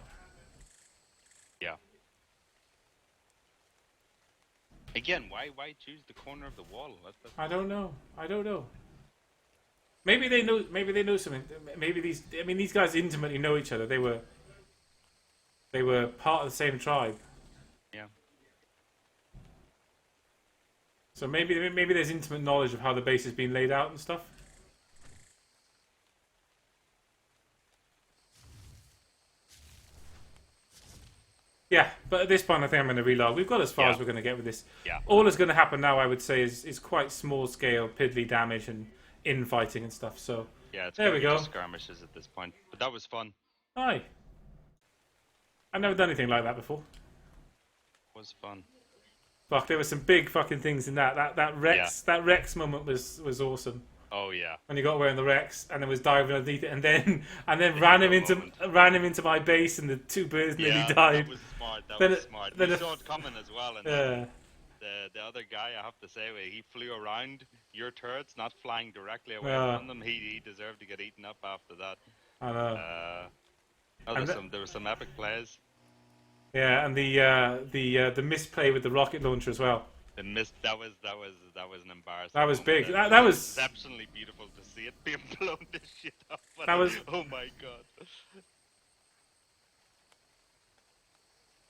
Yeah. Again, why choose the corner of the wall? I don't know. Maybe they know. Maybe they know something. Maybe these guys intimately know each other. They were part of the same tribe. Yeah. So maybe there's intimate knowledge of how the base has been laid out and stuff. Yeah, but at this point, I think I'm going to relog. We've got as far as we're going to get with this. Yeah. All that's going to happen now, I would say, is quite small scale, piddly damage and infighting and stuff. So yeah, it's there we go. Skirmishes at this point, but that was fun. Aye. I've never done anything like that before. It was fun. Fuck, there were some big fucking things in that Rex. Yeah. That Rex moment was awesome. Oh yeah. When he got wearing the Rex and then was diving underneath it, and then ran him into my base, and the 2 birds nearly died. That was smart. That was smart. You saw it coming as well. And the other guy, I have to say, he flew around your turrets, not flying directly away from them. He deserved to get eaten up after that. I know. There were some epic plays. Yeah, and the misplay with the rocket launcher as well. The miss that was an embarrassment. That was big. That was exceptionally beautiful to see it being blown to shit up. That was. Oh my god.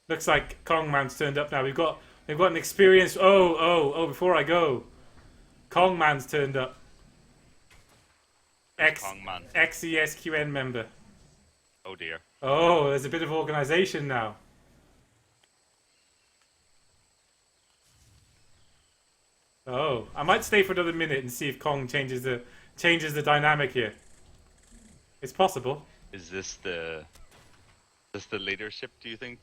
Looks like Kongman's turned up now. We've got an experienced. Oh! Before I go, Kongman's turned up. Ex-ESQN member. Oh dear. Oh, there's a bit of organisation now. Oh, I might stay for another minute and see if Kong changes the dynamic here. It's possible. Is this the leadership? Do you think?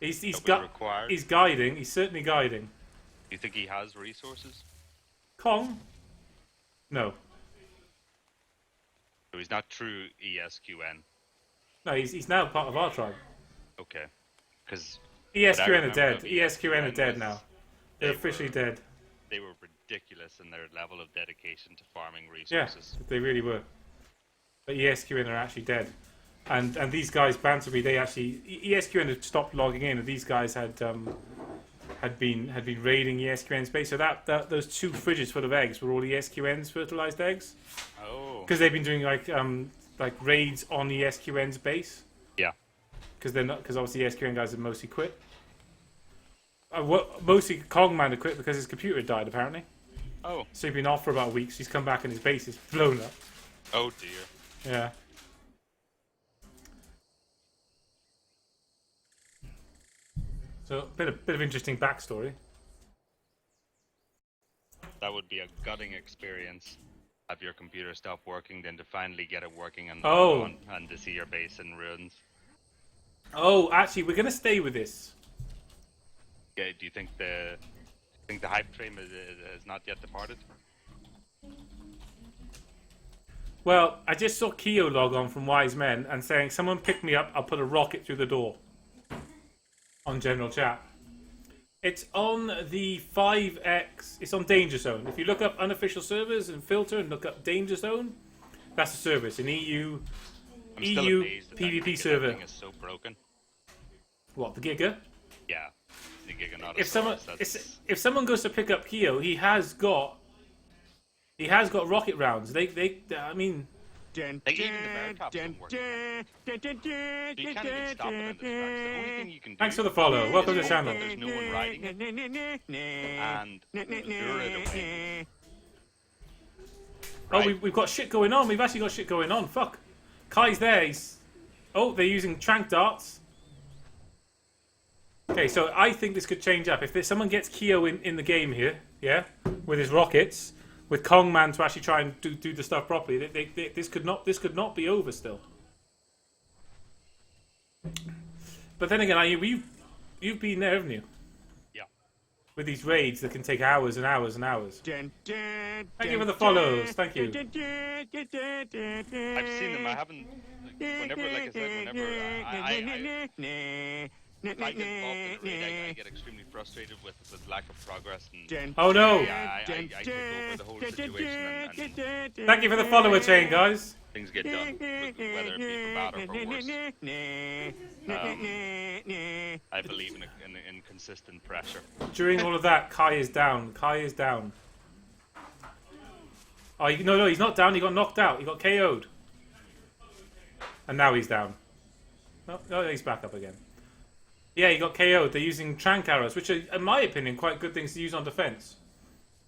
He's guiding. He's certainly guiding. Do you think he has resources? Kong? No. So he's not true ESQN. No, he's now part of our tribe. Okay, because ESQN are dead. ESQN are dead now. They're officially dead. They were ridiculous in their level of dedication to farming resources. Yeah, they really were. But ESQN are actually dead. And these guys, Banterby, they actually ESQN had stopped logging in, and these guys had been raiding ESQN's base. So that those 2 fridges full of eggs were all ESQN's fertilized eggs. Oh. Because they've been doing like raids on ESQN's base. Yeah. Because obviously ESQN guys have mostly quit. Mostly Kongman had quit because his computer died apparently. Oh. So he'd been off for about a week. So he's come back and his base is blown up. Oh dear. Yeah. So a bit of interesting backstory. That would be a gutting experience. Have your computer stop working, then to finally get it working and to see your base in ruins. Oh, actually, we're gonna stay with this. Yeah, do you think the hype train has not yet departed? Well, I just saw Keo log on from Wise Men and saying, "Someone pick me up. I'll put a rocket through the door." On general chat. It's on the 5X. It's on Danger Zone. If you look up unofficial servers and filter and look up Danger Zone, that's a service. An EU PvP server. That thing is so broken. What, the Giga? Yeah, the Giga not if someone goes to pick up Keo, he has got rocket rounds. I mean, even the bear traps don't work. So you can't even stop it in the tracks. The only thing you can do. Thanks for the follow. Welcome to the channel. There's no one riding it, and lure it away. Right. Oh, we've got shit going on. We've actually got shit going on. Fuck. Kai's there. They're using trank darts. Okay, so I think this could change up. If someone gets Keo in the game here, yeah, with his rockets, with Kongman to actually try and do the stuff properly, this could not be over still. But then again, you've been there, haven't you? Yeah. With these raids that can take hours and hours and hours. Thank you for the follows. Thank you. I've seen them. I haven't. Whenever if I get involved in a raid, I get extremely frustrated with lack of progress. And oh no! Yeah, I take over the whole situation. And thank you for the follower chain, guys. Things get done, whether it be for bad or for worse. I believe in consistent pressure. During all of that, Kai is down. Kai is down. Oh, no, he's not down. He got knocked out. He got KO'd. And now he's down. No, he's back up again. Yeah, he got KO'd. They're using trank arrows, which are, in my opinion, quite good things to use on defense.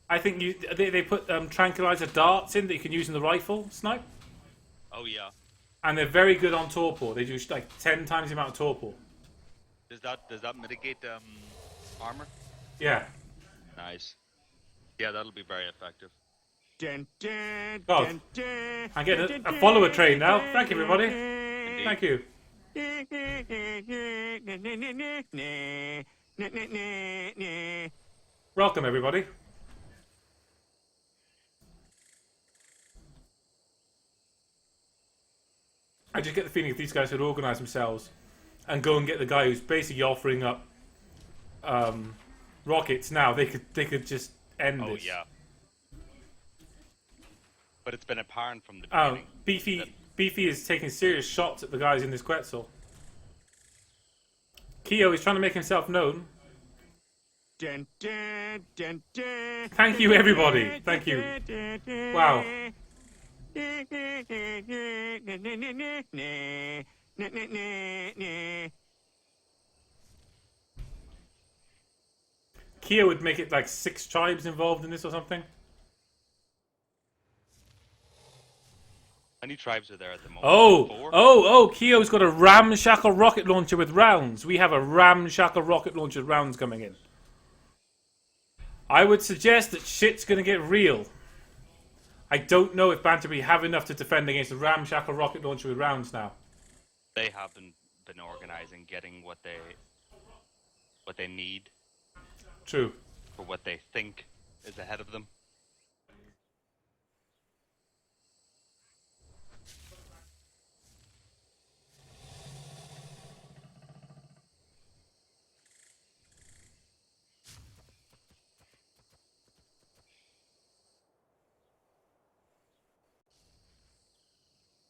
I think they put tranquilizer darts in that you can use in the rifle snipe. Oh yeah. And they're very good on torpor. They do like 10 times the amount of torpor. Does that mitigate armor? Yeah. Nice. Yeah, that'll be very effective. God, I'm getting a follower train now. Thank you, everybody. Indeed. Thank you. Welcome, everybody. I just get the feeling if these guys could organise themselves and go and get the guy who's basically offering up rockets now, they could just end this. Oh yeah. But it's been apparent from the beginning. Beefy is taking serious shots at the guys in this Quetzal. Keo is trying to make himself known. Thank you, everybody. Thank you. Wow. Keo would make it like 6 tribes involved in this or something. How many tribes are there at the moment? Oh, Keo's got a ramshackle rocket launcher with rounds. We have a ramshackle rocket launcher with rounds coming in. I would suggest that shit's going to get real. I don't know if Banterbury have enough to defend against a ramshackle rocket launcher with rounds now. They haven't been organising, getting what they need. True. For what they think is ahead of them.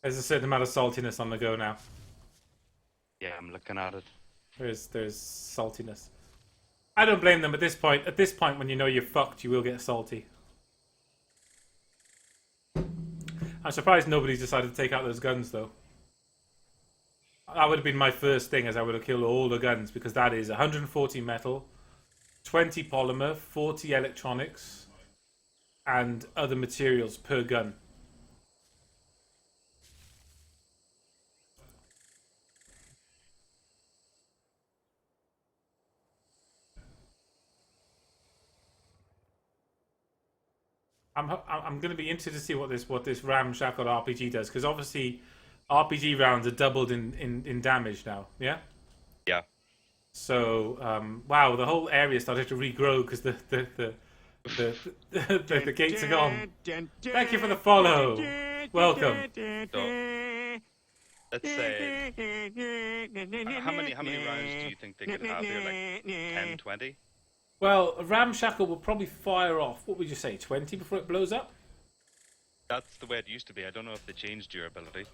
There's a certain amount of saltiness on the go now. Yeah, I'm looking at it. There's saltiness. I don't blame them at this point. At this point, when you know you're fucked, you will get salty. I'm surprised nobody's decided to take out those guns, though. That would have been my first thing, as I would have killed all the guns, because that is 140 metal, 20 polymer, 40 electronics, and other materials per gun. I'm going to be interested to see what this ramshackle RPG does, because obviously RPG rounds are doubled in damage now. Yeah. Yeah. So wow, the whole area started to regrow because the gates are gone. Thank you for the follow. Welcome. So, let's say how many rounds do you think they could have here? Like 10, 20? Well, a ramshackle will probably fire off, what would you say, 20 before it blows up? That's the way it used to be. I don't know if they changed durability.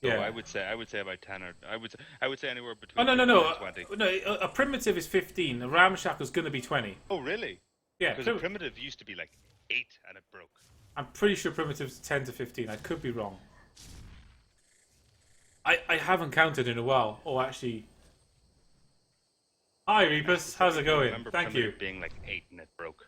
Yeah. So I would say about 10 or I would say anywhere between. Oh no 20. no! A primitive is 15. A ramshackle is going to be 20. Oh really? Yeah. Because a primitive used to be like 8 and it broke. I'm pretty sure primitives 10 to 15. I could be wrong. I haven't counted in a while. Oh, actually. Hi, Reapers. How's it going? Thank you. Being like 8 and it broke.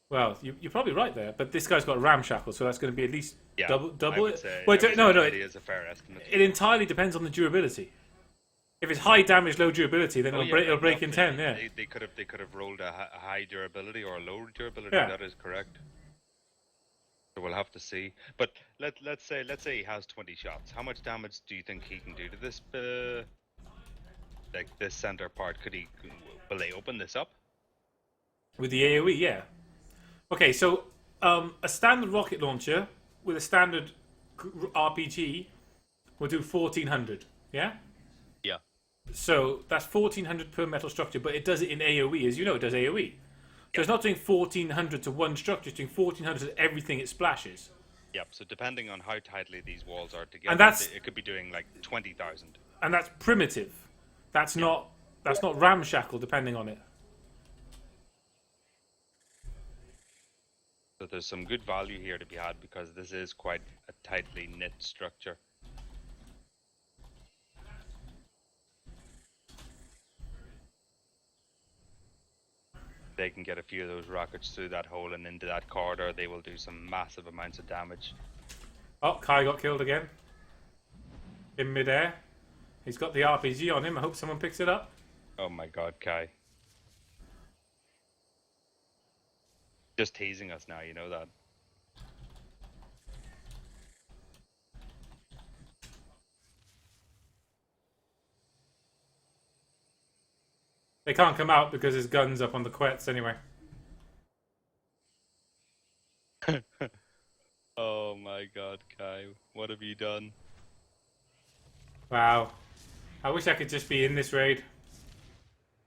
Well, you're probably right there, but this guy's got a ramshackle, so that's going to be at least double I would say, Wait, no. It is a fair estimate. It entirely depends on the durability. If it's high damage, low durability, then it'll break in 10. Yeah. They could have rolled a high durability or a low durability. Yeah. That is correct. So we'll have to see. But let's say he has 20 shots. How much damage do you think he can do to this? Like this center part, will they open this up? With the AoE, yeah. Okay, so a standard rocket launcher with a standard RPG will do 1400, yeah? Yeah. So that's 1400 per metal structure, but it does it in AoE, as you know, it does AoE. So it's not doing 1400 to one structure, it's doing 1400 to everything it splashes. Yep, so depending on how tightly these walls are together, and it could be doing like 20,000. And that's primitive. That's not ramshackle, depending on it. So there's some good value here to be had because this is quite a tightly knit structure. They can get a few of those rockets through that hole and into that corridor, they will do some massive amounts of damage. Oh, Kai got killed again. In midair. He's got the RPG on him. I hope someone picks it up. Oh my god, Kai. Just teasing us now, you know that. They can't come out because his gun's up on the quets anyway. Oh my god, Kai. What have you done? Wow. I wish I could just be in this raid.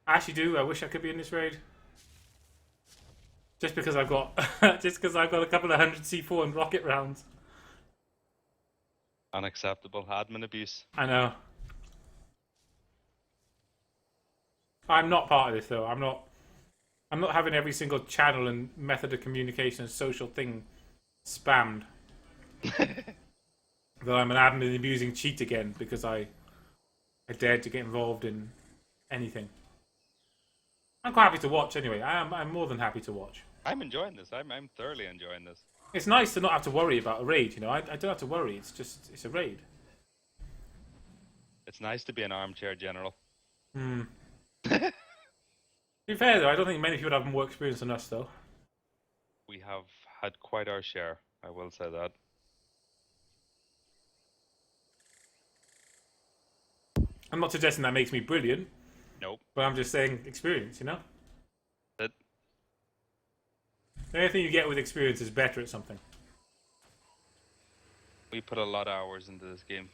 I actually do. I wish I could be in this raid. Just because I've got a couple of 100 C4 and rocket rounds. Unacceptable admin abuse. I know. I'm not part of this though. I'm not having every single channel and method of communication and social thing spammed. Though I'm an admin abusing cheat again because I dared to get involved in anything. I'm quite happy to watch anyway. I'm more than happy to watch. I'm enjoying this. I'm thoroughly enjoying this. It's nice to not have to worry about a raid, you know. I don't have to worry. It's a raid. It's nice to be an armchair general. To be fair though, I don't think many people have more experience than us though. We have had quite our share, I will say that. I'm not suggesting that makes me brilliant. Nope. But I'm just saying experience, you know? That Anything you get with experience is better at something. we put a lot of hours into this game.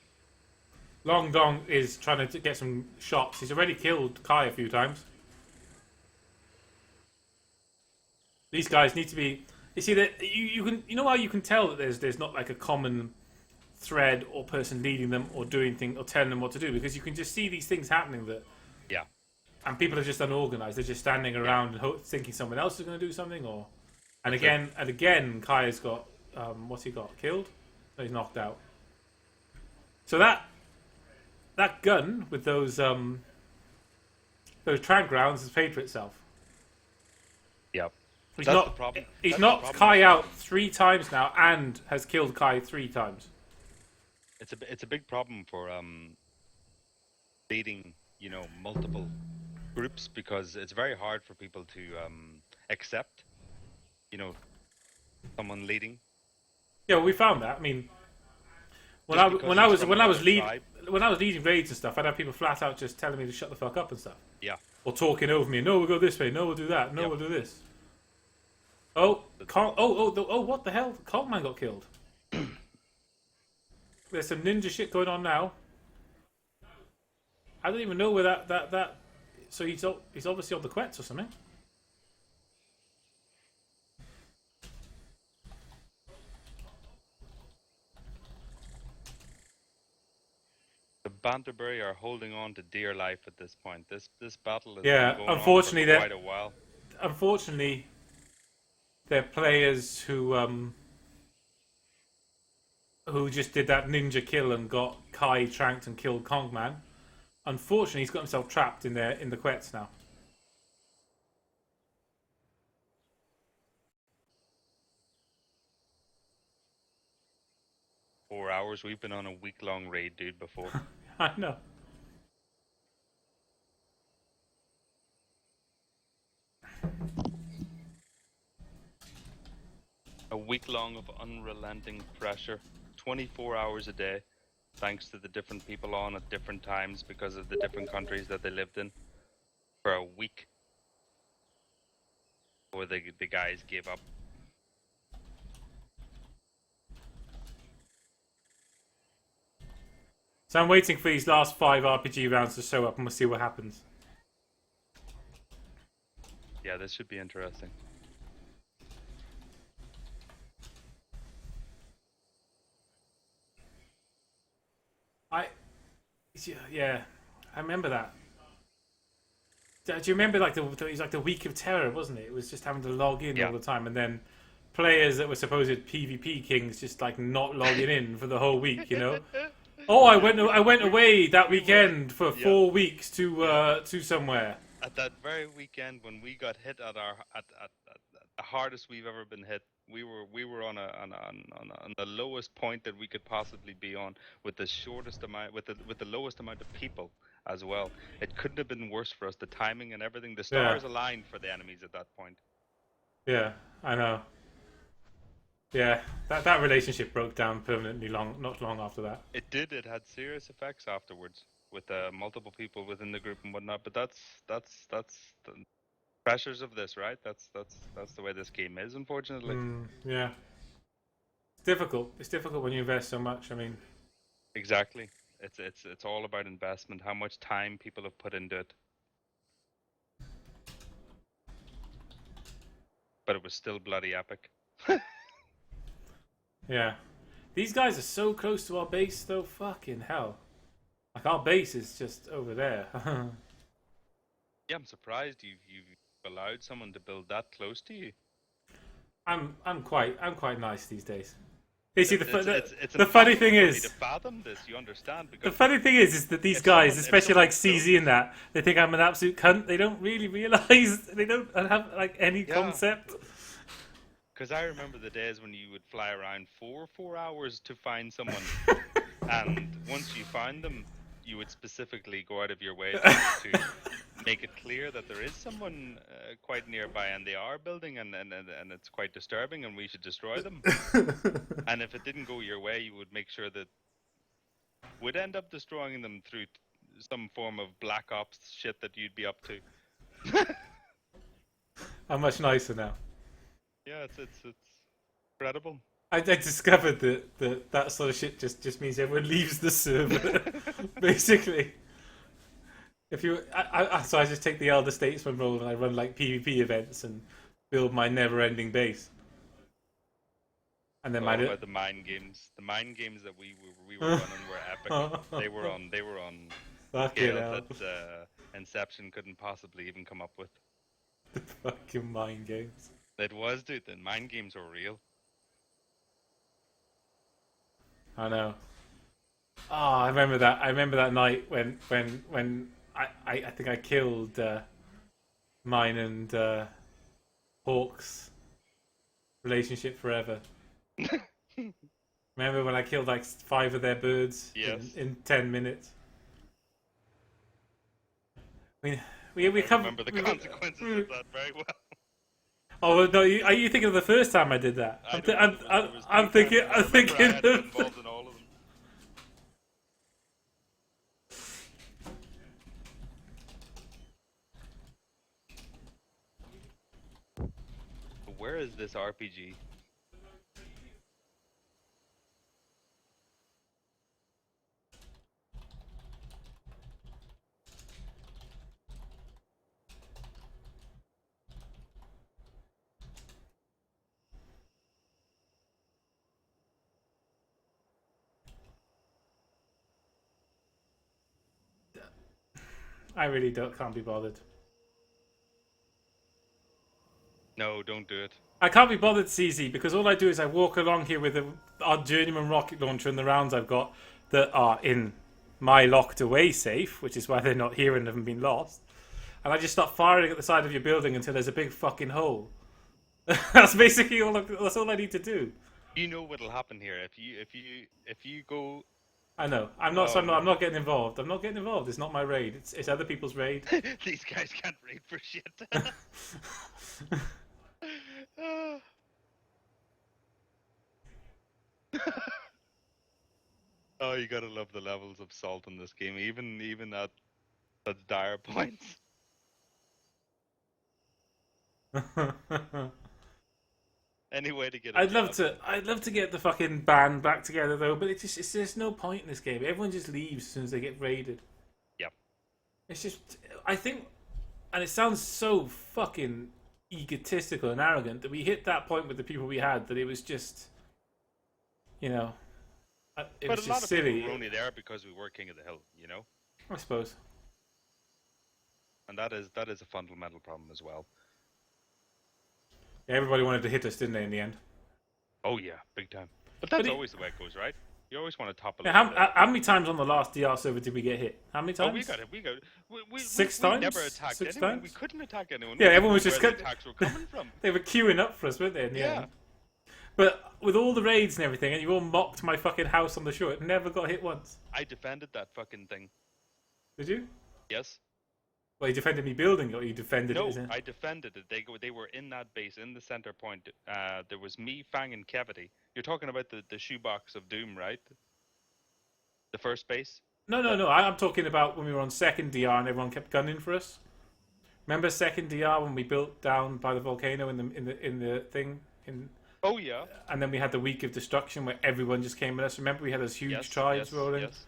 Long Dong is trying to get some shots. He's already killed Kai a few times. These guys need to be... You see, that you know how you can tell that there's not like a common thread or person leading them or doing things or telling them what to do, because you can just see these things happening that... Yeah. And people are just unorganized. They're just standing around and thinking someone else is going to do something, or... And again, Kai has got... what's he got? Killed? No, he's knocked out. So that gun with those trank rounds has paid for itself. Yep. He's That's not, the problem. He's That's knocked the problem. Kai out 3 times now and has killed Kai 3 times. It's a big problem for leading, you know, multiple groups, because it's very hard for people to accept, you know, someone leading. Yeah, well, we found that. I mean, when I was leading raids and stuff, I'd have people flat out just telling me to shut the fuck up and stuff. Yeah. Or talking over me. No, we'll go this way. No, we'll do that. No, we'll do this. Oh, what the hell? Cult Man got killed. There's some ninja shit going on now. I don't even know where that. So he's obviously on the Quets or something. The Banterbury are holding on to dear life at this point. This battle has Yeah, been going unfortunately, on for quite a while. Unfortunately, they're players who just did that ninja kill and got Kai tranked and killed Kongman. Unfortunately, he's got himself trapped in the Quets now. 4 hours. We've been on a week-long raid, dude, before. I know. A week-long of unrelenting pressure. 24 hours a day, thanks to the different people on at different times because of the different countries that they lived in. For a week. Before the guys gave up. So I'm waiting for these last 5 RPG rounds to show up and we'll see what happens. Yeah, this should be interesting. Yeah, I remember that. Do you remember like it was like the week of terror, wasn't it? It was just having to log in all the time, and then players that were supposed PvP kings just like not logging in for the whole week, you know? Oh, I went away that weekend for 4 weeks to somewhere. At that very weekend when we got hit at the hardest we've ever been hit, we were on the lowest point that we could possibly be on, with the shortest amount, with the lowest amount of people as well. It couldn't have been worse for us. The timing and everything, the stars aligned for the enemies at that point. Yeah, I know. Yeah, that relationship broke down permanently not long after that. It did. It had serious effects afterwards with multiple people within the group and whatnot. But that's the pressures of this, right? That's the way this game is, unfortunately. Yeah, it's difficult. It's difficult when you invest so much. I mean, exactly. It's all about investment. How much time people have put into it. But it was still bloody epic. Yeah. These guys are so close to our base, though. Fucking hell. Like, our base is just over there. Yeah, I'm surprised you've allowed someone to build that close to you. I'm quite nice these days. You see, the funny thing is, to fathom this, you understand, the funny thing is that these guys, especially like CZ and that, they think I'm an absolute cunt. They don't really realize, they don't have like any concept. Because I remember the days when you would fly around for 4 hours to find someone, and once you found them, you would specifically go out of your way to make it clear that there is someone quite nearby, and they are building, and it's quite disturbing, and we should destroy them. And if it didn't go your way, you would make sure that we'd end up destroying them through some form of black ops shit that you'd be up to. I'm much nicer now. Yeah, it's incredible. I discovered that sort of shit just means everyone leaves the server, basically. If you, so I just take the Elder Statesman role and I run like PvP events and build my never-ending base. And then about the mind games. The mind games that we were running were epic. They were on scale that Inception couldn't possibly even come up with. The fucking mind games. It was, dude. The mind games were real. I know. Oh, I remember that. I remember that night when I think I killed mine and Hawk's relationship forever. Remember when I killed like 5 of their birds in 10 minutes? I mean, I remember the consequences of that very well. Oh no! Are you thinking of the first time I did that? I'm thinking. Involved in all of them. Where is this RPG? I really can't be bothered. No, don't do it. I can't be bothered, CZ, because all I do is I walk along here with our journeyman rocket launcher and the rounds I've got that are in my locked away safe, which is why they're not here and haven't been lost. And I just start firing at the side of your building until there's a big fucking hole. That's basically that's all I need to do. You know what'll happen here if you go. I know. I'm not getting involved. I'm not getting involved. It's not my raid. It's other people's raid. These guys can't raid for shit. Oh, you gotta love the levels of salt in this game, even at dire points. Any way to get. I'd love to get the fucking band back together though, but it's there's no point in this game. Everyone just leaves as soon as they get raided. Yep. It's just I think, and it sounds so fucking egotistical and arrogant that we hit that point with the people we had that it was just, it but was a lot just of silly. people were only there because we were King of the Hill, I suppose. And that is a fundamental problem as well. Yeah, everybody wanted to hit us, didn't they? In the end. Oh yeah, big time. But that's always the way it goes, right? You always want to top it. Yeah, how many times on the last DR server did we get hit? How many times? Oh, we got it. We 6 we times. Never attacked 6 anyone. times. We couldn't attack anyone. Yeah, everyone was just where the attacks were coming from. They were queuing up for us, weren't they? In the end. But with all the raids and everything, and you all mocked my fucking house on the shore, it never got hit once. I defended that fucking thing. Did you? Yes. Well, you defended me building, or you defended it? No, I defended it. They were in that base, in the center point. There was me, Fang, and Kevity. You're talking about the shoebox of doom, right? The first base? No. I'm talking about when we were on second DR and everyone kept gunning for us. Remember second DR when we built down by the volcano in the thing in. Oh yeah. And then we had the week of destruction where everyone just came at us. Remember we had those huge tribes rolling. Yes.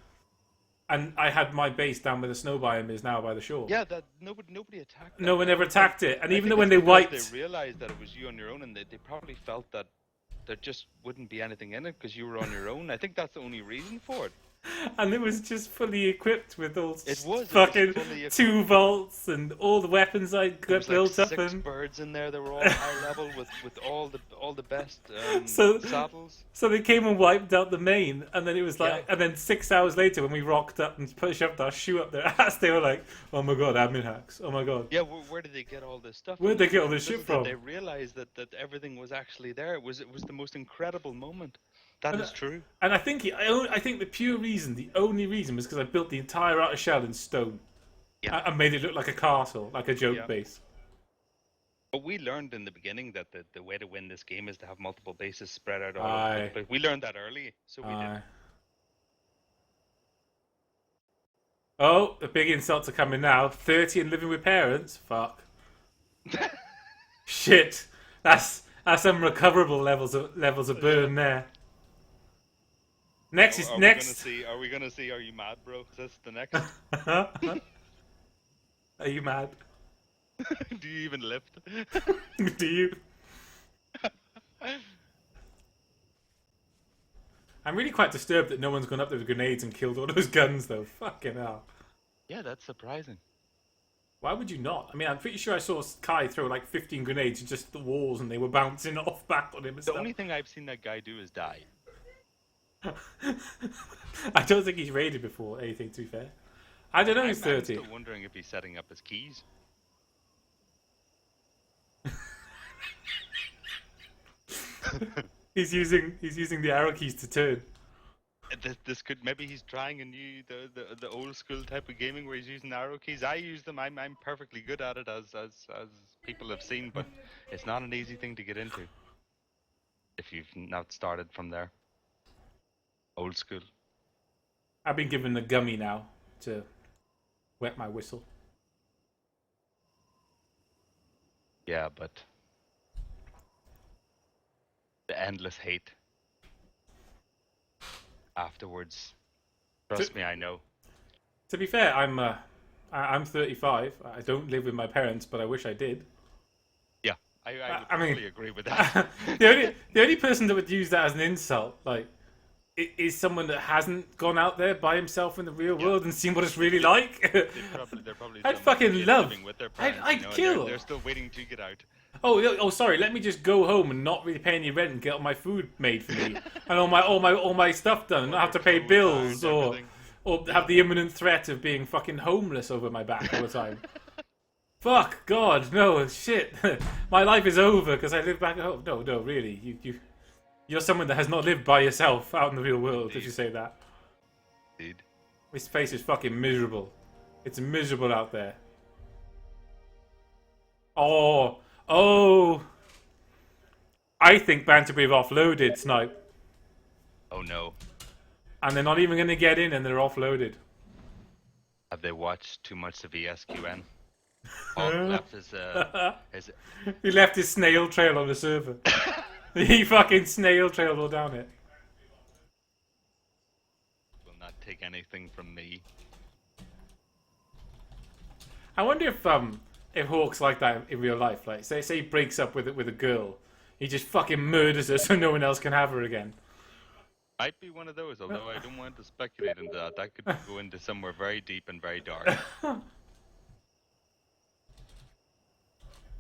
And I had my base down where the snow biome is now by the shore. Yeah, that nobody attacked. No one ever attacked it, and I even think though when they wiped, they realized that it was you on your own, and they probably felt that there just wouldn't be anything in it because you were on your own. I think that's the only reason for it. And it was just fully equipped with all fucking 2 volts and all the weapons I got built up. 6 birds in there. They were all high level with all the best saddles. So they came and wiped out the main, and then it was like, and then 6 hours later when we rocked up and shoved our shoe up their ass, they were like, "Oh my god, admin hacks! Oh my god!" Yeah, where did they get all this stuff? Where did they get all this shit from? They realized that everything was actually there. It was the most incredible moment. That is true. And I think the only reason was because I built the entire outer shell in stone. Yeah. And made it look like a castle, like a joke base. But we learned in the beginning that the way to win this game is to have multiple bases spread out all over. But we learned that early, so we did. Oh, the big insults are coming now. 30 and living with parents? Fuck. Shit. That's unrecoverable levels of burn there. Next. Are we gonna see? Are you mad, bro? Is this the next? Are you mad? Do you even lift? Do you? I'm really quite disturbed that no one's gone up there with grenades and killed all those guns, though. Fucking hell. Yeah, that's surprising. Why would you not? I mean, I'm pretty sure I saw Kai throw like 15 grenades at just the walls and they were bouncing off back on him and stuff. The only thing I've seen that guy do is die. I don't think he's raided before anything, to be fair. I don't know, he's 30. I'm still wondering if he's setting up his keys. He's using the arrow keys to turn. This could, maybe he's trying a new the old school type of gaming where he's using arrow keys. I use them. I'm perfectly good at it as people have seen, but it's not an easy thing to get into if you've not started from there. Old school. I've been given the gummy now to wet my whistle. Yeah, but the endless hate afterwards. Trust me, I know. To be fair, I'm 35. I don't live with my parents, but I wish I did. Yeah, I would totally agree with that. the only person that would use that as an insult, like, is someone that hasn't gone out there by himself in the real world and seen what it's really like. They're probably I'd some fucking kids love. living with their parents, I'd you know, kill. They're still waiting to get out. Oh, sorry. Let me just go home and not really pay any rent and get all my food made for me and all my stuff done, and not have to pay bills or have the imminent threat of being fucking homeless over my back all the time. Fuck God, no shit. My life is over because I live back at home. No, really, you're someone that has not lived by yourself out in the real world. If you say that. Indeed. This place is fucking miserable. It's miserable out there. Oh. I think Banterbrave offloaded, Snipe. Oh no. And they're not even going to get in, and they're offloaded. Have they watched too much of ESQN? All left his He left his snail trail on the server. He fucking snail trailed all down it. Will not take anything from me. I wonder if Hawk's like that in real life. Like, say he breaks up with a girl, he just fucking murders her so no one else can have her again. Might be one of those, although I don't want to speculate into that. That could go into somewhere very deep and very dark.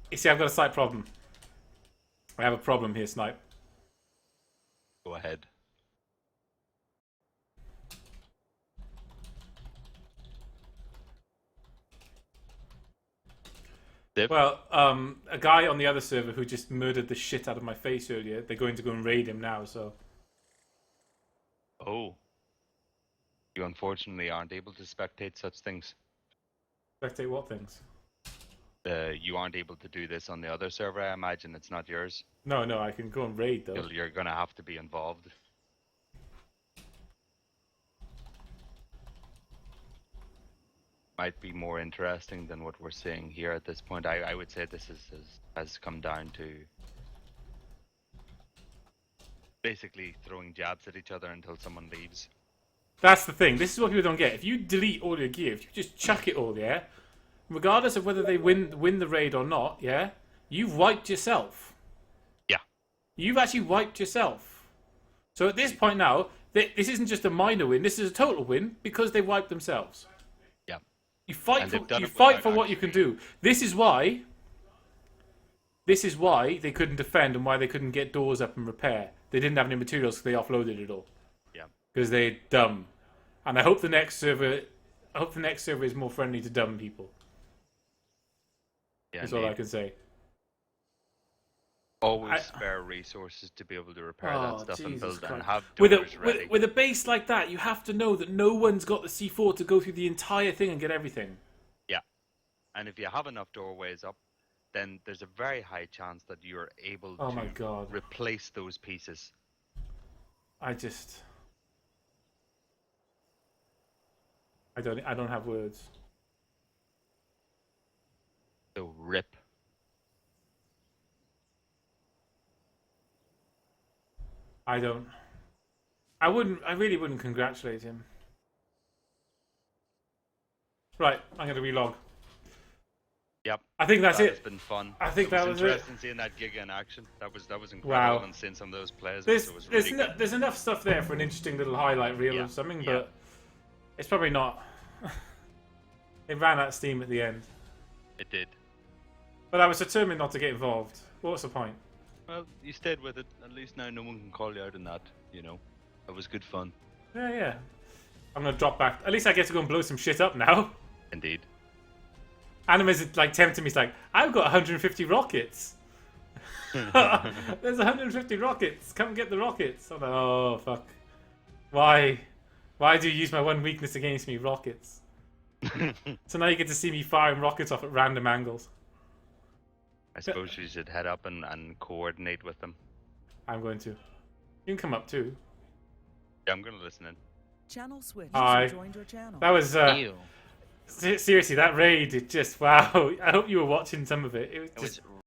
You see, I've got a slight problem. I have a problem here, Snipe. Go ahead. Well, a guy on the other server who just murdered the shit out of my face earlier, they're going to go and raid him now, so... Oh. You unfortunately aren't able to spectate such things. Spectate what things? You aren't able to do this on the other server, I imagine. It's not yours. No, I can go and raid, though. You're going to have to be involved. Might be more interesting than what we're seeing here at this point. I would say this has come down to basically throwing jabs at each other until someone leaves. That's the thing. This is what people don't get. If you delete all your gear, if you just chuck it all, yeah, regardless of whether they win the raid or not, yeah, you've wiped yourself. Yeah. You've actually wiped yourself. So at this point now, this isn't just a minor win. This is a total win because they wiped themselves. Yeah. You fight for what you can do. This is why they couldn't defend and why they couldn't get doors up and repair. They didn't have any materials because they offloaded it all. Yeah. Because they're dumb. And I hope the next server is more friendly to dumb people. Yeah, That's all I can say. Always spare resources to be able to repair that stuff and build and have with doors ready. With a base like that, you have to know that no one's got the C4 to go through the entire thing and get everything. Yeah. And if you have enough doorways up, then there's a very high chance that you're able to replace those pieces. I don't have words. So rip. I really wouldn't congratulate him. Right, I'm going to relog. Yep. I think that's it. It's been fun. I think that was it. Interesting seeing that Giga in action. That was incredible. Wow. And seeing some of those players. There's enough stuff there for an interesting little highlight reel or something, but it's probably not. It ran out of steam at the end. It did. But I was determined not to get involved. What's the point? Well, you stayed with it. At least now no one can call you out on that. You know, it was good fun. Yeah. I'm gonna drop back. At least I get to go and blow some shit up now. Indeed. Anime's like tempting me. He's like, I've got 150 rockets. There's 150 rockets. Come get the rockets. I'm like, oh fuck. Why do you use my one weakness against me? Rockets. So now you get to see me firing rockets off at random angles. I suppose you should head up and coordinate with them. I'm going to. You can come up too. Yeah, I'm going to listen in. Channel switch. Hi. Joined your channel. That was seriously, that raid, it just, wow. I hope you were watching some of it. It was just